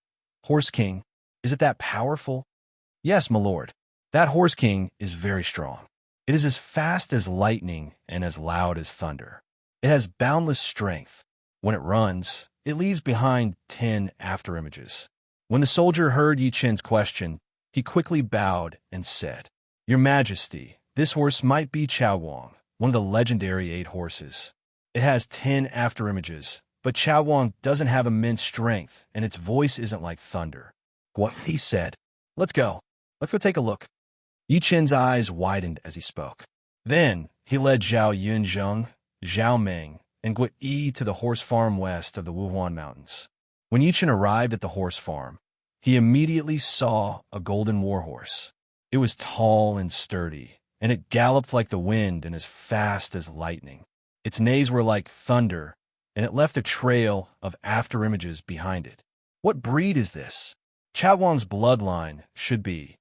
"Horse King, is it that powerful?" "Yes, my lord. That Horse King is very strong. It is as fast as lightning and as loud as thunder. It has boundless strength. When it runs, it leaves behind 10 afterimages." When the soldier heard Yi Chen's question, he quickly bowed and said, "Your Majesty, this horse might be Chaoguang, one of the legendary 8 horses. It has 10 afterimages, but Chaoguang doesn't have immense strength, and its voice isn't like thunder." "What?" he said. Let's go take a look." Yi Chen's eyes widened as he spoke. Then he led Zhao Yunzheng, Zhao Meng, and Gui Yi to the horse farm west of the Wuhuan Mountains. When Yi Chen arrived at the horse farm, he immediately saw a golden warhorse. It was tall and sturdy, and it galloped like the wind and as fast as lightning. Its neighs were like thunder, and it left a trail of afterimages behind it. What breed is this? Chaoguang's bloodline should be.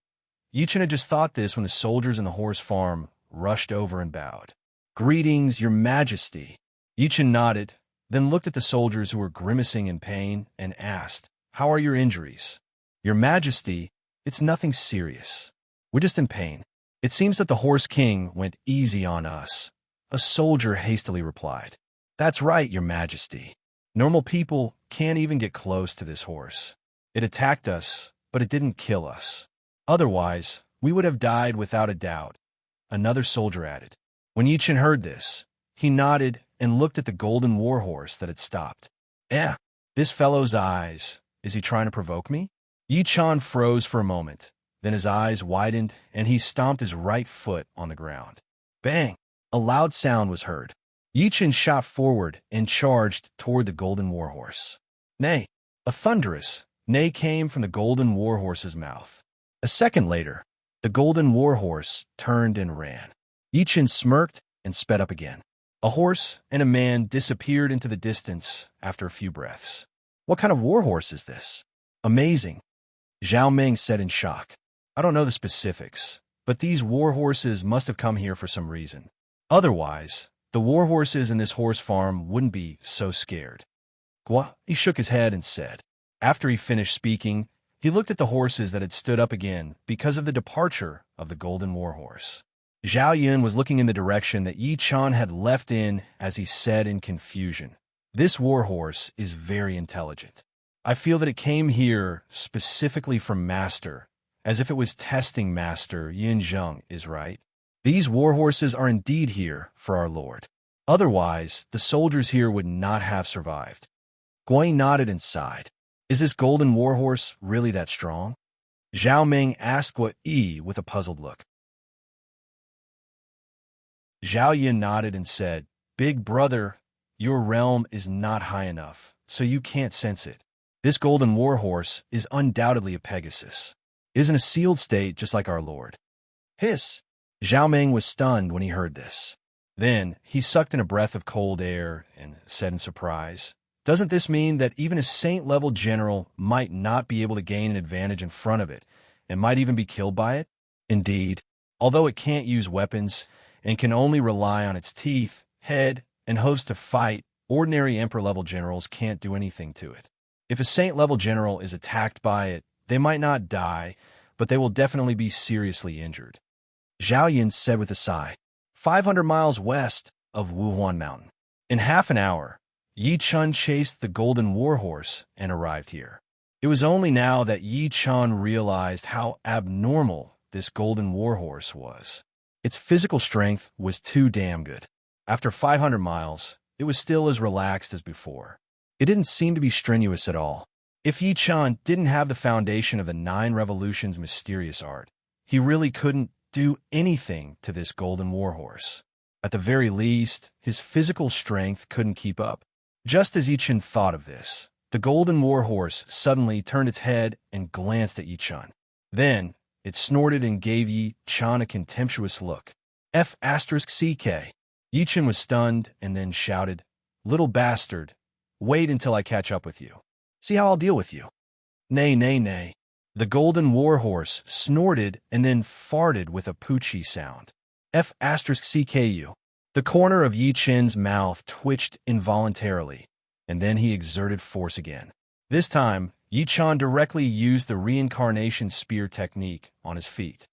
Yi Chen had just thought this when the soldiers in the horse farm rushed over and bowed. "Greetings, your Majesty." Yi Chen nodded, then looked at the soldiers who were grimacing in pain and asked, "How are your injuries?" "Your Majesty, it's nothing serious. We're just in pain. It seems that the Horse King went easy on us," a soldier hastily replied. "That's right, your Majesty. Normal people can't even get close to this horse. It attacked us, but it didn't kill us. Otherwise, we would have died without a doubt," another soldier added. When Yi Chen heard this, he nodded and looked at the golden warhorse that had stopped. This fellow's eyes. Is he trying to provoke me?" Yi Chen froze for a moment. Then his eyes widened, and he stomped his right foot on the ground. Bang! A loud sound was heard. Yi Chen shot forward and charged toward the golden warhorse. Nay! A thunderous neigh came from the golden warhorse's mouth. A second later, the golden warhorse turned and ran. Yi Chen smirked and sped up again. A horse and a man disappeared into the distance after a few breaths. "What kind of warhorse is this?" "Amazing," Zhao Meng said in shock. "I don't know the specifics, but these warhorses must have come here for some reason. Otherwise, the warhorses in this horse farm wouldn't be so scared." He shook his head and said. After he finished speaking, he looked at the horses that had stood up again because of the departure of the golden warhorse. Zhao Yun was looking in the direction that Yi Chen had left in as he said in confusion, "This warhorse is very intelligent. I feel that it came here specifically from Master, as if it was testing Master Yunzheng is right. These warhorses are indeed here for our lord. Otherwise, the soldiers here would not have survived." Gui nodded and sighed. "Is this golden warhorse really that strong?" Zhao Meng asked Gui Yi with a puzzled look. Zhao Yin nodded and said, "Big brother, your realm is not high enough, so you can't sense it. This golden warhorse is undoubtedly a Pegasus. It is in a sealed state just like our lord." Hiss! Zhao Meng was stunned when he heard this. Then he sucked in a breath of cold air and said in surprise, "Doesn't this mean that even a saint-level general might not be able to gain an advantage in front of it, and might even be killed by it?" "Indeed. Although it can't use weapons, and can only rely on its teeth, head, and hooves to fight, ordinary emperor-level generals can't do anything to it. If a saint-level general is attacked by it, they might not die, but they will definitely be seriously injured." Zhao Yin said with a sigh, 500 miles west of Wuhuan Mountain. In half an hour, Yi Chen chased the golden warhorse and arrived here. It was only now that Yi Chen realized how abnormal this golden warhorse was. Its physical strength was too damn good. After 500 miles, it was still as relaxed as before. It didn't seem to be strenuous at all. If Yi Chan didn't have the foundation of the 9 revolutions mysterious art, he really couldn't do anything to this golden warhorse. At the very least, his physical strength couldn't keep up. Just as Yi Chan thought of this, the golden warhorse suddenly turned its head and glanced at Yi Chan. Then, it snorted and gave Yi Chan a contemptuous look. F***CK. Yi Chan was stunned and then shouted, "Little bastard, wait until I catch up with you. See how I'll deal with you." Nay, nay, nay. The golden warhorse snorted and then farted with a poochie sound. F***CKU. The corner of Yi Chan's mouth twitched involuntarily, and then he exerted force again. This time, Yi Chan directly used the reincarnation spear technique on his feet.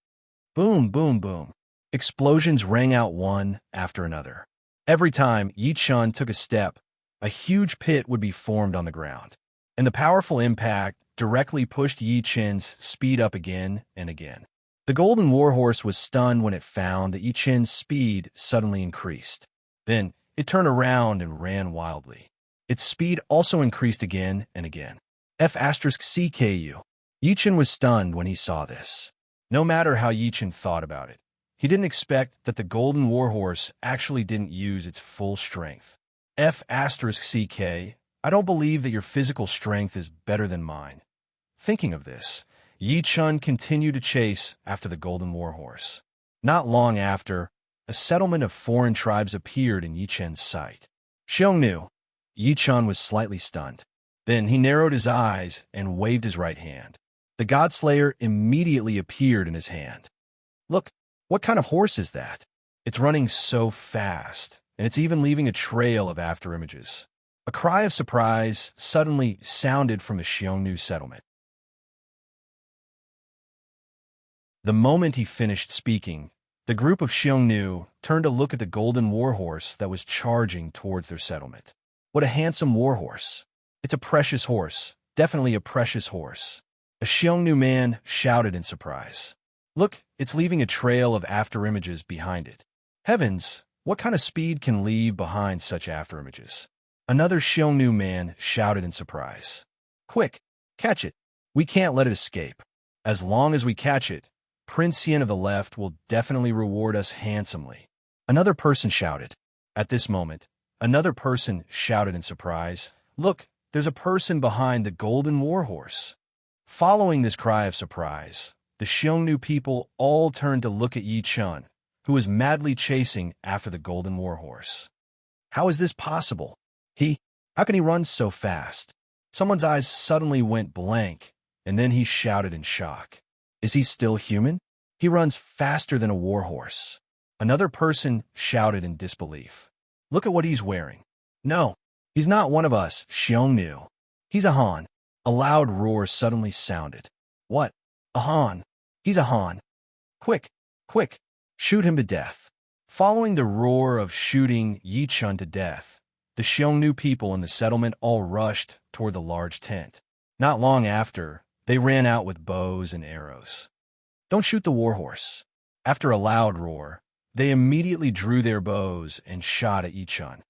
Boom, boom, boom. Explosions rang out one after another. Every time Yi Chan took a step, a huge pit would be formed on the ground, and the powerful impact directly pushed Yi Chan's speed up again and again. The golden warhorse was stunned when it found that Yi Chan's speed suddenly increased. Then, it turned around and ran wildly. Its speed also increased again and again. F***CKU. Yi Chan was stunned when he saw this. No matter how Yi Chan thought about it, he didn't expect that the golden warhorse actually didn't use its full strength. F***CK. I don't believe that your physical strength is better than mine. Thinking of this, Yi Chan continued to chase after the golden warhorse. Not long after, a settlement of foreign tribes appeared in Yi Chan's sight. Xiongnu. Yi Chan was slightly stunned. Then he narrowed his eyes and waved his right hand. The Godslayer immediately appeared in his hand. Look, what kind of horse is that? It's running so fast, and it's even leaving a trail of afterimages. A cry of surprise suddenly sounded from the Xiongnu settlement. The moment he finished speaking, the group of Xiongnu turned to look at the golden warhorse that was charging towards their settlement. What a handsome warhorse. It's a precious horse, definitely a precious horse. A Xiongnu man shouted in surprise. Look, it's leaving a trail of afterimages behind it. Heavens, what kind of speed can leave behind such afterimages? Another Xiongnu man shouted in surprise. Quick, catch it. We can't let it escape. As long as we catch it, Prince Xian of the left will definitely reward us handsomely. Another person shouted. At this moment, another person shouted in surprise. Look, there's a person behind the golden warhorse. Following this cry of surprise, the Xiongnu people all turned to look at Yi Chan, who was madly chasing after the golden warhorse. How is this possible? How can he run so fast? Someone's eyes suddenly went blank, and then he shouted in shock. Is he still human? He runs faster than a warhorse. Another person shouted in disbelief. Look at what he's wearing. No, he's not one of us, Xiongnu. He's a Han. A loud roar suddenly sounded. What? A Han. He's a Han. Quick, quick, shoot him to death. Following the roar of shooting Yi Chan to death, the Xiongnu people in the settlement all rushed toward the large tent. Not long after, they ran out with bows and arrows. Don't shoot the warhorse. After a loud roar, they immediately drew their bows and shot at Yi Chan.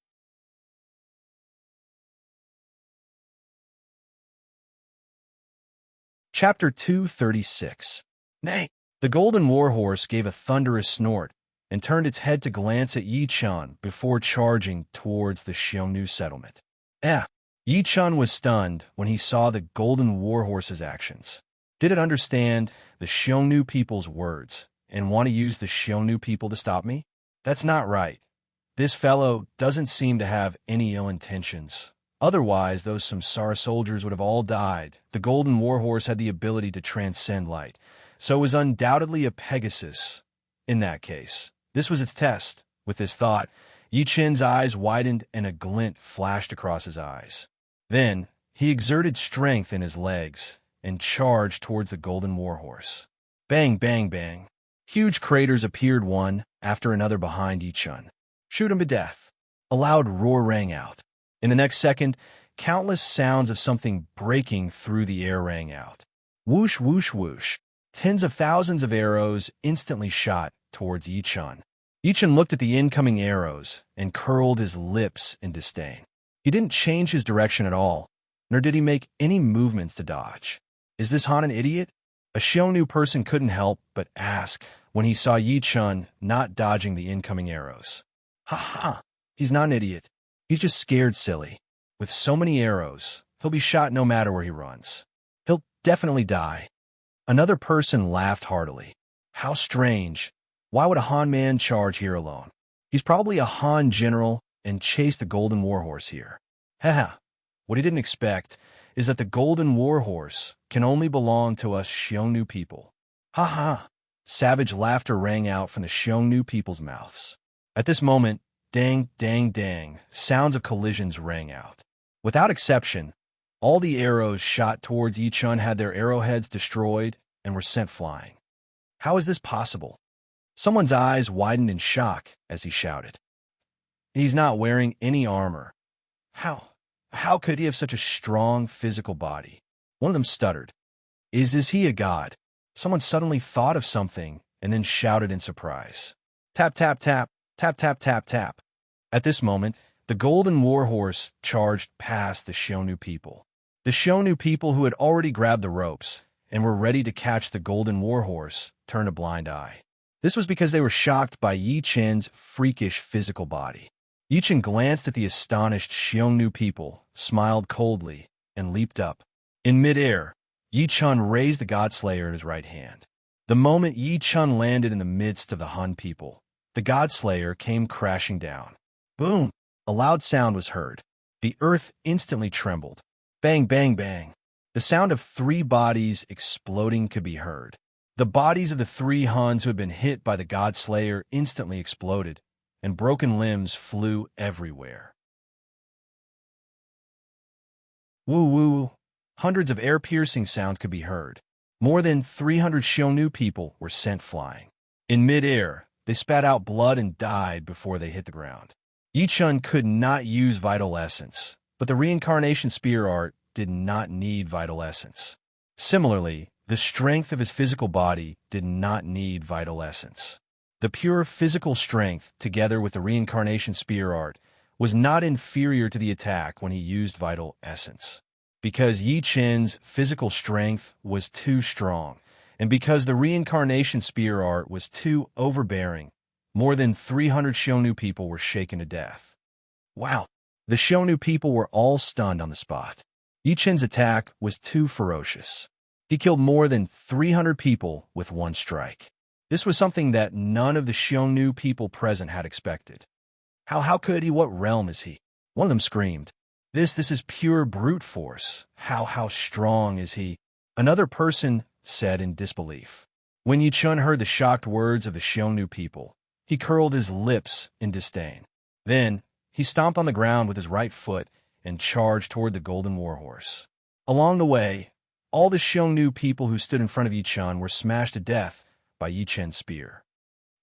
Chapter 236. Nay! The golden warhorse gave a thunderous snort and turned its head to glance at Yi Chan before charging towards the Xiongnu settlement. Yi Chan was stunned when he saw the golden warhorse's actions. Did it understand the Xiongnu people's words and want to use the Xiongnu people to stop me? That's not right. This fellow doesn't seem to have any ill intentions. Otherwise, those Samsara soldiers would have all died. The golden warhorse had the ability to transcend light, so it was undoubtedly a Pegasus. In that case, this was its test. With this thought, Yi Chan's eyes widened and a glint flashed across his eyes. Then, he exerted strength in his legs and charged towards the golden warhorse. Bang, bang, bang. Huge craters appeared one after another behind Yi Chan. Shoot him to death. A loud roar rang out. In the next second, countless sounds of something breaking through the air rang out. Whoosh, whoosh, whoosh. Tens of thousands of arrows instantly shot towards Yi Chan. Yi Chun looked at the incoming arrows and curled his lips in disdain. He didn't change his direction at all, nor did he make any movements to dodge. Is this Han an idiot? A Xiongnu person couldn't help but ask when he saw Yi Chun not dodging the incoming arrows. Ha ha! He's not an idiot. He's just scared silly. With so many arrows, he'll be shot no matter where he runs. He'll definitely die. Another person laughed heartily. How strange. Why would a Han man charge here alone? He's probably a Han general and chased the Golden Warhorse here. Haha. What he didn't expect is that the Golden Warhorse can only belong to us Xiongnu people. Ha ha. Savage laughter rang out from the Xiongnu people's mouths. At this moment, dang, dang, dang, sounds of collisions rang out. Without exception, all the arrows shot towards Yi Chun had their arrowheads destroyed and were sent flying. How is this possible? Someone's eyes widened in shock as he shouted. He's not wearing any armor. How could he have such a strong physical body? One of them stuttered. Is he a god? Someone suddenly thought of something and then shouted in surprise. Tap, tap, tap, tap, tap, tap, tap. At this moment, the Golden Warhorse charged past the Xiongnu people. The Xiongnu people who had already grabbed the ropes and were ready to catch the Golden Warhorse turned a blind eye. This was because they were shocked by Yi Chun's freakish physical body. Yi Chun glanced at the astonished Xiongnu people, smiled coldly, and leaped up. In midair, Yi Chun raised the Godslayer in his right hand. The moment Yi Chun landed in the midst of the Han people, the Godslayer came crashing down. Boom! A loud sound was heard. The earth instantly trembled. Bang, bang, bang. The sound of 3 bodies exploding could be heard. The bodies of the 3 Huns who had been hit by the Godslayer instantly exploded, and broken limbs flew everywhere. Woo woo! Hundreds of air-piercing sounds could be heard. More than 300 Xiongnu people were sent flying. In midair, they spat out blood and died before they hit the ground. Yi Chun could not use vital essence, but the reincarnation spear art did not need vital essence. Similarly, the strength of his physical body did not need vital essence. The pure physical strength, together with the reincarnation spear art, was not inferior to the attack when he used vital essence. Because Yi Chun's physical strength was too strong, and because the reincarnation spear art was too overbearing, more than 300 Xiongnu people were shaken to death. Wow! The Xiongnu people were all stunned on the spot. Yi Chun's attack was too ferocious. He killed more than 300 people with one strike. This was something that none of the Xiongnu people present had expected. How could he? What realm is he? One of them screamed. This is pure brute force. How strong is he? Another person said in disbelief. When Yi Chun heard the shocked words of the Xiongnu people, he curled his lips in disdain. Then, he stomped on the ground with his right foot and charged toward the Golden Warhorse. Along the way, all the Xiongnu people who stood in front of Yi Chun were smashed to death by Yi Chun's spear.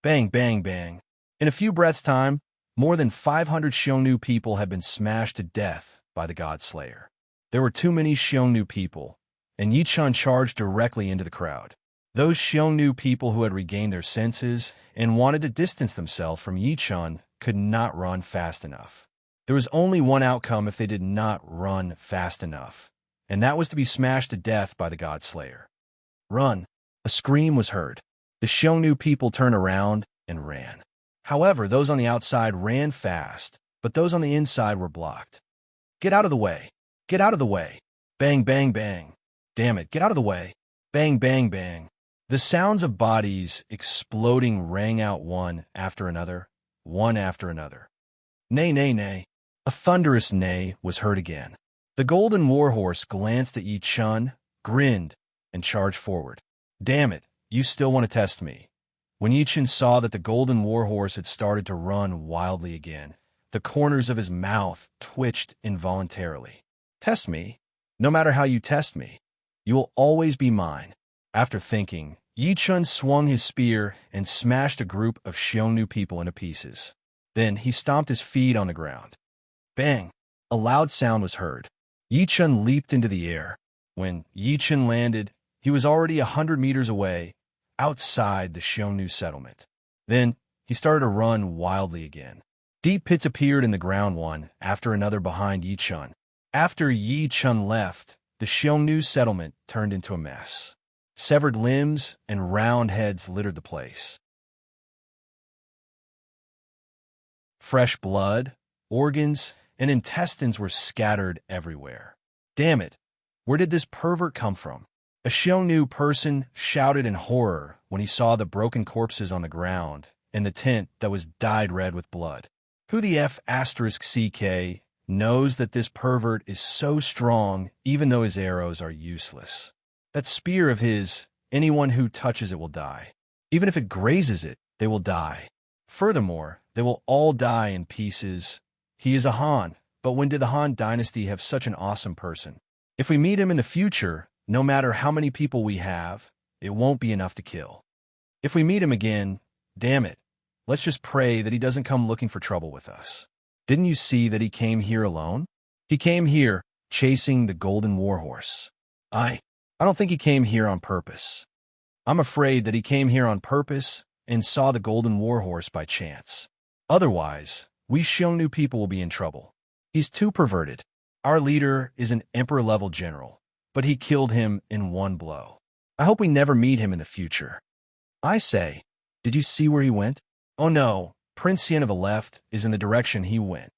Bang, bang, bang. In a few breaths' time, more than 500 Xiongnu people had been smashed to death by the Godslayer. There were too many Xiongnu people, and Yi Chun charged directly into the crowd. Those Xiongnu people who had regained their senses and wanted to distance themselves from Yi Chun could not run fast enough. There was only one outcome if they did not run fast enough, and that was to be smashed to death by the Godslayer. Run! A scream was heard. The Xiongnu people turned around and ran. However, those on the outside ran fast, but those on the inside were blocked. Get out of the way! Get out of the way! Bang, bang, bang! Damn it, get out of the way! Bang, bang, bang! The sounds of bodies exploding rang out one after another, one after another. Nay, nay, nay! A thunderous neigh was heard again. The Golden Warhorse glanced at Yi Chun, grinned, and charged forward. Damn it, you still want to test me. When Yi Chun saw that the Golden Warhorse had started to run wildly again, the corners of his mouth twitched involuntarily. Test me? No matter how you test me, you will always be mine. After thinking, Yi Chun swung his spear and smashed a group of Xiongnu people into pieces. Then he stomped his feet on the ground. Bang! A loud sound was heard. Yi Chun leaped into the air. When Yi Chun landed, he was already 100 meters away, outside the Xiongnu settlement. Then he started to run wildly again. Deep pits appeared in the ground one after another behind Yi Chun. After Yi Chun left, the Xiongnu settlement turned into a mess. Severed limbs and round heads littered the place. Fresh blood, organs, and intestines were scattered everywhere. Damn it! Where did this pervert come from? A Xiongnu person shouted in horror when he saw the broken corpses on the ground and the tent that was dyed red with blood. Who the F***CK knows that this pervert is so strong even though his arrows are useless? That spear of his, anyone who touches it will die. Even if it grazes it, they will die. Furthermore, they will all die in pieces. He is a Han, but when did the Han dynasty have such an awesome person? If we meet him in the future, no matter how many people we have, it won't be enough to kill. If we meet him again, damn it, let's just pray that he doesn't come looking for trouble with us. Didn't you see that he came here alone? He came here chasing the golden warhorse. I don't think he came here on purpose. I'm afraid that he came here on purpose and saw the golden warhorse by chance. Otherwise, we Xiongnu people will be in trouble. He's too perverted. Our leader is an emperor-level general, but he killed him in one blow. I hope we never meet him in the future. I say, did you see where he went? Oh no, Prince Yen of the left is in the direction he went.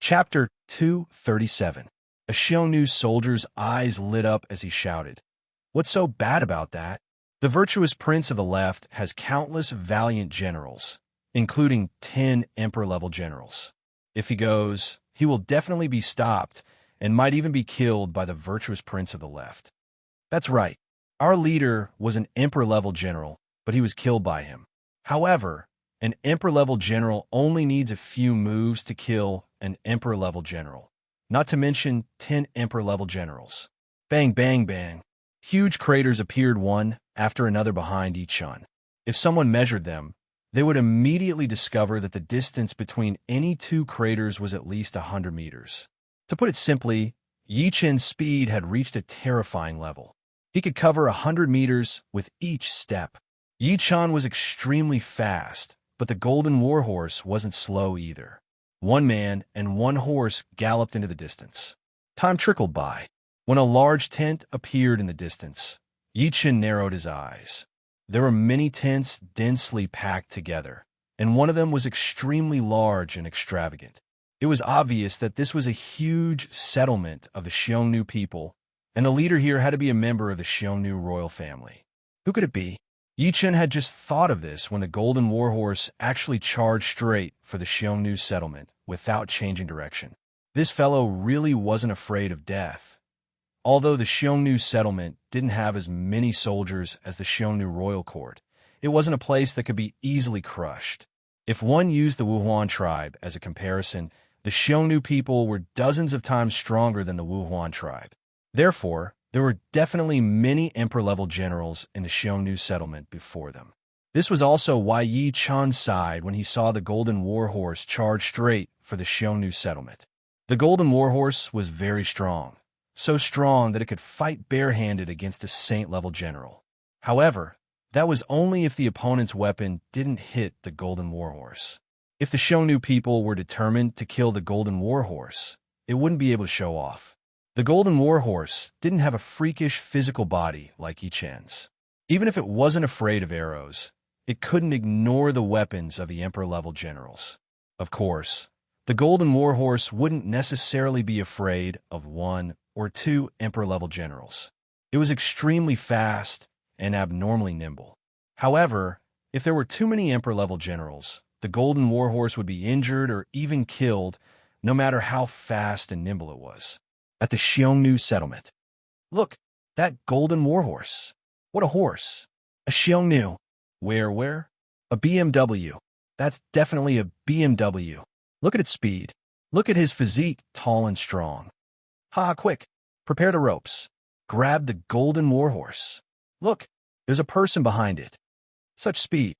Chapter 237. A Xiongnu soldier's eyes lit up as he shouted. What's so bad about that? The virtuous prince of the left has countless valiant generals, including 10 emperor-level generals. If he goes, he will definitely be stopped and might even be killed by the virtuous prince of the left. That's right. Our leader was an emperor-level general, but he was killed by him. However, an emperor-level general only needs a few moves to kill an emperor-level general, not to mention 10 emperor-level generals. Bang, bang, bang. Huge craters appeared one after another behind each one. If someone measured them, they would immediately discover that the distance between any two craters was at least 100 meters. To put it simply, Yi Chen's speed had reached a terrifying level. He could cover 100 meters with each step. Yi Chen was extremely fast, but the golden warhorse wasn't slow either. One man and one horse galloped into the distance. Time trickled by. When a large tent appeared in the distance, Yi Chen narrowed his eyes. There were many tents densely packed together, and one of them was extremely large and extravagant. It was obvious that this was a huge settlement of the Xiongnu people, and the leader here had to be a member of the Xiongnu royal family. Who could it be? Yi Chen had just thought of this when the golden warhorse actually charged straight for the Xiongnu settlement without changing direction. This fellow really wasn't afraid of death. Although the Xiongnu settlement didn't have as many soldiers as the Xiongnu royal court, it wasn't a place that could be easily crushed. If one used the Wuhuan tribe as a comparison, the Xiongnu people were dozens of times stronger than the Wuhuan tribe. Therefore, there were definitely many emperor-level generals in the Xiongnu settlement before them. This was also why Yi Chen sighed when he saw the golden warhorse charge straight for the Xiongnu settlement. The golden warhorse was very strong, so strong that it could fight barehanded against a saint-level general. However, that was only if the opponent's weapon didn't hit the golden warhorse. If the Xiongnu people were determined to kill the golden warhorse, it wouldn't be able to show off. The golden warhorse didn't have a freakish physical body like Yi Chen's. Even if it wasn't afraid of arrows, it couldn't ignore the weapons of the emperor-level generals. Of course, the golden warhorse wouldn't necessarily be afraid of one or two emperor-level generals. It was extremely fast and abnormally nimble. However, if there were too many emperor-level generals, the golden warhorse would be injured or even killed, no matter how fast and nimble it was. At the Xiongnu settlement. Look, that golden warhorse. What a horse. A Xiongnu. Where? A BMW. That's definitely a BMW. Look at its speed. Look at his physique, tall and strong. Ha, quick. Prepare the ropes. Grab the golden warhorse. Look, there's a person behind it. Such speed.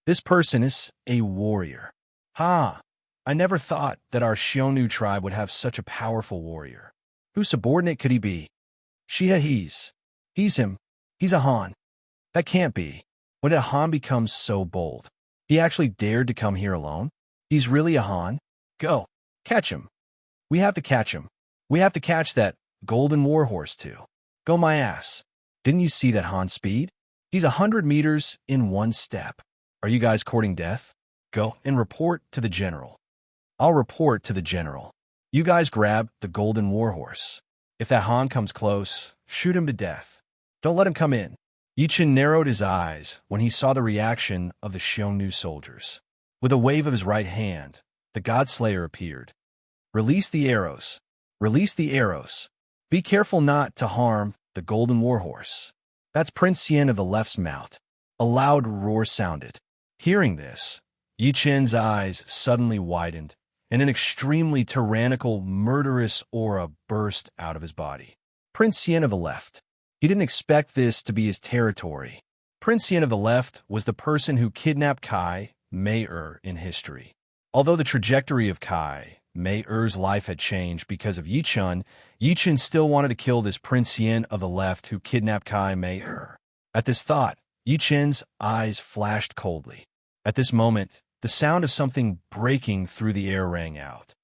This person is a warrior. Ha! I never thought that our Xiongnu tribe would have such a powerful warrior. Whose subordinate could he be? He's him. He's a Han. That can't be. When did a Han become so bold? He actually dared to come here alone? He's really a Han? Go. Catch him. We have to catch him. We have to catch that golden warhorse too. Go my ass. Didn't you see that Han speed? He's 100 meters in one step. Are you guys courting death? Go and report to the general. I'll report to the general. You guys grab the golden warhorse. If that Han comes close, shoot him to death. Don't let him come in. Yichin narrowed his eyes when he saw the reaction of the Xiongnu soldiers. With a wave of his right hand, the Godslayer appeared. Release the arrows. Release the arrows. Be careful not to harm the golden warhorse. That's Prince Yen of the left's mount. A loud roar sounded. Hearing this, Yichin's eyes suddenly widened, and an extremely tyrannical, murderous aura burst out of his body. Prince Yen of the left. He didn't expect this to be his territory. Prince Yen of the left was the person who kidnapped Kai Mei-er in history. Although the trajectory of Kai Mei-er's life had changed because of Yichin still wanted to kill this Prince Yen of the left who kidnapped Kai Mei-er. At this thought, Yichin's eyes flashed coldly. At this moment, the sound of something breaking through the air rang out.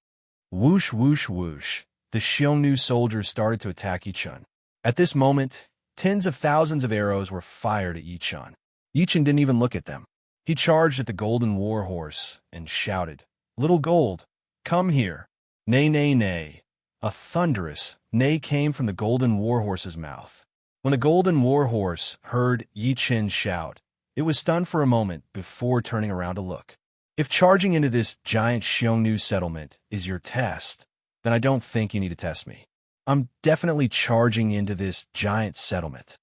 Whoosh, whoosh, whoosh. The Xiongnu soldiers started to attack Yichin. At this moment, tens of thousands of arrows were fired at Yichin. Yichin didn't even look at them. He charged at the golden warhorse and shouted, "Little gold, come here." Nay, nay, nay. A thunderous neigh came from the golden warhorse's mouth. When the golden warhorse heard Yichin shout, it was stunned for a moment before turning around to look. If charging into this giant Xiongnu settlement is your test, then I don't think you need to test me. I'm definitely charging into this giant settlement.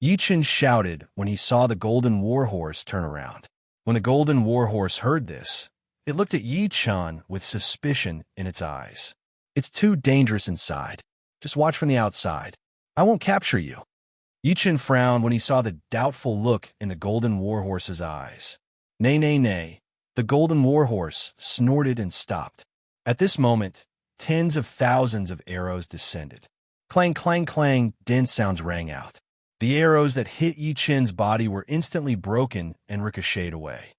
Yichin shouted when he saw the golden warhorse turn around. When the golden warhorse heard this, it looked at Yichin with suspicion in its eyes. It's too dangerous inside. Just watch from the outside. I won't capture you. Yichin frowned when he saw the doubtful look in the golden warhorse's eyes. Nay, nay, nay. The golden warhorse snorted and stopped. At this moment, tens of thousands of arrows descended. Clang, clang, clang, dense sounds rang out. The arrows that hit Yichin's body were instantly broken and ricocheted away.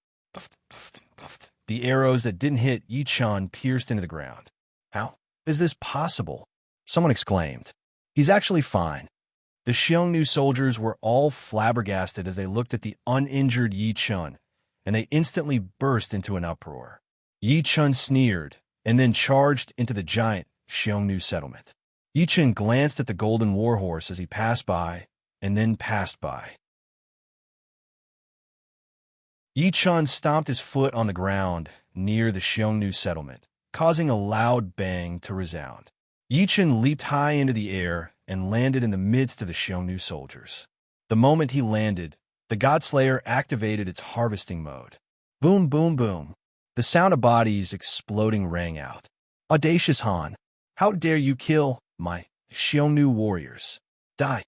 The arrows that didn't hit Yichin pierced into the ground. How is this possible? Someone exclaimed. He's actually fine. The Xiongnu soldiers were all flabbergasted as they looked at the uninjured Yichin, and they instantly burst into an uproar. Yichin sneered, and then charged into the giant Xiongnu settlement. Yichin glanced at the golden warhorse as he passed by, and then passed by. Yichin stomped his foot on the ground near the Xiongnu settlement, causing a loud bang to resound. Yichin leaped high into the air and landed in the midst of the Xiongnu soldiers. The moment he landed, the Godslayer activated its harvesting mode. Boom, boom, boom. The sound of bodies exploding rang out. Audacious Han, how dare you kill my Xiongnu warriors? Die.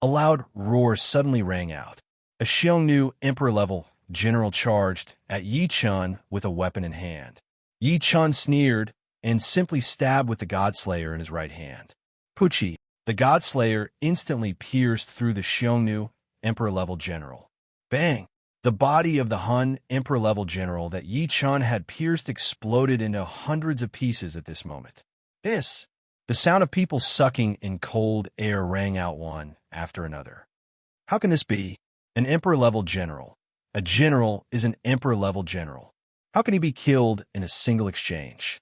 A loud roar suddenly rang out. A Xiongnu emperor-level general charged at Yichin with a weapon in hand. Yichin sneered and simply stabbed with the Godslayer in his right hand. Pucci, the Godslayer instantly pierced through the Xiongnu emperor-level general. Bang! The body of the Hun emperor-level general that Yichin had pierced exploded into hundreds of pieces at this moment. The sound of people sucking in cold air rang out one after another. How can this be? An emperor-level general. A general is an emperor-level general. How can he be killed in a single exchange?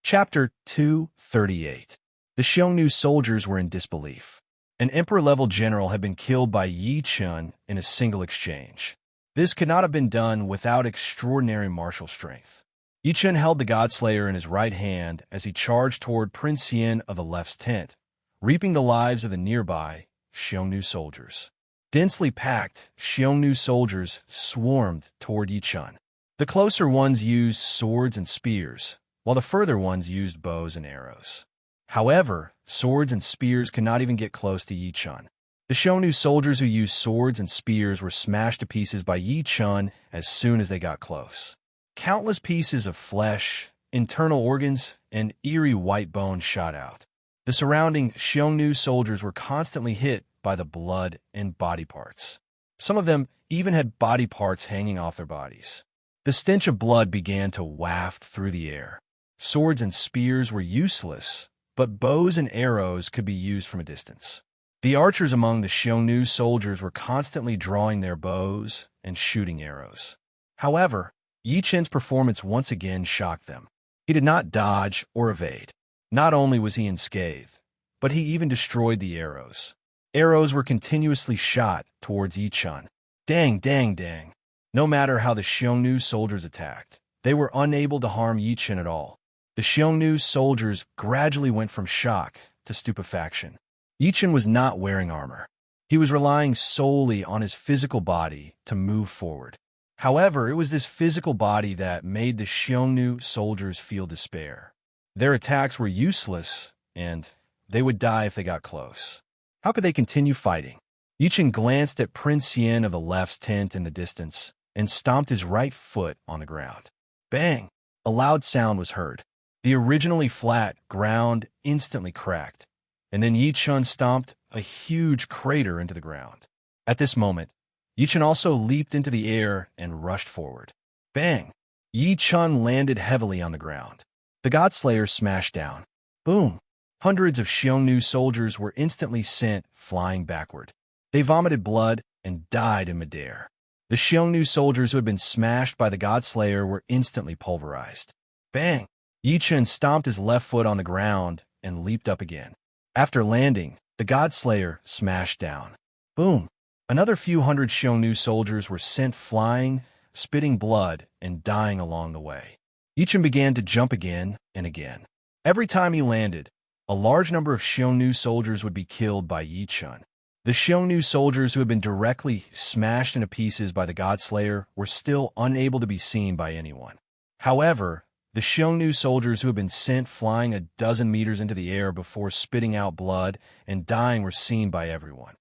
Chapter 238. The Xiongnu soldiers were in disbelief. An emperor-level general had been killed by Yichin in a single exchange. This could not have been done without extraordinary martial strength. Yichin held the Godslayer in his right hand as he charged toward Prince Yen of the left's tent, reaping the lives of the nearby Xiongnu soldiers. Densely packed Xiongnu soldiers swarmed toward Yichin. The closer ones used swords and spears, while the further ones used bows and arrows. However, swords and spears could not even get close to Yichin. The Xiongnu soldiers who used swords and spears were smashed to pieces by Yichin as soon as they got close. Countless pieces of flesh, internal organs, and eerie white bones shot out. The surrounding Xiongnu soldiers were constantly hit by the blood and body parts. Some of them even had body parts hanging off their bodies. The stench of blood began to waft through the air. Swords and spears were useless, but bows and arrows could be used from a distance. The archers among the Xiongnu soldiers were constantly drawing their bows and shooting arrows. However, Yi Chen's performance once again shocked them. He did not dodge or evade. Not only was he unscathed, but he even destroyed the arrows. Arrows were continuously shot towards Yi Chen. Dang, dang, dang. No matter how the Xiongnu soldiers attacked, they were unable to harm Yi Chen at all. The Xiongnu soldiers gradually went from shock to stupefaction. Yi Chen was not wearing armor. He was relying solely on his physical body to move forward. However, it was this physical body that made the Xiongnu soldiers feel despair. Their attacks were useless, and they would die if they got close. How could they continue fighting? Yi Chen glanced at Prince Yin of the left's tent in the distance and stomped his right foot on the ground. Bang! A loud sound was heard. The originally flat ground instantly cracked, and then Yi Chen stomped a huge crater into the ground. At this moment, Yi Chen also leaped into the air and rushed forward. Bang! Yi Chen landed heavily on the ground. The Godslayer smashed down. Boom! Hundreds of Xiongnu soldiers were instantly sent flying backward. They vomited blood and died in midair. The Xiongnu soldiers who had been smashed by the Godslayer were instantly pulverized. Bang! Yi Chen stomped his left foot on the ground and leaped up again. After landing, the Godslayer smashed down. Boom! Another few hundred Xiongnu soldiers were sent flying, spitting blood, and dying along the way. Yi Chen began to jump again and again. Every time he landed, a large number of Xiongnu soldiers would be killed by Yi Chen. The Xiongnu soldiers who had been directly smashed into pieces by the Godslayer were still unable to be seen by anyone. However, the Xiongnu soldiers who had been sent flying a dozen meters into the air before spitting out blood and dying were seen by everyone.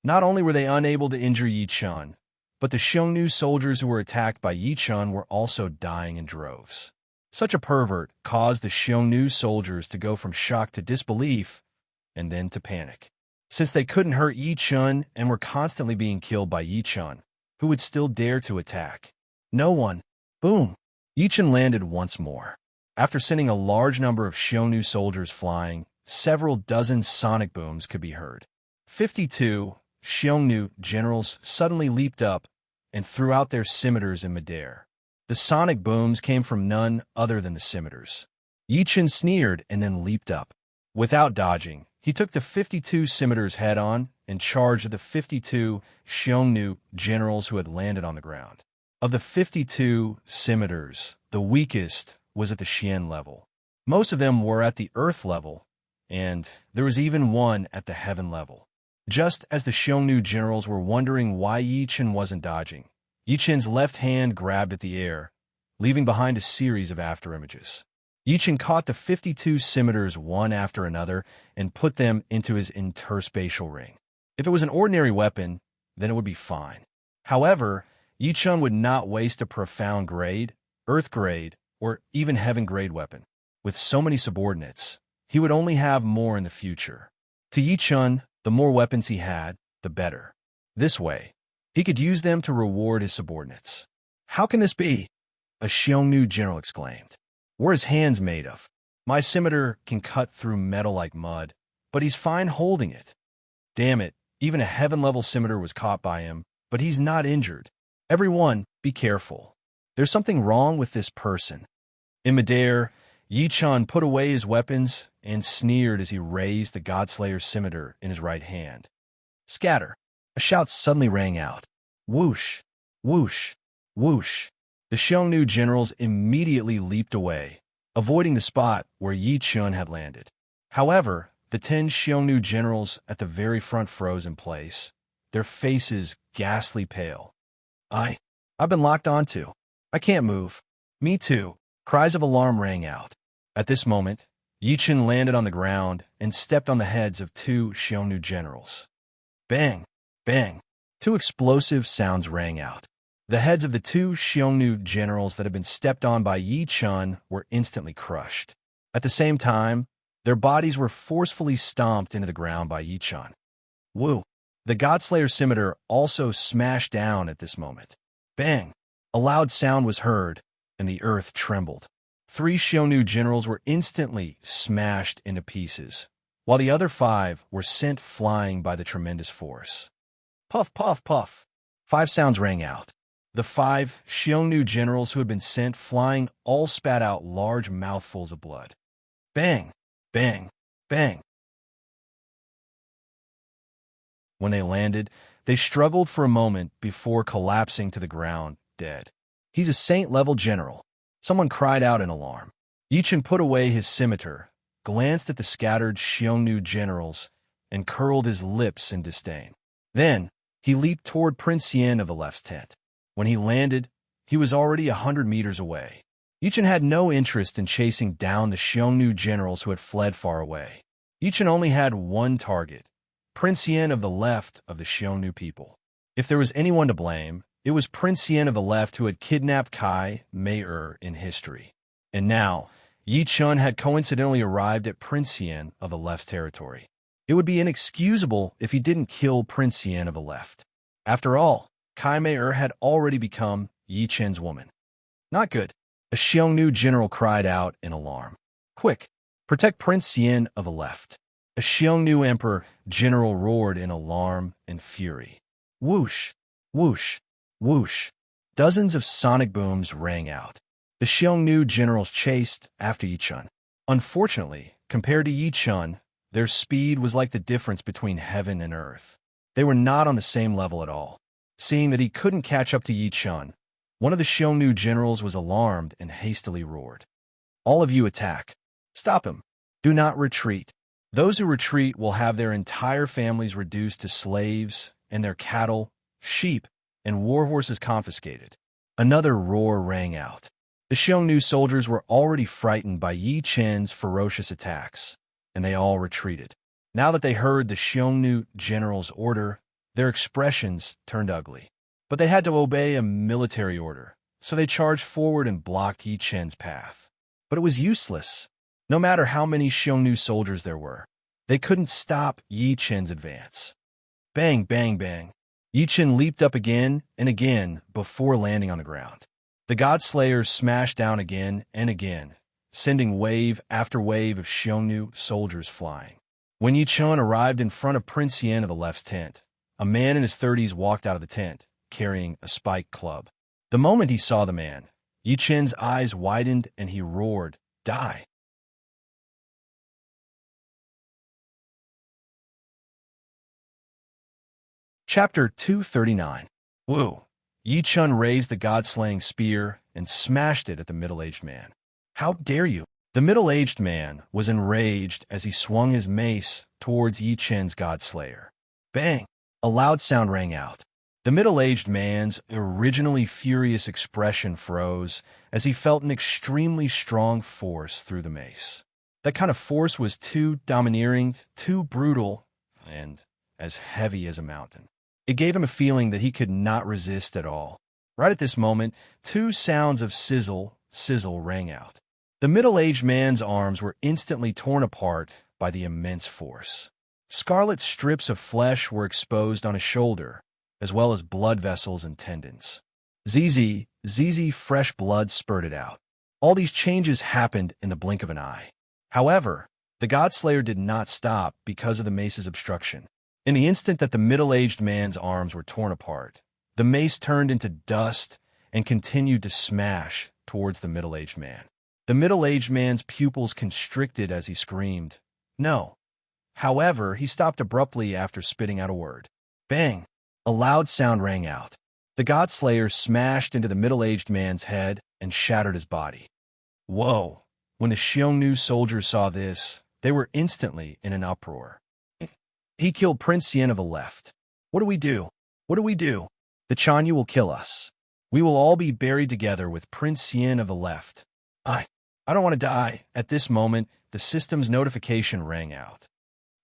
Not only were they unable to injure Yi Chen, but the Xiongnu soldiers who were attacked by Yi Chen were also dying in droves. Such a pervert caused the Xiongnu soldiers to go from shock to disbelief and then to panic. Since they couldn't hurt Yi Chen and were constantly being killed by Yi Chen, who would still dare to attack? No one. Boom! Yi Chen landed once more. After sending a large number of Xiongnu soldiers flying, several dozen sonic booms could be heard. 52 Xiongnu generals suddenly leaped up and threw out their scimitars in midair. The sonic booms came from none other than the scimitars. Yi Chen sneered and then leaped up. Without dodging, he took the 52 scimitars head-on and charged the 52 Xiongnu generals who had landed on the ground. Of the 52 scimitars, the weakest was at the Xian level. Most of them were at the earth level, and there was even one at the heaven level. Just as the Xiongnu generals were wondering why Yi Chen wasn't dodging, Yi Chen's left hand grabbed at the air, leaving behind a series of afterimages. Yi Chen caught the 52 scimitars one after another and put them into his interspatial ring. If it was an ordinary weapon, then it would be fine. However, Yi Chen would not waste a profound grade, earth grade, or even heaven grade weapon. With so many subordinates, he would only have more in the future. To Yi Chen, the more weapons he had, the better. This way, he could use them to reward his subordinates. How can this be? A Xiongnu general exclaimed. What are his hands made of? My scimitar can cut through metal like mud, but he's fine holding it. Damn it, even a heaven-level scimitar was caught by him, but he's not injured. Everyone, be careful. There's something wrong with this person. In midair, Yi Chen put away his weapons and sneered as he raised the Godslayer's scimitar in his right hand. Scatter! A shout suddenly rang out. Whoosh! Whoosh! Whoosh! The Xiongnu generals immediately leaped away, avoiding the spot where Yi Chen had landed. However, the 10 Xiongnu generals at the very front froze in place, their faces ghastly pale. I've been locked onto. I can't move. Me too. Cries of alarm rang out. At this moment, Yi Chen landed on the ground and stepped on the heads of 2 Xiongnu generals. Bang! Bang! 2 explosive sounds rang out. The heads of the two Xiongnu generals that had been stepped on by Yi Chun were instantly crushed. At the same time, their bodies were forcefully stomped into the ground by Yi Chun. Woo! The Godslayer scimitar also smashed down at this moment. Bang! A loud sound was heard, and the earth trembled. 3 Xiongnu generals were instantly smashed into pieces, while the other 5 were sent flying by the tremendous force. Puff, puff, puff. 5 sounds rang out. The 5 Xiongnu generals who had been sent flying all spat out large mouthfuls of blood. Bang! Bang! Bang! When they landed, they struggled for a moment before collapsing to the ground, dead. He's a saint-level general. Someone cried out in alarm. Yi Chun put away his scimitar, glanced at the scattered Xiongnu generals, and curled his lips in disdain. Then, he leaped toward Prince Yin of the left's tent. When he landed, he was already 100 meters away. Yi Chun had no interest in chasing down the Xiongnu generals who had fled far away. Yi Chun only had one target, Prince Yin of the left of the Xiongnu people. If there was anyone to blame, it was Prince Yin of the left who had kidnapped Kai Mei in history. And now, Yi Chun had coincidentally arrived at Prince Yin of the left's territory. It would be inexcusable if he didn't kill Prince Yin of the left. After all, Kai Mei had already become Yi Chun's woman. Not good. A Xiongnu general cried out in alarm. Quick, protect Prince Yin of the left. A Xiongnu emperor general roared in alarm and fury. Whoosh, whoosh, whoosh. Dozens of sonic booms rang out. The Xiongnu generals chased after Yi Chun. Unfortunately, compared to Yi Chun, their speed was like the difference between heaven and earth. They were not on the same level at all. Seeing that he couldn't catch up to Yi Chun, one of the Xiongnu generals was alarmed and hastily roared. All of you attack. Stop him. Do not retreat. Those who retreat will have their entire families reduced to slaves and their cattle, sheep, and war horses confiscated. Another roar rang out. The Xiongnu soldiers were already frightened by Yi Chun's ferocious attacks, and they all retreated. Now that they heard the Xiongnu general's order, their expressions turned ugly. But they had to obey a military order, so they charged forward and blocked Yi Chun's path. But it was useless. No matter how many Xiongnu soldiers there were, they couldn't stop Yi Chun's advance. Bang, bang, bang. Yi Chun leaped up again and again before landing on the ground. The Godslayer smashed down again and again, sending wave after wave of Xiongnu soldiers flying. When Yi Chun arrived in front of Prince Yin of the left's tent, a man in his 30s walked out of the tent, carrying a spiked club. The moment he saw the man, Yi Chun's eyes widened and he roared, "Die!" Chapter 239. Woo! Yi Chun raised the god-slaying spear and smashed it at the middle-aged man. How dare you! The middle-aged man was enraged as he swung his mace towards Yi Chun's god-slayer. Bang! A loud sound rang out. The middle-aged man's originally furious expression froze as he felt an extremely strong force through the mace. That kind of force was too domineering, too brutal, and as heavy as a mountain. It gave him a feeling that he could not resist at all. Right at this moment, 2 sounds of sizzle, sizzle rang out. The middle-aged man's arms were instantly torn apart by the immense force. Scarlet strips of flesh were exposed on his shoulder, as well as blood vessels and tendons. ZZ, fresh blood spurted out. All these changes happened in the blink of an eye. However, the Godslayer did not stop because of the mace's obstruction. In the instant that the middle-aged man's arms were torn apart, the mace turned into dust and continued to smash towards the middle-aged man. The middle-aged man's pupils constricted as he screamed, "No!" However, he stopped abruptly after spitting out a word. Bang! A loud sound rang out. The Godslayer smashed into the middle-aged man's head and shattered his body. Whoa! When the Xiongnu soldiers saw this, they were instantly in an uproar. He killed Prince Yin of the left. What do we do? What do we do? The Chanyu will kill us. We will all be buried together with Prince Yin of the left. I don't want to die. At this moment, the system's notification rang out.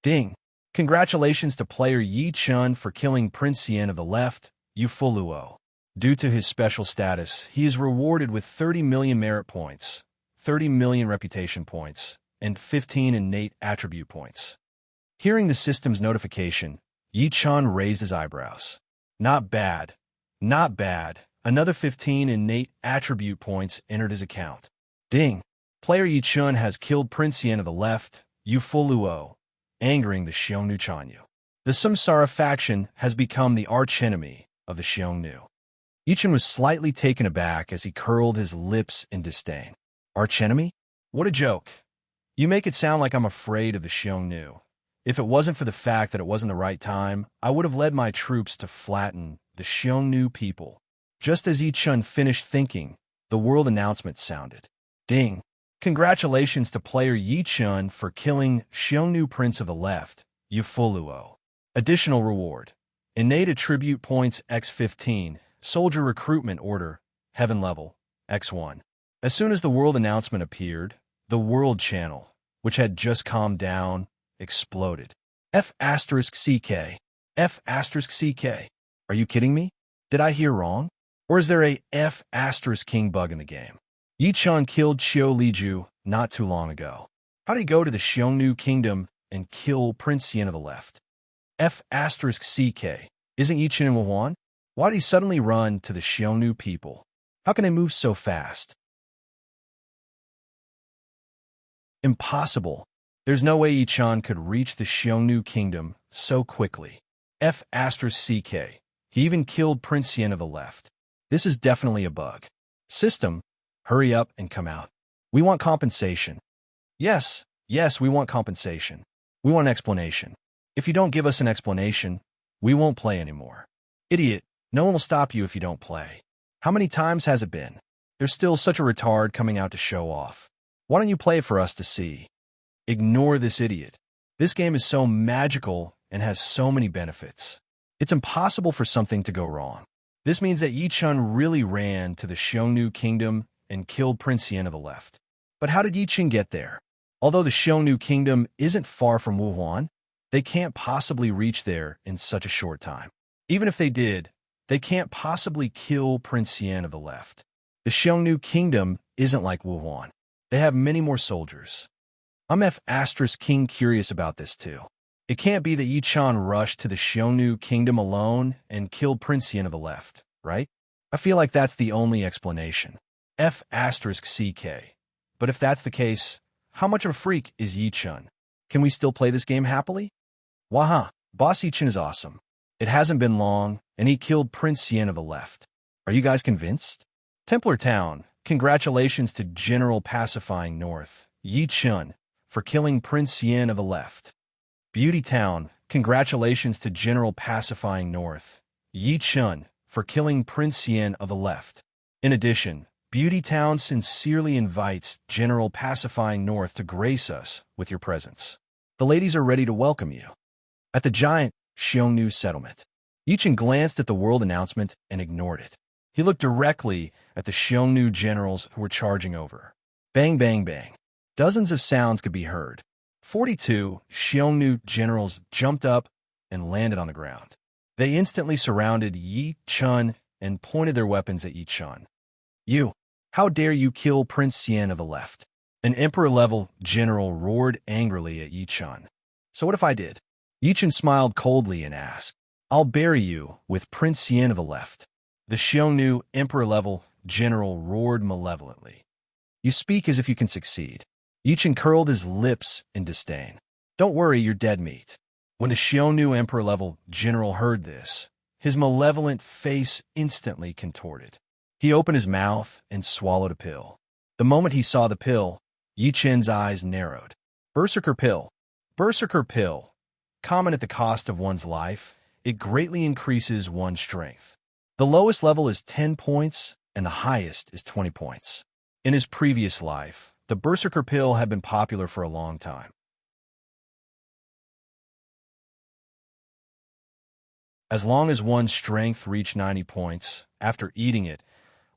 Ding! Congratulations to player Yi Chun for killing Prince Yin of the left, Ufoluo. Due to his special status, he is rewarded with 30 million merit points, 30 million reputation points, and 15 innate attribute points. Hearing the system's notification, Yi Chun raised his eyebrows. Not bad. Not bad. Another 15 innate attribute points entered his account. Ding! Player Yi Chun has killed Prince Yen of the left, Yu Fuluo, angering the Xiongnu Chanyu. The Samsara faction has become the archenemy of the Xiongnu. Yi Chun was slightly taken aback as he curled his lips in disdain. Archenemy? What a joke. You make it sound like I'm afraid of the Xiongnu. If it wasn't for the fact that it wasn't the right time, I would have led my troops to flatten the Xiongnu people. Just as Yi Chun finished thinking, the world announcement sounded. Ding! Congratulations to player Yi Chun for killing Xiongnu Prince of the Left, Yu Fuluo. Additional reward. Innate attribute points x15, soldier recruitment order, heaven level, x1. As soon as the world announcement appeared, the world channel, which had just calmed down, exploded. F*CK. F*CK. Are you kidding me? Did I hear wrong? Or is there a F*King bug in the game? Yi Chun killed Xiao Liju not too long ago. How'd he go to the Xiongnu kingdom and kill Prince Yen of the left? F*CK. Isn't Yi Chun in Wuhan? Why'd he suddenly run to the Xiongnu people? How can they move so fast? Impossible. There's no way Yi Chun could reach the Xiongnu kingdom so quickly. F*CK. He even killed Prince Yen of the left. This is definitely a bug. System, hurry up and come out. We want compensation. Yes, we want compensation. We want an explanation. If you don't give us an explanation, we won't play anymore. Idiot, no one will stop you if you don't play. How many times has it been? There's still such a retard coming out to show off. Why don't you play it for us to see? Ignore this idiot. This game is so magical and has so many benefits. It's impossible for something to go wrong. This means that Yi Chun really ran to the Xiongnu kingdom and killed Prince Yen of the left. But how did Yi Chun get there? Although the Xiongnu kingdom isn't far from Wuhan, they can't possibly reach there in such a short time. Even if they did, they can't possibly kill Prince Yen of the left. The Xiongnu kingdom isn't like Wuhan. They have many more soldiers. I'm F*King curious about this too. It can't be that Yi Chun rushed to the Xiongnu kingdom alone and killed Prince Yen of the left, right? I feel like that's the only explanation. F*CK. But if that's the case, how much of a freak is Yi Chun? Can we still play this game happily? Waha, Boss Yi Chun is awesome. It hasn't been long, and he killed Prince Yen of the left. Are you guys convinced? Templar Town, congratulations to General Pacifying North, Yi Chun, for killing Prince Yen of the left. Beauty Town, congratulations to General Pacifying North, Yi Chun, for killing Prince Yen of the left. In addition, Beauty Town sincerely invites General Pacifying North to grace us with your presence. The ladies are ready to welcome you. At the giant Xiongnu settlement, Yi Chun glanced at the world announcement and ignored it. He looked directly at the Xiongnu generals who were charging over. Bang, bang, bang. Dozens of sounds could be heard. 42 Xiongnu generals jumped up and landed on the ground. They instantly surrounded Yi Chun and pointed their weapons at Yi Chun. You, how dare you kill Prince Yen of the left? An emperor-level general roared angrily at Yi Chun. So what if I did? Yi Chun smiled coldly and asked, I'll bury you with Prince Yen of the left. The Xiongnu emperor-level general roared malevolently. You speak as if you can succeed. Yi Chun curled his lips in disdain. Don't worry, you're dead meat. When the Xiongnu emperor-level general heard this, his malevolent face instantly contorted. He opened his mouth and swallowed a pill. The moment he saw the pill, Yi Chun's eyes narrowed. Berserker pill. Berserker pill. Common at the cost of one's life, it greatly increases one's strength. The lowest level is 10 points, and the highest is 20 points. In his previous life, the Berserker pill had been popular for a long time. As long as one's strength reached 90 points, after eating it,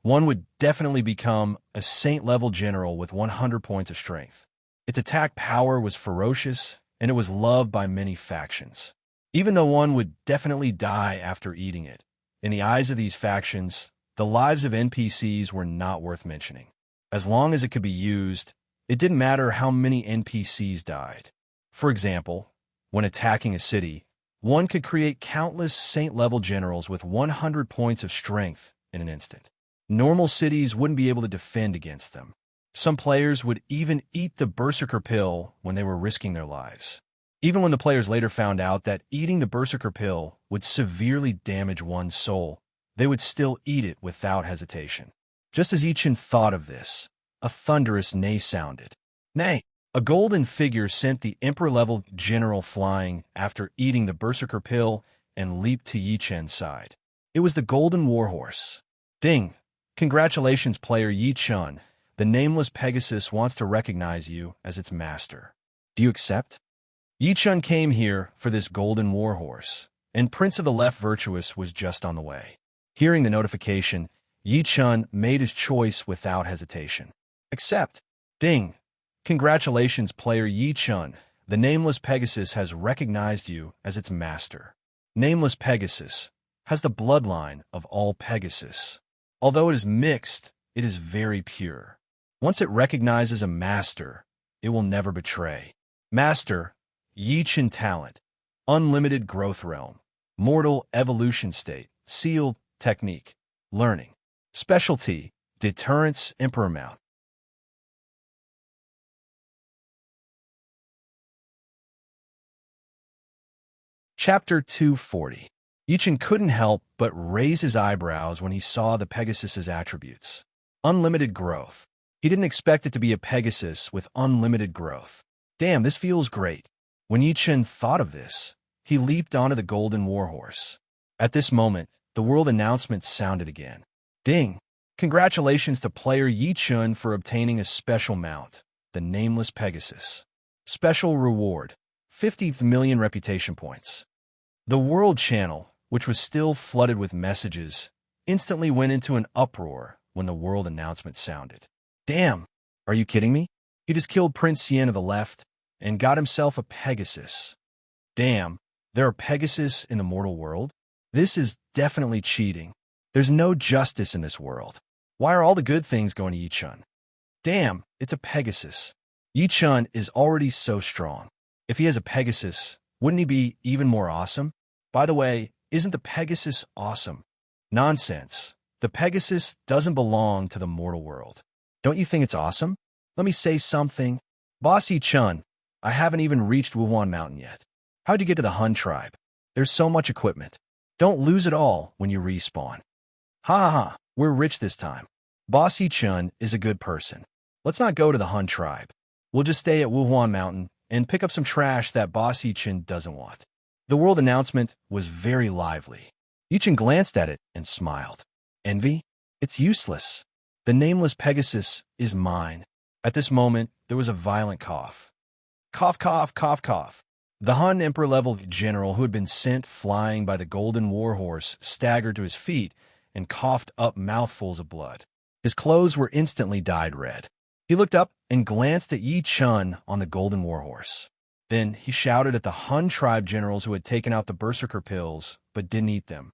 one would definitely become a saint-level general with 100 points of strength. Its attack power was ferocious, and it was loved by many factions. Even though one would definitely die after eating it, In the eyes of these factions, the lives of NPCs were not worth mentioning. As long as it could be used, it didn't matter how many NPCs died. For example, when attacking a city, one could create countless saint-level generals with 100 points of strength in an instant. Normal cities wouldn't be able to defend against them. Some players would even eat the Berserker pill when they were risking their lives. Even when the players later found out that eating the Berserker pill would severely damage one's soul, they would still eat it without hesitation. Just as Ichin thought of this, a thunderous neigh sounded. Nay! A golden figure sent the Emperor-level general flying after eating the Berserker pill and leaped to Yichen's side. It was the Golden Warhorse. Ding! Congratulations, player Yichun. The nameless Pegasus wants to recognize you as its master. Do you accept? Yichun came here for this Golden Warhorse, and Prince of the Left Virtuous was just on the way. Hearing the notification, Yichun made his choice without hesitation. Accept. Ding! Congratulations, player Yichun. The nameless Pegasus has recognized you as its master. Nameless Pegasus has the bloodline of all Pegasus. Although it is mixed, it is very pure. Once it recognizes a master, it will never betray. Master, Yichun talent, unlimited growth realm, mortal evolution state, sealed technique, learning, specialty, deterrence, emperor mount. Chapter 240. Yichun couldn't help but raise his eyebrows when he saw the Pegasus's attributes. Unlimited growth. He didn't expect it to be a Pegasus with unlimited growth. Damn, this feels great. When Yichun thought of this, he leaped onto the Golden Warhorse. At this moment, the world announcement sounded again. Ding! Congratulations to player Yichun for obtaining a special mount, the Nameless Pegasus. Special reward, 50 million reputation points. The World Channel, which was still flooded with messages, instantly went into an uproar when the world announcement sounded. Damn! Are you kidding me? He just killed Prince Yen of the Left and got himself a Pegasus. Damn, there are Pegasus in the mortal world? This is definitely cheating. There's no justice in this world. Why are all the good things going to Yichun? Damn, it's a Pegasus. Yichun is already so strong. If he has a Pegasus, wouldn't he be even more awesome? By the way, isn't the Pegasus awesome? Nonsense. The Pegasus doesn't belong to the mortal world. Don't you think it's awesome? Let me say something. Boss Yichun, I haven't even reached Wuhan Mountain yet. How'd you get to the Hun tribe? There's so much equipment. Don't lose it all when you respawn. Ha ha ha, we're rich this time. Boss Yichun is a good person. Let's not go to the Hun tribe. We'll just stay at Wuhan Mountain and pick up some trash that Boss Yichun doesn't want. The world announcement was very lively. Yichun glanced at it and smiled. Envy? It's useless. The nameless Pegasus is mine. At this moment, there was a violent cough. Cough, cough, cough, cough. The Hun Emperor-level general who had been sent flying by the Golden Warhorse staggered to his feet and coughed up mouthfuls of blood. His clothes were instantly dyed red. He looked up and glanced at Yichun on the Golden Warhorse. Then he shouted at the Hun tribe generals who had taken out the Berserker pills but didn't eat them.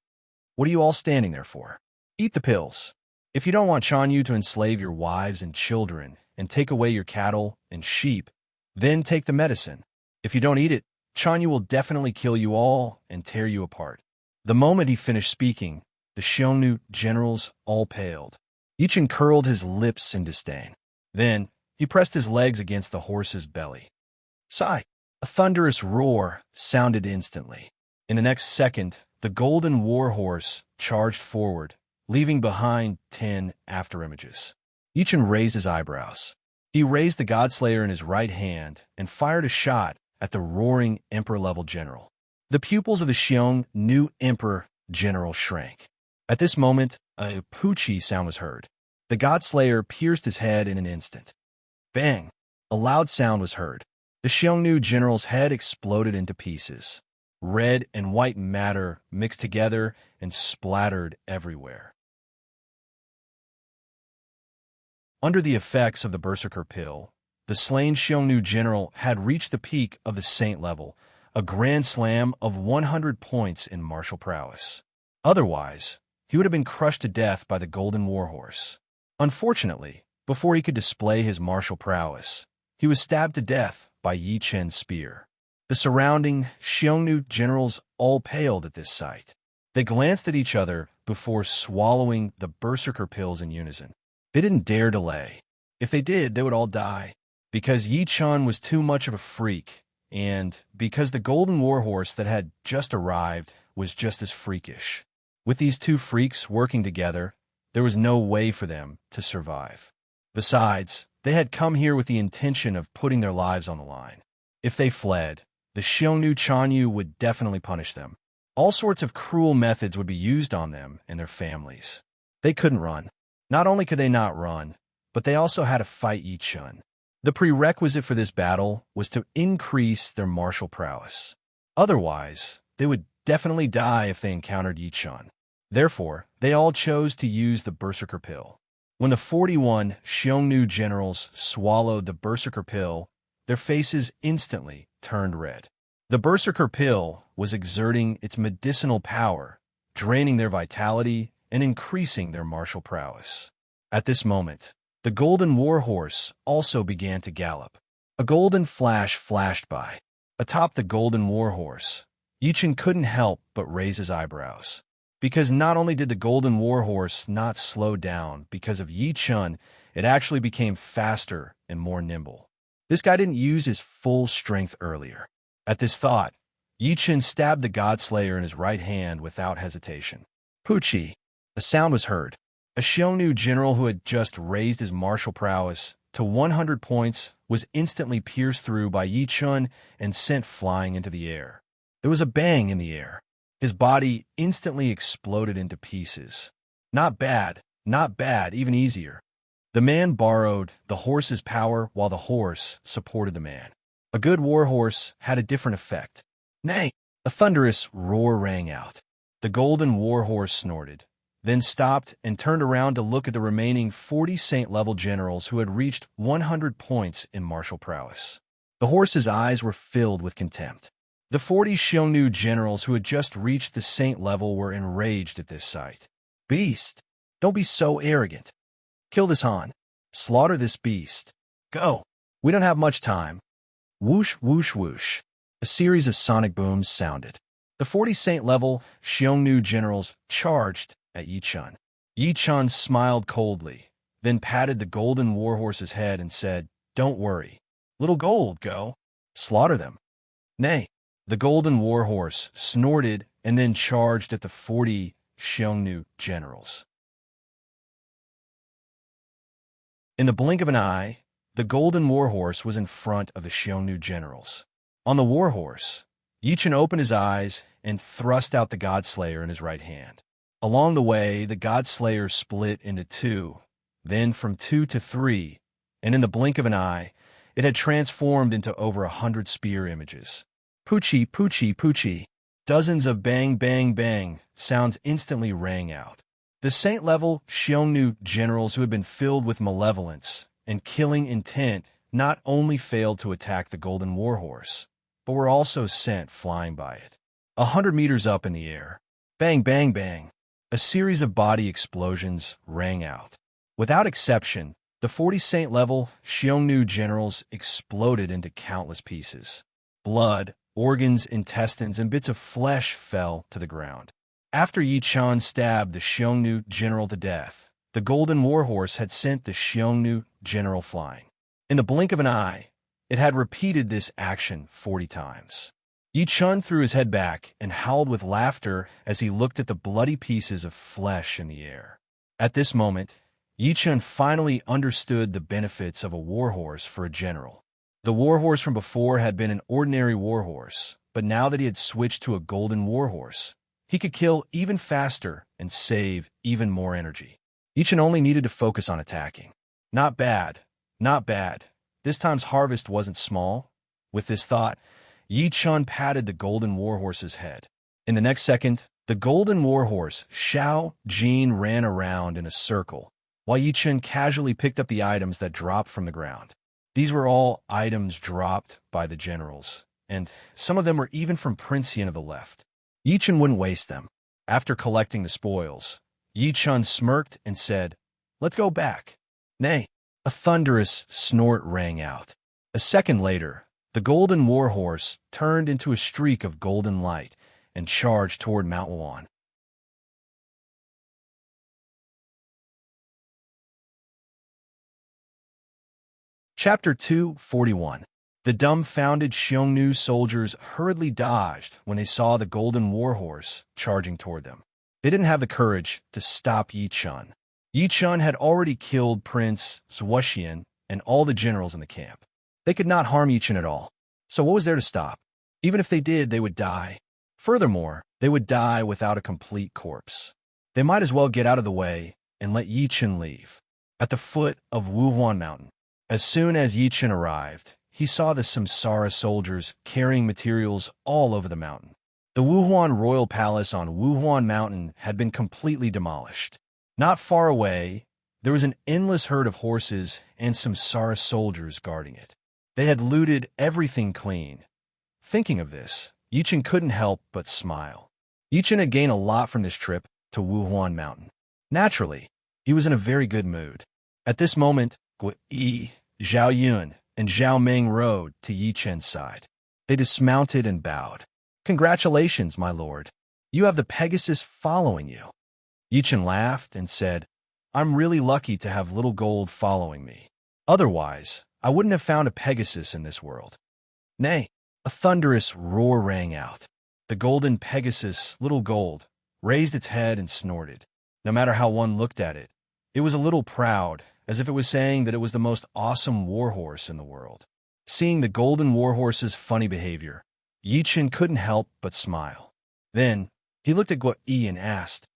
What are you all standing there for? Eat the pills. If you don't want Chanyu to enslave your wives and children and take away your cattle and sheep, then take the medicine. If you don't eat it, Chanyu will definitely kill you all and tear you apart. The moment he finished speaking, the Xiongnu generals all paled. Yichun curled his lips in disdain. Then he pressed his legs against the horse's belly. Sigh! A thunderous roar sounded instantly. In the next second, the Golden Warhorse charged forward, leaving behind 10 afterimages. Yichun raised his eyebrows. He raised the Godslayer in his right hand and fired a shot at the roaring Emperor-level general. The pupils of the Xiongnu Emperor general shrank. At this moment, a poochie sound was heard. The Godslayer pierced his head in an instant. Bang! A loud sound was heard. The Xiongnu general's head exploded into pieces. Red and white matter mixed together and splattered everywhere. Under the effects of the Berserker pill, the slain Xiongnu general had reached the peak of the saint level, a grand slam of 100 points in martial prowess. Otherwise, he would have been crushed to death by the Golden Warhorse. Unfortunately, before he could display his martial prowess, he was stabbed to death by Yi Chen's spear. The surrounding Xiongnu generals all paled at this sight. They glanced at each other before swallowing the berserker pills in unison. They didn't dare delay. If they did, they would all die. Because Yi Chen was too much of a freak, and because the Golden Warhorse that had just arrived was just as freakish. With these two freaks working together, there was no way for them to survive. Besides, they had come here with the intention of putting their lives on the line. If they fled, the Xiongnu Chanyu would definitely punish them. All sorts of cruel methods would be used on them and their families. They couldn't run. Not only could they not run, but they also had to fight Yi Chen. The prerequisite for this battle was to increase their martial prowess. Otherwise, they would definitely die if they encountered Yi Chen. Therefore, they all chose to use the berserker pill. When the 41 Xiongnu generals swallowed the berserker pill, their faces instantly turned red. The berserker pill was exerting its medicinal power, draining their vitality and increasing their martial prowess. At this moment, the Golden Warhorse also began to gallop. A golden flash flashed by. Atop the Golden Warhorse, Yi Chen couldn't help but raise his eyebrows. Because not only did the Golden Warhorse not slow down because of Yi Chen, it actually became faster and more nimble. This guy didn't use his full strength earlier. At this thought, Yi Chen stabbed the Godslayer in his right hand without hesitation. Poochie! A sound was heard. A Xiongnu general who had just raised his martial prowess to 100 points was instantly pierced through by Yi Chen and sent flying into the air. There was a bang in the air. His body instantly exploded into pieces. Not bad, even easier. The man borrowed the horse's power while the horse supported the man. A good warhorse had a different effect. Nay! A thunderous roar rang out. The Golden Warhorse snorted, then stopped and turned around to look at the remaining 40 Saint-level generals who had reached 100 points in martial prowess. The horse's eyes were filled with contempt. The 40 Xiongnu generals who had just reached the Saint level were enraged at this sight. Beast! Don't be so arrogant. Kill this Han. Slaughter this beast. Go! We don't have much time. Whoosh, whoosh, whoosh. A series of sonic booms sounded. The 40 Saint-level Xiongnu generals charged at Yi Chen. Yi Chen smiled coldly, then patted the Golden Warhorse's head and said, "Don't worry. Little Gold, go. Slaughter them." Nay. The Golden Warhorse snorted and then charged at the 40 Xiongnu generals. In the blink of an eye, the Golden Warhorse was in front of the Xiongnu generals. On the Warhorse, Yi Chen opened his eyes and thrust out the Godslayer in his right hand. Along the way, the Godslayer split into two, then from 2 to 3, and in the blink of an eye, it had transformed into over 100 spear images. Poochie, poochie, poochie. Dozens of bang, bang, bang sounds instantly rang out. The Saint-level Xiongnu generals who had been filled with malevolence and killing intent not only failed to attack the Golden Warhorse, but were also sent flying by it. 100 meters up in the air. Bang, bang, bang. A series of body explosions rang out. Without exception, the 40 Saint-level Xiongnu generals exploded into countless pieces. Blood, organs, intestines, and bits of flesh fell to the ground. After Yi Chen stabbed the Xiongnu general to death, the Golden Warhorse had sent the Xiongnu general flying. In the blink of an eye, it had repeated this action 40 times. Yi Chen threw his head back and howled with laughter as he looked at the bloody pieces of flesh in the air. At this moment, Yi Chen finally understood the benefits of a warhorse for a general. The warhorse from before had been an ordinary warhorse, but now that he had switched to a Golden Warhorse, he could kill even faster and save even more energy. Yi Chen only needed to focus on attacking. Not bad, not bad. This time's harvest wasn't small. With this thought, Yi Chen patted the Golden Warhorse's head. In the next second, the Golden Warhorse, Xiao Jin, ran around in a circle, while Yi Chen casually picked up the items that dropped from the ground. These were all items dropped by the generals, and some of them were even from Prince Yin of the left. Yi Chen wouldn't waste them. After collecting the spoils, Yi Chun smirked and said, "Let's go back." Nay, a thunderous snort rang out. A second later, the golden warhorse turned into a streak of golden light and charged toward Mount Wuan. Chapter 241. The dumbfounded Xiongnu soldiers hurriedly dodged when they saw the golden warhorse charging toward them. They didn't have the courage to stop Yi Chun. Yi Chun had already killed Prince Zhuoxian and all the generals in the camp. They could not harm Yi Chun at all. So what was there to stop? Even if they did, they would die. Furthermore, they would die without a complete corpse. They might as well get out of the way and let Yi Chun leave. At the foot of Wuhuan Mountain, as soon as Yi Chun arrived, he saw the Samsara soldiers carrying materials all over the mountain. The Wuhuan royal palace on Wuhuan Mountain had been completely demolished. Not far away, there was an endless herd of horses and Samsara soldiers guarding it. They had looted everything clean. Thinking of this, Yi Chun couldn't help but smile. Yi Chun had gained a lot from this trip to Wuhuan Mountain. Naturally, he was in a very good mood. At this moment, Gui Yi, Zhao Yun, and Zhao Meng rode to Yi Chun's side. They dismounted and bowed. "Congratulations, my lord. You have the Pegasus following you." Yi Chun laughed and said, "I'm really lucky to have little gold following me. Otherwise, I wouldn't have found a Pegasus in this world." Nay, a thunderous roar rang out. The golden Pegasus, Little Gold, raised its head and snorted. No matter how one looked at it, it was a little proud, as if it was saying that it was the most awesome warhorse in the world. Seeing the golden warhorse's funny behavior, Yi Chun couldn't help but smile. Then, he looked at Gui Yi and asked,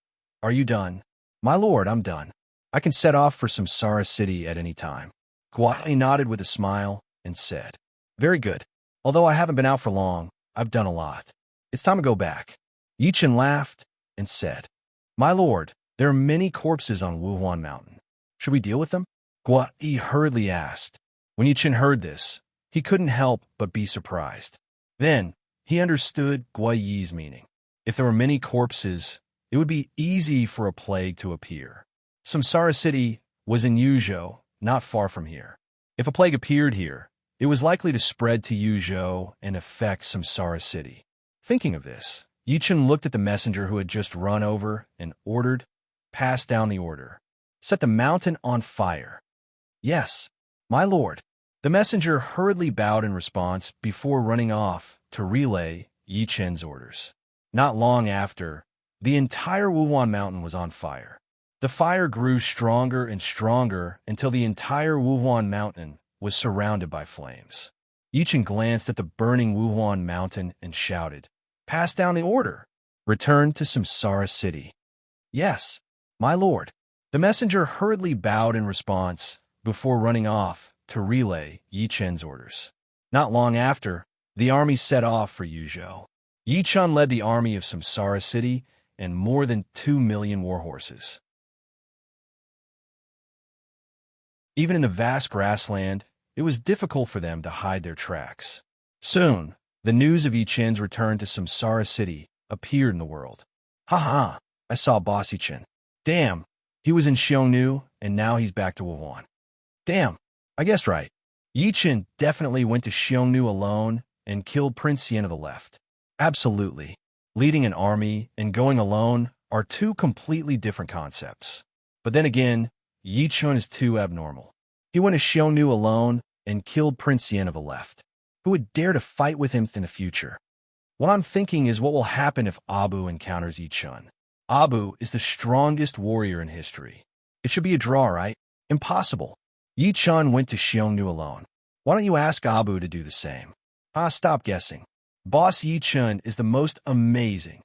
"Are you done?" "My lord, I'm done. I can set off for Samsara City at any time." Gui Yi nodded with a smile and said, "Very good. Although I haven't been out for long, I've done a lot. It's time to go back." Yi Chun laughed and said, "My lord, there are many corpses on Wuhuan Mountain. Should we deal with them?" Gui Yi hurriedly asked. When Yi Chun heard this, he couldn't help but be surprised. Then, he understood Gui Yi's meaning. If there were many corpses, it would be easy for a plague to appear. Samsara City was in Yuzhou, not far from here. If a plague appeared here, it was likely to spread to Yuzhou and affect Samsara City. Thinking of this, Yi Chun looked at the messenger who had just run over and ordered, "Pass down the order. Set the mountain on fire." "Yes, my lord." The messenger hurriedly bowed in response before running off to relay Yi Chun's orders. Not long after, the entire Wuhuan Mountain was on fire. The fire grew stronger and stronger until the entire Wuhuan Mountain was surrounded by flames. Yi Chun glanced at the burning Wuhuan Mountain and shouted, "Pass down the order. Return to Samsara City." "Yes, my lord." The messenger hurriedly bowed in response before running off to relay Yi Chun's orders. Not long after, the army set off for Yuzhou. Yi Chun led the army of Samsara City and more than 2 million warhorses. Even in the vast grassland, it was difficult for them to hide their tracks. Soon, the news of Yi Chun's return to Samsara City appeared in the world. "Ha ha, I saw Boss Yi Chun. Damn, he was in Xiongnu, and now he's back to Wuhan. Damn, I guessed right. Yi Chun definitely went to Xiongnu alone and killed Prince Yen of the left. Absolutely. Leading an army and going alone are two completely different concepts. But then again, Yi Chun is too abnormal. He went to Xiongnu alone and killed Prince Yen of the left. Who would dare to fight with him in the future? What I'm thinking is what will happen if Abu encounters Yi Chun. Abu is the strongest warrior in history. It should be a draw, right? Impossible. Yi Chun went to Xiongnu alone. Why don't you ask Abu to do the same? Stop guessing. Boss Yi Chun is the most amazing.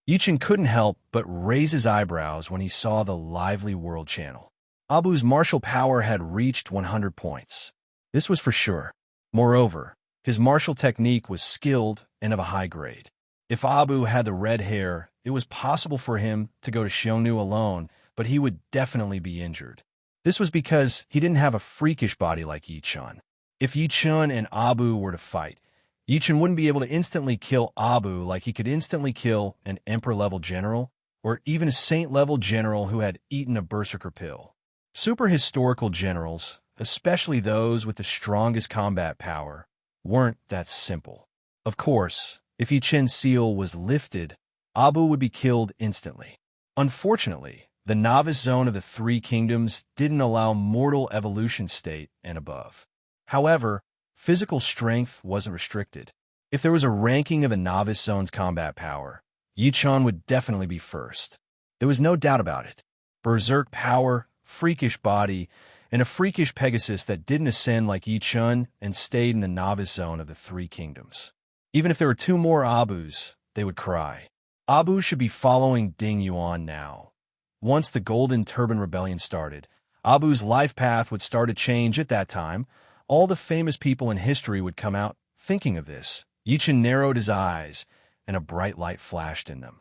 Yi Chun couldn't help but raise his eyebrows when he saw the lively world channel. Abu's martial power had reached 100 points. This was for sure. Moreover, his martial technique was skilled and of a high grade. If Abu had the red hair, it was possible for him to go to Xiongnu alone, but he would definitely be injured. This was because he didn't have a freakish body like Yi Chun. If Yi Chun and Abu were to fight, Yi Chun wouldn't be able to instantly kill Abu like he could instantly kill an emperor-level general, or even a saint-level general who had eaten a berserker pill. Super-historical generals, especially those with the strongest combat power, weren't that simple. Of course, if Yi Chen's seal was lifted, Abu would be killed instantly. Unfortunately, the novice zone of the Three Kingdoms didn't allow mortal evolution state and above. However, physical strength wasn't restricted. If there was a ranking of the novice zone's combat power, Yi Chen would definitely be first. There was no doubt about it. Berserk power, freakish body, and a freakish Pegasus that didn't ascend like Yi Chen and stayed in the novice zone of the Three Kingdoms. Even if there were 2 more Abus, they would cry. Abu should be following Ding Yuan now. Once the Golden Turban Rebellion started, Abu's life path would start to change at that time. All the famous people in history would come out thinking of this. Yi Chen narrowed his eyes, and a bright light flashed in them.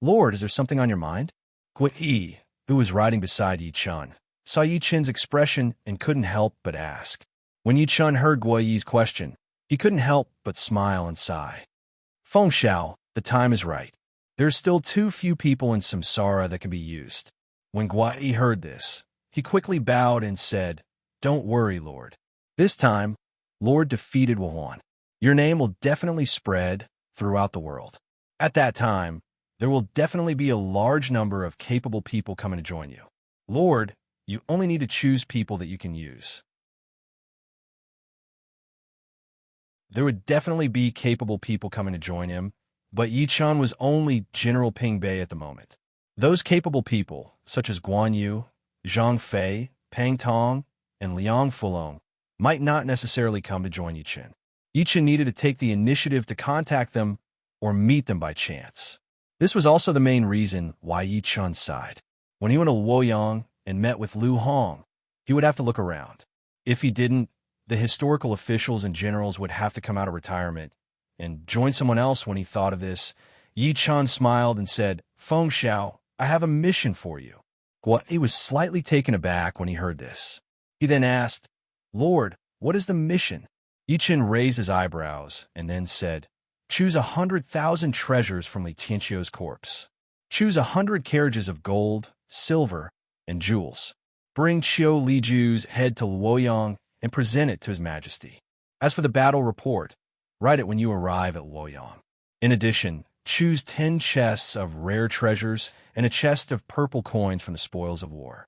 "Lord, is there something on your mind?" Gui, who was riding beside Yi Chen, saw Yi Chen's expression and couldn't help but ask. When Yi Chen heard Gui's question, he couldn't help but smile and sigh. "Feng Xiao, the time is right. There are still too few people in samsara that can be used." When Gui heard this, he quickly bowed and said, "Don't worry, Lord. This time, Lord defeated Wuhan. Your name will definitely spread throughout the world. At that time, there will definitely be a large number of capable people coming to join you. Lord, you only need to choose people that you can use." There would definitely be capable people coming to join him, but Yi Chen was only General Ping Bei at the moment. Those capable people, such as Guan Yu, Zhang Fei, Pang Tong, and Liang Fulong, might not necessarily come to join Yi Chen. Yi Chen needed to take the initiative to contact them or meet them by chance. This was also the main reason why Yi Chen sighed. When he went to Luoyang and met with Lu Hong, he would have to look around. If he didn't, the historical officials and generals would have to come out of retirement and join someone else. When he thought of this, Yi Chen smiled and said, "Feng Xiao, I have a mission for you." He was slightly taken aback when he heard this. He then asked, "Lord, what is the mission?" Yi Chen raised his eyebrows and then said, "Choose 100,000 treasures from Li Tianqiu's corpse. Choose 100 carriages of gold, silver, and jewels. Bring Qiu Liju's head to Luoyang and present it to His Majesty. As for the battle report, write it when you arrive at Luoyang. In addition, choose 10 chests of rare treasures and a chest of purple coins from the spoils of war.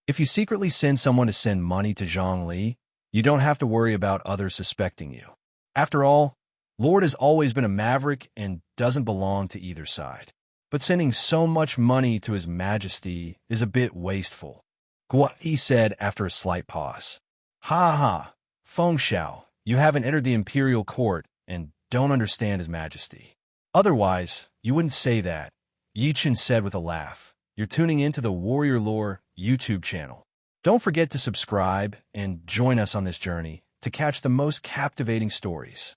If you secretly send someone to send money to Zhang Li, you don't have to worry about others suspecting you. After all, Lord has always been a maverick and doesn't belong to either side. But sending so much money to His Majesty is a bit wasteful," Gui said after a slight pause. "Ha ha, Feng Xiao, you haven't entered the imperial court and don't understand His Majesty. Otherwise, you wouldn't say that," Yi Chen said with a laugh. "You're tuning into the Warrior Lore YouTube channel. Don't forget to subscribe and join us on this journey to catch the most captivating stories."